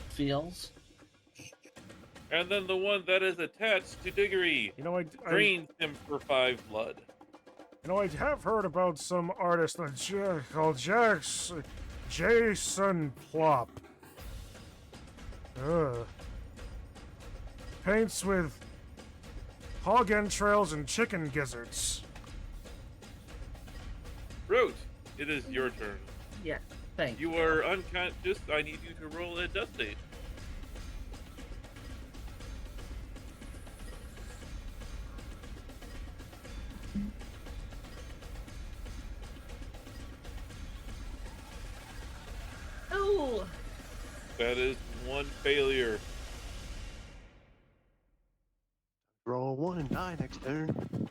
feels. And then the one that is attached to Diggory You know, I drains him for 5 blood. I have heard about some artist called Jason Plop. Paints with hog entrails and chicken gizzards. Root, it is your turn. Yeah, thank you. You are unconscious. I need you to roll a death save. Oh! That is 1 failure. Roll 1 and die next turn.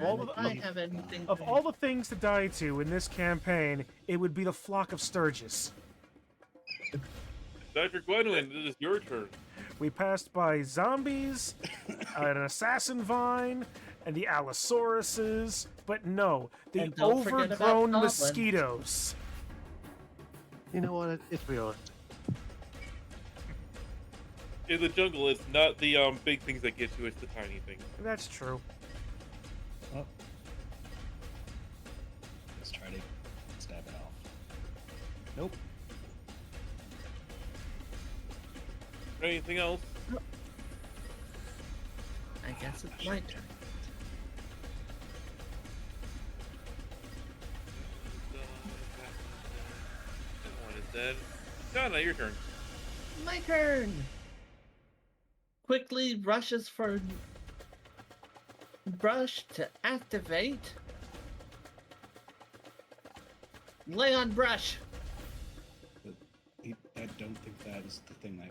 All And of if I have anything Of all the things to die to in this campaign, it would be the flock of Sturges. Dr. Gwenwyn, it is your turn. We passed by zombies, an assassin vine, and the Allosauruses, but no, the And don't forget about overgrown goblins. mosquitoes. You know what? It's realistic. In the jungle, it's not the big things that get you, it's the tiny things. That's true. Let's try to stab it off. Nope. Anything else? I guess it's my turn. That one is dead. Donna, your turn. My turn! Quickly rushes for brush to activate. Lay on brush. But I don't think that is the thing that...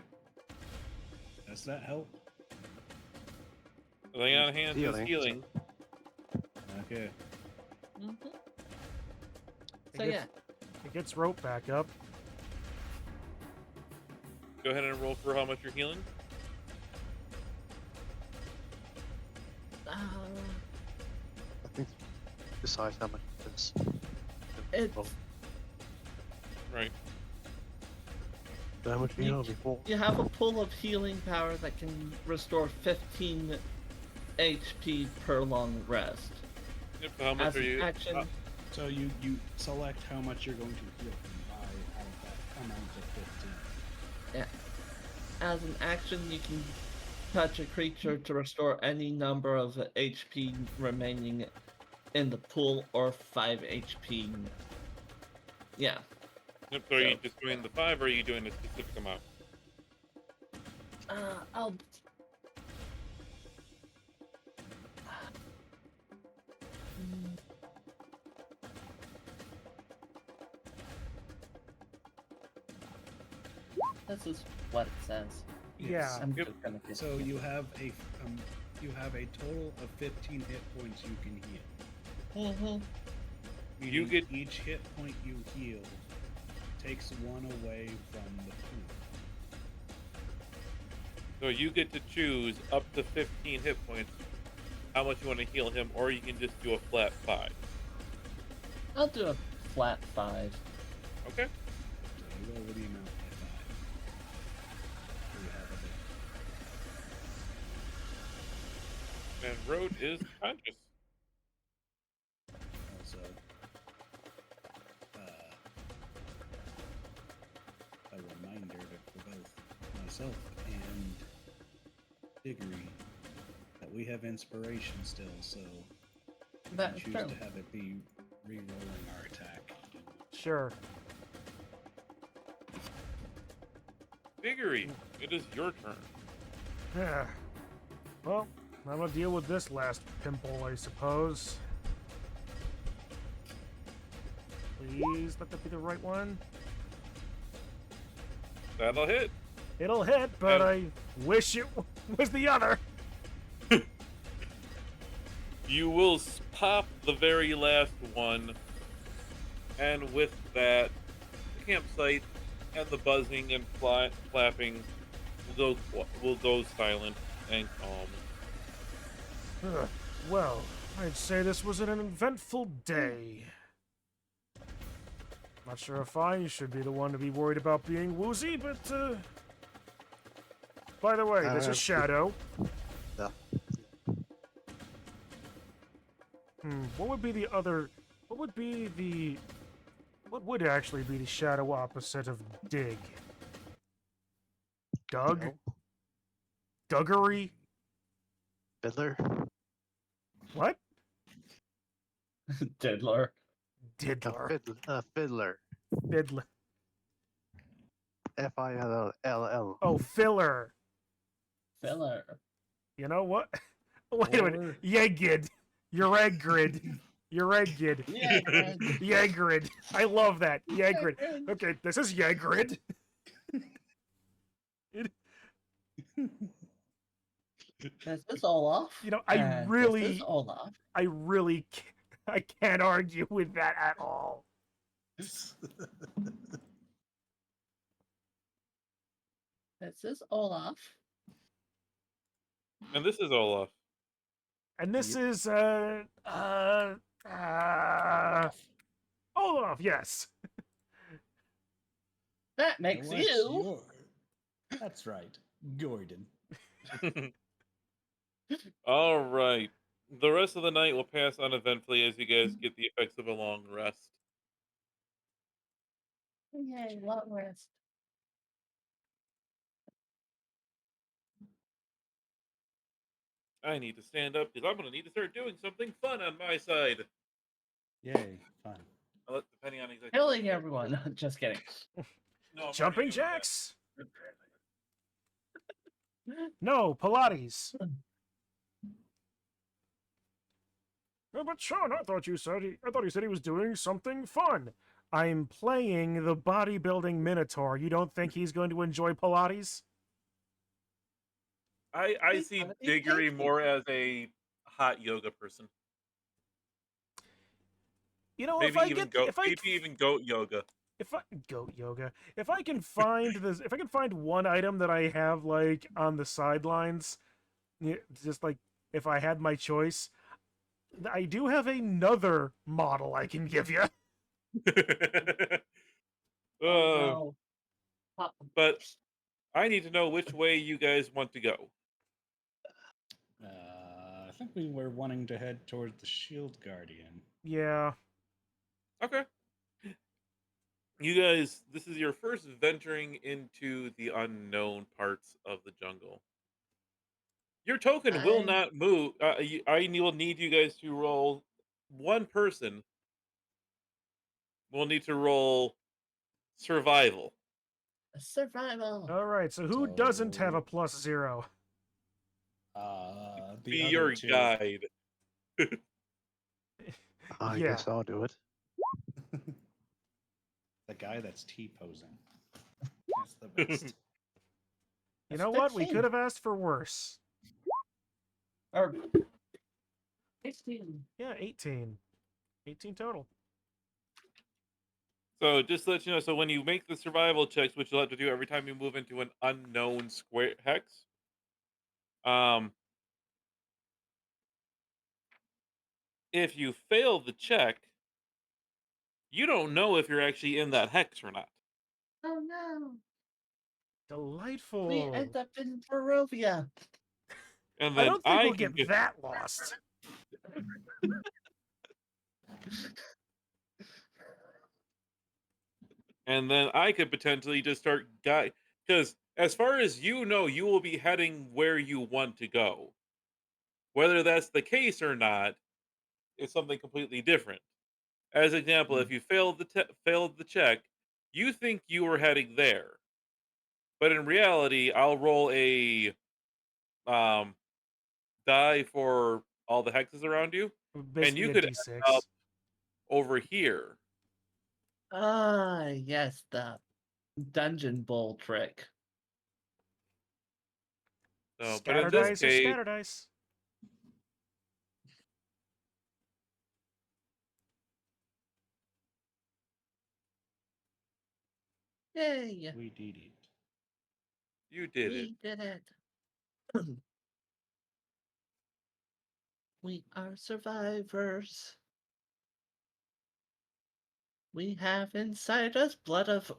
Does that help? Lay on hands is Healing. healing. Okay. Mm-hmm. It So gets, yeah, it gets rope back up. Go ahead and roll for how much you're healing. I think decides how much it is. it's Right. How much you know before? you have a pool of healing power that can restore 15 HP per long rest. Yep. How much As are an you? action, So you select how much you're going to heal from by out of that amount of 15. yeah. As an action, you can touch a creature to restore any number of HP remaining in the pool, or 5 HP. Yeah. Yep. So are you So- just doing the 5, or are you doing a specific amount? I'll. This is what it says. Yeah. I'm Yep. just gonna get So you have a total of 15 hit points you can heal. Mhm. You Meaning get- each hit point you heal takes one away from the pool. So you get to choose up to 15 hit points how much you want to heal him, or you can just do a flat 5. I'll do a flat 5. Okay. So you roll with the amount at 5. So you have a bit. And Road is conscious. Also, a reminder for both myself and Diggory that we have inspiration still, so we can That's choose true. to have it be re-rolling our attack. Sure. Diggory, it is your turn. Yeah. Well, I'm gonna deal with this last pimple, I suppose. Please let that be the right one. That'll hit. It'll hit, but Oh. I wish it was the other. You will pop the very last one, and with that, the campsite and the buzzing and flapping will go silent and calm. Ugh. Well, I'd say this was an eventful day. Not sure if I should be the one to be worried about being woozy, but, by the way, this is Shadow. Yeah. What would be the other... What would actually be the Shadow opposite of Dig? Doug? No. Duggery? Fiddler. What? Diddler. Diddler. Fiddler. Fiddler. Fill. Oh, filler. Filler. You know what? Wait a minute. Yegid. You're Eggrid. You're Eggid. Yeah, Greg. Yegrid. I love that. Yegrid. Greg. Okay, this is Yegrid. This is Olaf. You know, and This is really, Olaf. I can't argue with that at all. This is Olaf. And this is Olaf. And this is, Olaf, yes. That makes you. That's right, Gordon. All right. The rest of the night will pass uneventfully as you guys get the effects of a long rest. Yay, long rest. I need to stand up because I'm going to need to start doing something fun on my side. Yay, fun. Depending on exactly. Killing everyone. Just kidding. No, I'm already Jumping doing that. jacks? No, Pilates. But Sean, I thought he said he was doing something fun. I'm playing the bodybuilding Minotaur. You don't think he's going to enjoy Pilates? I He's see gonna be Diggory tasty. more as a hot yoga person. You know, Maybe even goat yoga. if I goat yoga, if I can find this, if I can find one item that I have like on the sidelines, just like if I had my choice, I do have another model I can give you. Oh uh, no. Pop- but I need to know which way you guys want to go. I think we were wanting to head toward the Shield Guardian. Yeah. Okay. You guys, this is your first venturing into the unknown parts of the jungle. Your token will I not move. I will need you guys to roll. One person will need to roll survival. survival. All right. So who doesn't have a +0? The Be other your two. guide. I Yeah. guess I'll do it. The guy that's T-posing. That's the best. You That's know what? We 15. could have asked for worse. Or 16. Yeah, 18. 18 total. So just to let you know, so when you make the survival checks, which you'll have to do every time you move into an unknown square hex, if you fail the check, you don't know if you're actually in that hex or not. Oh no. Delightful. We end up in Barovia. And I then don't think I we'll can get that lost. and then I could potentially just start guide, because as far as you know, you will be heading where you want to go. Whether that's the case or not is something completely different. As example, if you failed the check, you think you were heading there, but in reality, I'll roll a um, die for all the hexes around you, and you Basically a could end up D6. over here. Ah, yes, the dungeon bowl trick. So, but in Scatter this dice or case, scatter dice. Yay! We did it. you did it. We did it. We are survivors. We have inside us blood of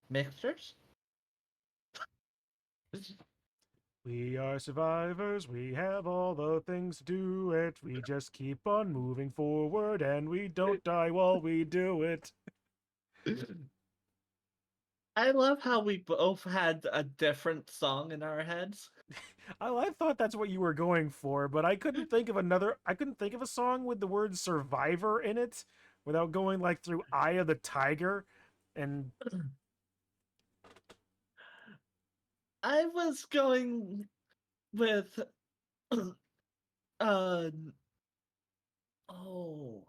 mixtures. We are survivors, we have all the things to do it. We just keep on moving forward and we don't die while we do it. I love how we both had a different song in our heads. I thought that's what you were going for, but I couldn't think of a song with the word survivor in it without going like through Eye of the Tiger and I was going with uh oh,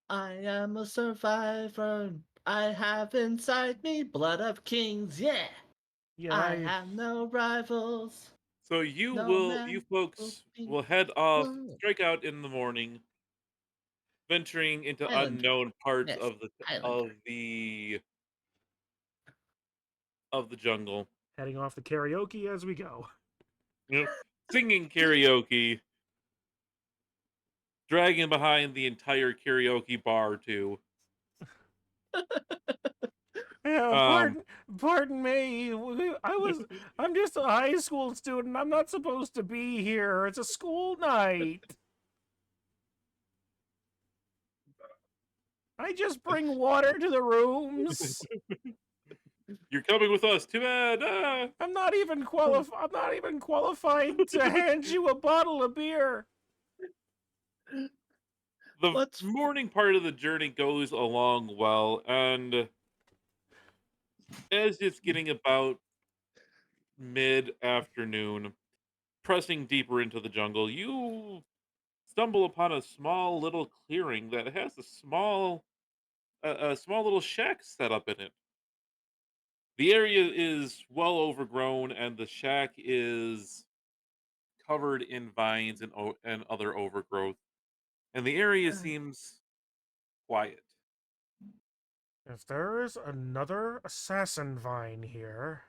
I am a survivor. I have inside me blood of kings. Yeah, yeah, I have no rivals. So No you man will folks be will head off, alone. strike out in the morning, venturing into Highlander. unknown parts Yes, Highlander. of the jungle. heading off the karaoke as we go. You know, singing karaoke, dragging behind the entire karaoke bar too. Yeah, Um, pardon me. I'm just a high school student. I'm not supposed to be here. It's a school night. I just bring water to the rooms. you're coming with us. Too bad. I'm not even qualified to hand you a bottle of beer. The Let's morning part of the journey goes along well, and as it's getting about mid afternoon, pressing deeper into the jungle, you stumble upon a small little clearing that has a small little shack set up in it. The area is well overgrown, and the shack is covered in vines and other overgrowth, and the area Uh, seems quiet. If there is another assassin vine here,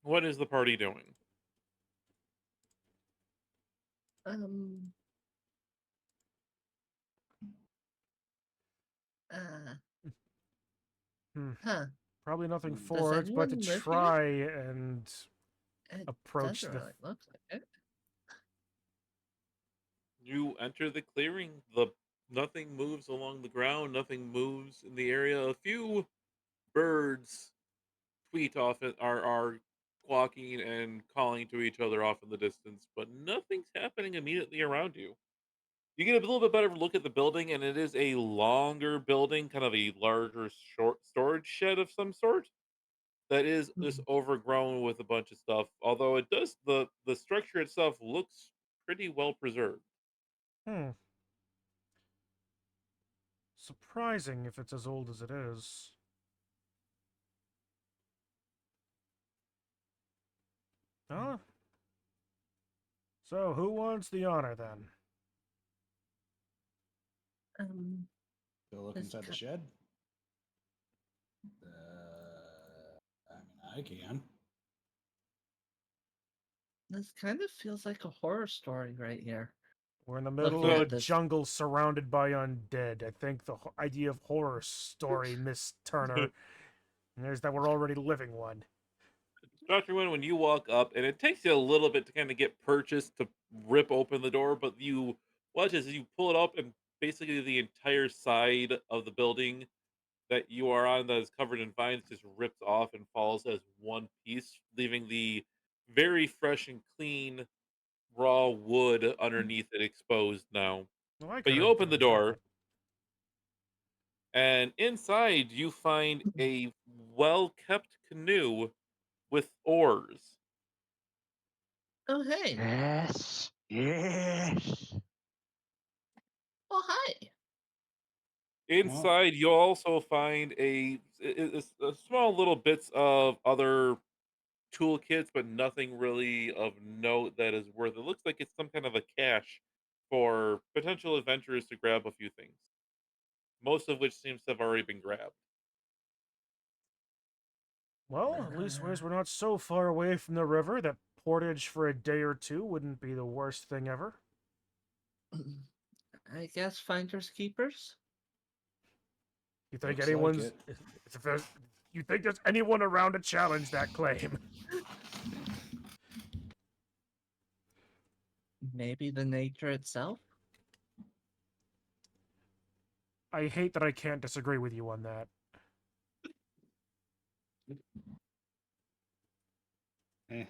What is the party doing? um. Uh. hmm, Huh. probably nothing Does for it but to anyone live here? try and It approach doesn't the. really look like it. You enter the clearing. The Nothing moves along the ground. Nothing moves in the area. A few birds tweet off it are squawking and calling to each other off in the distance, but nothing's happening immediately around you. You get a little bit better look at the building, and it is a longer building, kind of a larger short storage shed of some sort that is just Hmm. overgrown with a bunch of stuff. Although it does the structure itself looks pretty well preserved. Hmm. Surprising if it's as old as it is. Huh? So, who wants the honor then? Um. Go look This inside the ki- shed. I mean, I can. This kind of feels like a horror story right here. We're in the middle Looking of So a at this. jungle surrounded by undead. I think the idea of horror story, Miss Turner, is that we're already living one. Dr. Wynn, when you walk up, and it takes you a little bit to kind of get purchased to rip open the door, but you watch as you pull it up, and basically the entire side of the building that you are on that is covered in vines just rips off and falls as one piece, leaving the very fresh and clean raw wood underneath it exposed now. Well, I But could you have open the done that. door, and inside you find a well kept canoe with oars. Oh, hey. Yes. Yes. Oh, hi. Well, Inside, you'll also find a small little bits of other toolkits, but nothing really of note that is worth it. Looks like it's some kind of a cache for potential adventurers to grab a few things, most of which seems to have already been grabbed. Well, at least we're not so far away from the river that portage for a day or two wouldn't be the worst thing ever. I guess finders keepers. You think looks like anyone's. it. If there's, you think there's anyone around to challenge that claim? Maybe the nature itself. I hate that I can't disagree with you on that. Eh.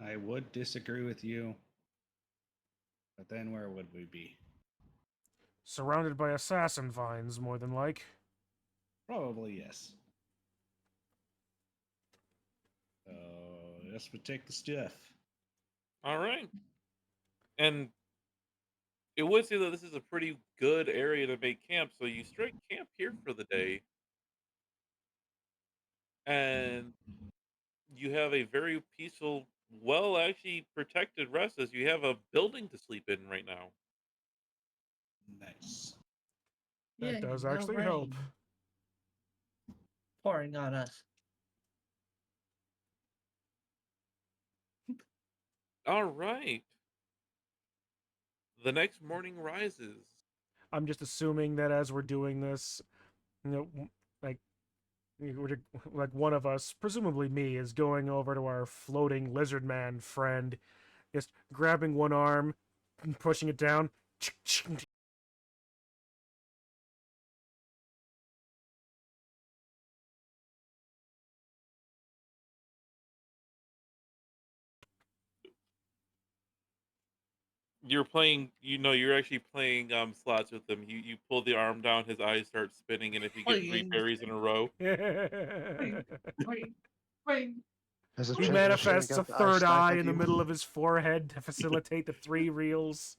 I would disagree with you, but then where would we be? Surrounded by assassin vines, more than like. Probably yes. So yes, we take the stuff. All right. And it would seem that this is a pretty good area to make camp, so you strike camp here for the day. And you have a very peaceful, well, actually protected rest as you have a building to sleep in right now. Nice. That Yay, does no actually help. rain pouring on us. All right. The next morning rises. I'm just assuming that as we're doing this, like like one of us, presumably me, is going over to our floating lizard man friend, just grabbing one arm, and pushing it down. You're playing, you're actually playing slots with him. You pull the arm down, his eyes start spinning, and if you get three Boing, berries in a row, boing, boing. Ring. As a He transition, manifests a got the ice third knife eye at in the you. middle of his forehead to facilitate the 3 reels.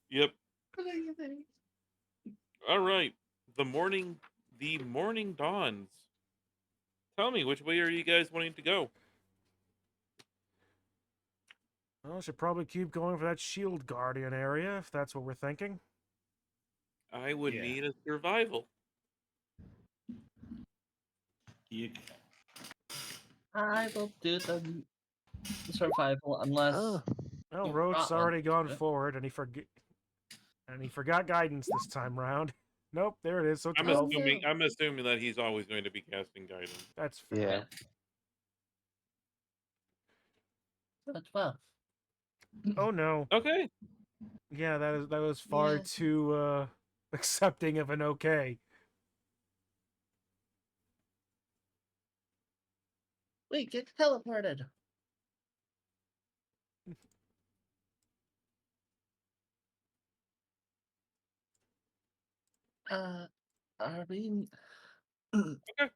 Yep. All right. The morning dawns. Tell me, which way are you guys wanting to go? Well, should probably keep going for that shield guardian area, if that's what we're thinking. I would Yeah. need a survival. You, I will do the survival unless Oh, Well, you Roach's got already one. gone forward, and he forgot guidance this time round. Nope, there it is. So I'm 12. assuming I'm assuming that he's always going to be casting guidance. That's fair. yeah. So 12. Oh no. Okay. Yeah, that was far Yeah. too accepting of an okay. Wait, get teleported. Are we?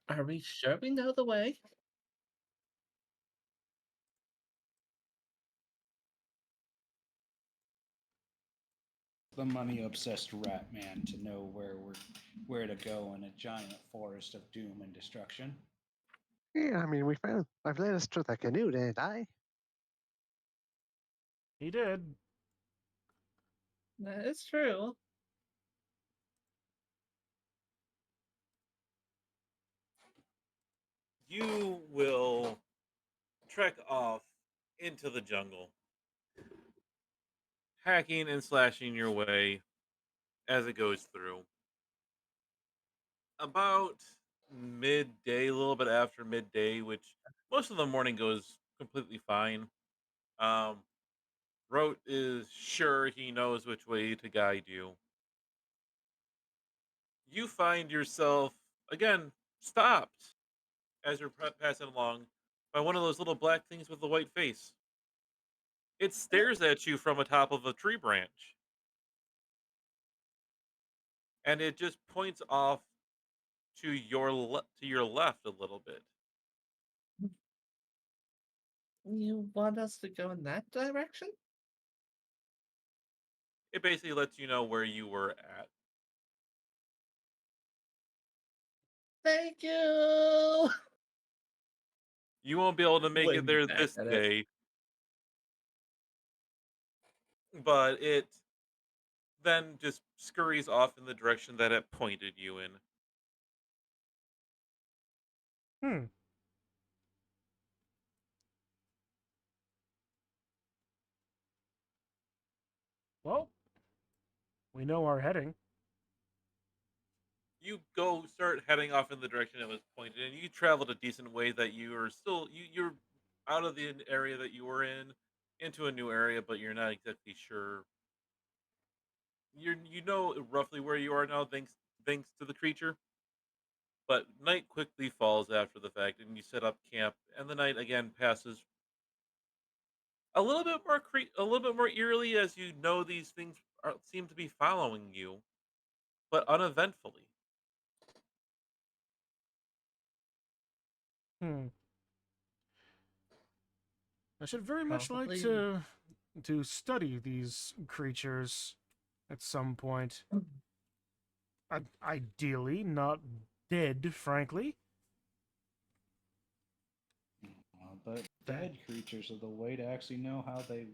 Are we sure we know the way? the money obsessed rat man, to know where to go in a giant forest of doom and destruction. Yeah, I mean, I've led us to the canoe, didn't I? He did. That is true. You will trek off into the jungle, hacking and slashing your way as it goes through. About midday, a little bit after midday, which most of the morning goes completely fine. Um, Rote is sure he knows which way to guide you. You find yourself, again, stopped as you're passing along by one of those little black things with the white face. It stares at you from atop of a tree branch. And it just points off to your left a little bit. You want us to go in that direction? It basically lets you know where you were at. Thank you. You won't be able to make it Wink there back this at it. day, but it then just scurries off in the direction that it pointed you in. Hmm. Well, we know our heading. You go start heading off in the direction it was pointed, and you traveled a decent way that you are still you're out of the area that you were in into a new area, but you're not exactly sure. You know roughly where you are now, thanks to the creature. But night quickly falls after the fact, and you set up camp, and the night again passes a little bit more a little bit more eerily, as you know these things seem to be following you, but uneventfully. Hmm. I should very much like Probably. to study these creatures at some point. Ideally, not dead, frankly. But dead creatures are the way to actually know how they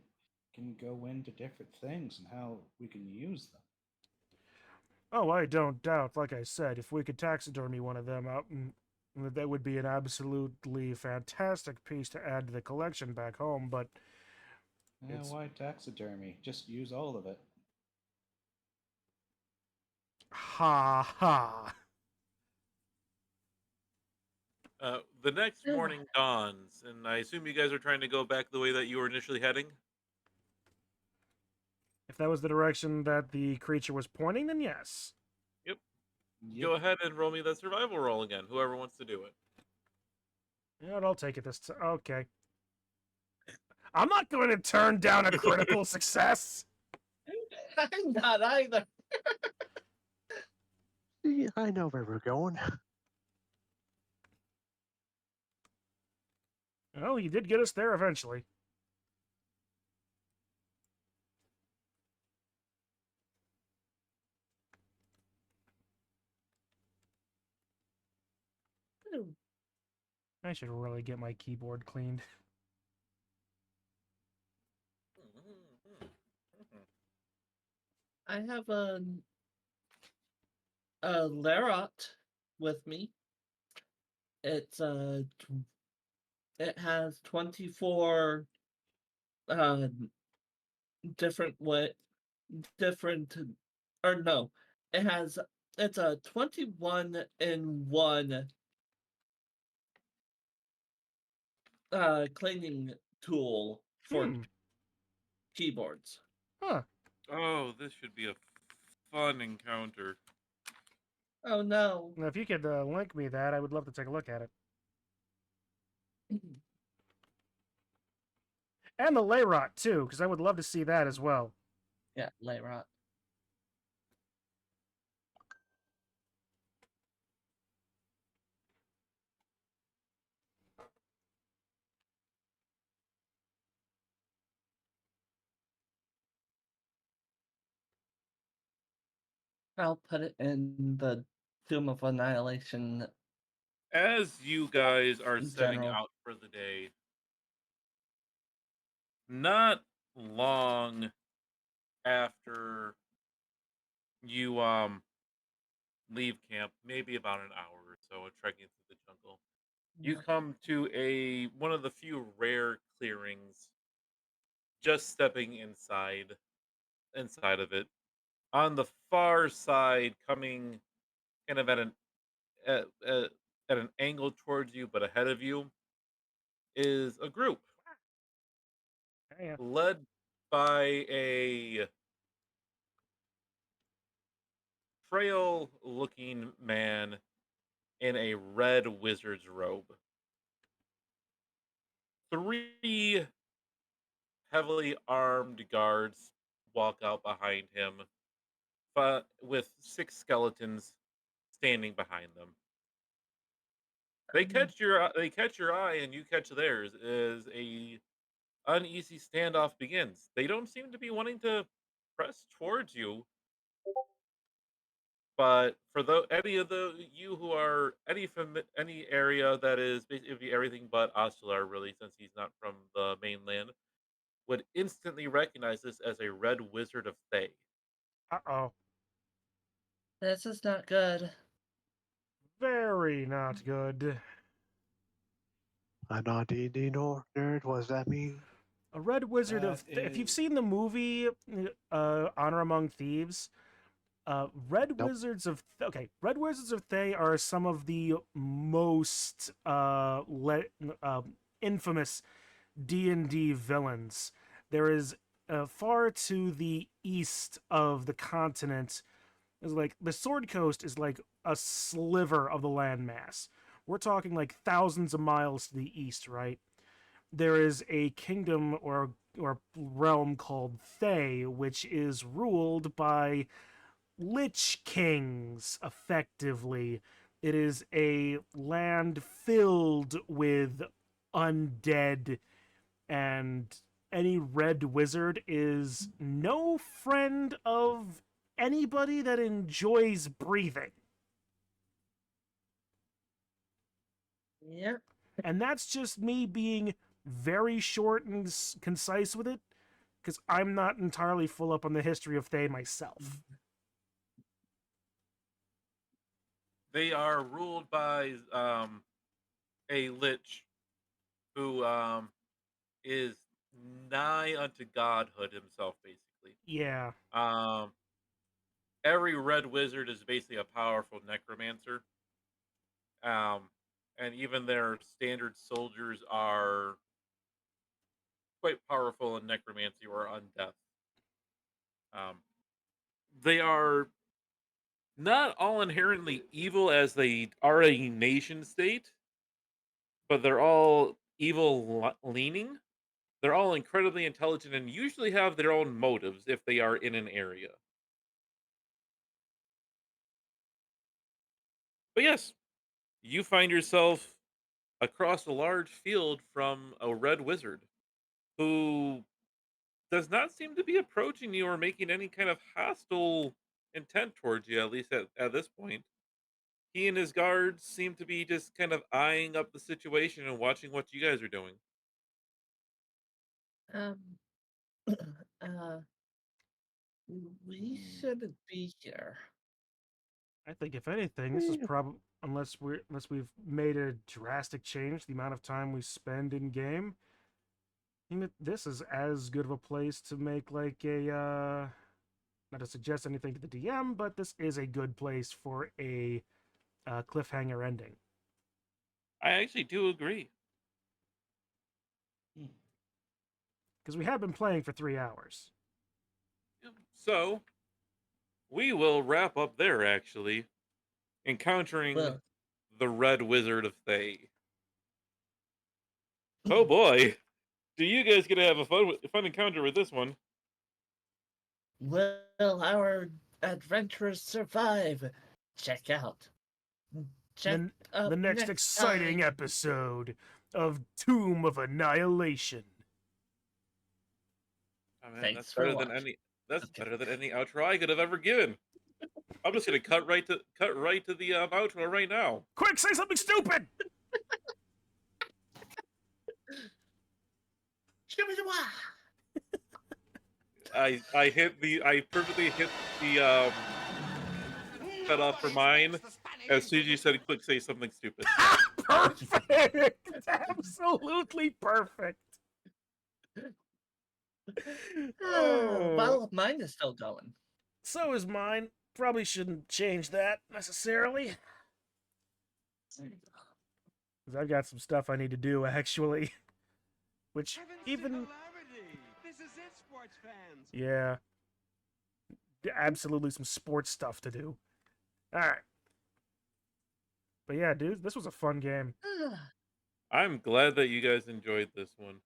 can go into different things and how we can use them. Oh, I don't doubt, like I said, if we could taxidermy one of them out, that would be an absolutely fantastic piece to add to the collection back home, but Yeah, why taxidermy? Just use all of it. ha ha. The next morning dawns, and I assume you guys are trying to go back the way that you were initially heading. If that was the direction that the creature was pointing, then yes. Yep. Go ahead and roll me that survival roll again, whoever wants to do it. Yeah, I'll take it this time. Okay. I'm not going to turn down a critical success. I'm not either. See, I know where we're going. Well, you did get us there eventually. I should really get my keyboard cleaned. I have a Larot with me. It's it has 24 uh different different or no, it has it's a 21 in 1 cleaning tool for keyboards. Huh. Oh, this should be a fun encounter. Oh no. Now, if you could link me that, I would love to take a look at it. And the Layrot, too, because I would love to see that as well. Yeah, Larot. I'll put it in the Tomb of Annihilation. As you guys are In setting general. out for the day, not long after you leave camp, maybe about an hour or so of trekking through the jungle, you come to one of the few rare clearings. Just stepping inside of it, on the far side, coming kind of at, at, at an angle towards you, but ahead of you, is a group Yeah. led by a frail looking man in a red wizard's robe. Three heavily armed guards walk out behind him, but with six skeletons standing behind them. They catch your eye, and you catch theirs as a uneasy standoff begins. They don't seem to be wanting to press towards you, but for any of the you who are any area that is basically everything but Ostelar, really, since he's not from the mainland, would instantly recognize this as a red wizard of Thay. Uh-oh. This is not good. Very not good. I'm not D&D nerd. What does that mean? A red wizard of... If you've seen the movie Honor Among Thieves, Red Nope. Wizards of... Okay, Red Wizards of Thay are some of the most infamous D&D villains. There is far to the east of the continent, is like the Sword Coast is like a sliver of the landmass. We're talking like thousands of miles to the east, right? There is a kingdom or realm called Thay, which is ruled by Lich Kings, effectively. It is a land filled with undead, and any red wizard is no friend of anybody that enjoys breathing. Yep. And that's just me being very short and concise with it, because I'm not entirely full up on the history of Thay myself. They are ruled by a lich who is nigh unto godhood himself, basically. Yeah. Every red wizard is basically a powerful necromancer. And even their standard soldiers are quite powerful in necromancy or undeath. They are not all inherently evil as they are a nation state, but they're all evil leaning. They're all incredibly intelligent and usually have their own motives if they are in an area. But yes, you find yourself across a large field from a red wizard who does not seem to be approaching you or making any kind of hostile intent towards you, at least at this point. He and his guards seem to be just kind of eyeing up the situation and watching what you guys are doing. Um, uh, we shouldn't be here. I think if anything, this is Yeah. probably unless we've made a drastic change the amount of time we spend in game. I think that this is as good of a place to make like a not to suggest anything to the DM, but this is a good place for a cliffhanger ending. I actually do agree. Because we have been playing for 3 hours. So, we will wrap up there, actually, encountering Well, the Red Wizard of Thay. Oh boy, do you guys get to have a fun encounter with this one? will our adventurers survive? Check out. Check Then up the next exciting time. episode of Tomb of Annihilation. Oh man, Thanks that's for better than watching. any. That's Okay. better than any outro I could have ever given. I'm just gonna cut right to the outro right now. Quick, say something stupid! I perfectly hit the cut off for mine as soon as you said quick say something stupid. Perfect! Absolutely perfect. Oh, Well, mine is still going. so is mine. Probably shouldn't change that necessarily. 'Cause I've got some stuff I need to do actually. Which even This is it, sports fans. yeah, absolutely some sports stuff to do. All right. But yeah, dude, this was a fun game. I'm glad that you guys enjoyed this one.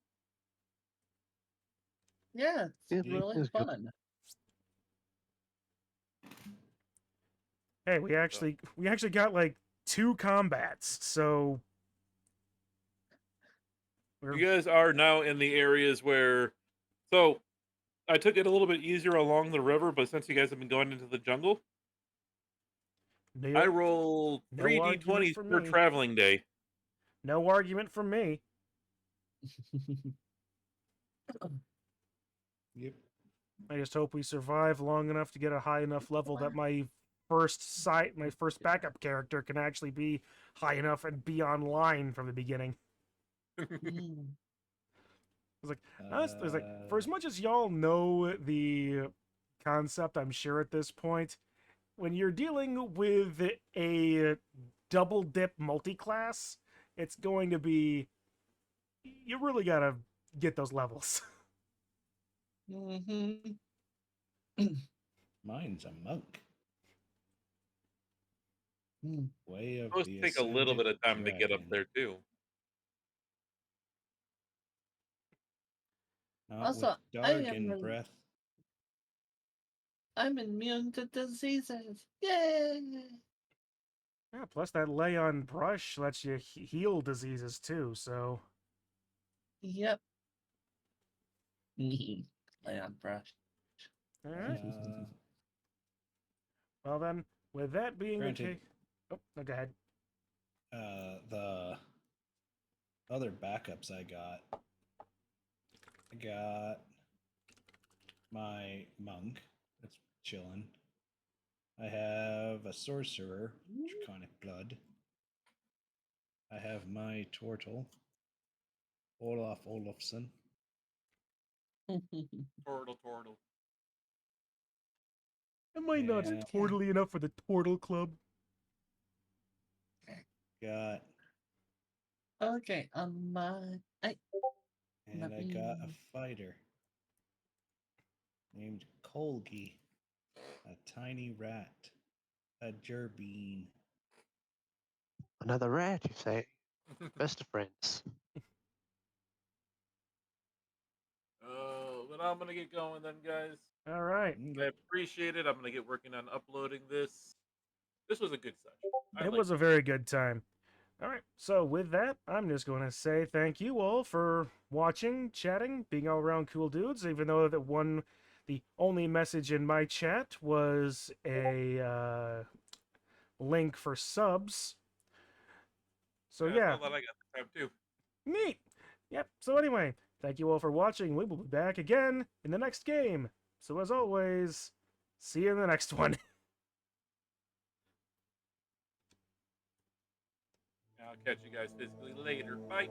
Yeah, Yeah, it's really it's good. fun. Hey, we actually got like 2 combats, so we're You guys are now in the areas where, so I took it a little bit easier along the river, but since you guys have been going into the jungle, no, I roll no 3 argument d20s for per me. traveling day. No argument from me. Yep. I just hope we survive long enough to get a high enough level that my first backup character can actually be high enough and be online from the beginning. Mm. It's like for as much as y'all know the concept, I'm sure at this point, when you're dealing with a double dip multi-class, it's going to be you really gotta get those levels. Mm-hmm. Mine's a monk. Mm. Way of Supposed the to take a little bit of time to get up dragon. there too. Not Also, with I dark am in breath. I'm immune to diseases. Yay! Yeah, plus that lay on brush lets you heal diseases too, so Yep. Lay on brush. alright. Uh, Well then, with that being the Granted. case, oh, no, go ahead. The other backups I got my monk that's chilling. I have a sorcerer, draconic blood. I have my turtle, Olaf Olafsson. Turtle. Am I not Yeah. tortly enough for the Turtle Club? Got Okay, I and I got a fighter named Colgi, a tiny rat, a gerbean. Another rat, you say? Best of friends. But I'm gonna get going then, guys. All right. I appreciate it. I'm gonna get working on uploading this. This was a good session. It was a very good time. All right. So with that, I'm just going to say thank you all for watching, chatting, being all around cool dudes. Even though the only message in my chat was a link for subs. So That's yeah, all that I got this time too. neat. Yep. So anyway, thank you all for watching. We will be back again in the next game. So as always, see you in the next one. I'll catch you guys physically later. Bye.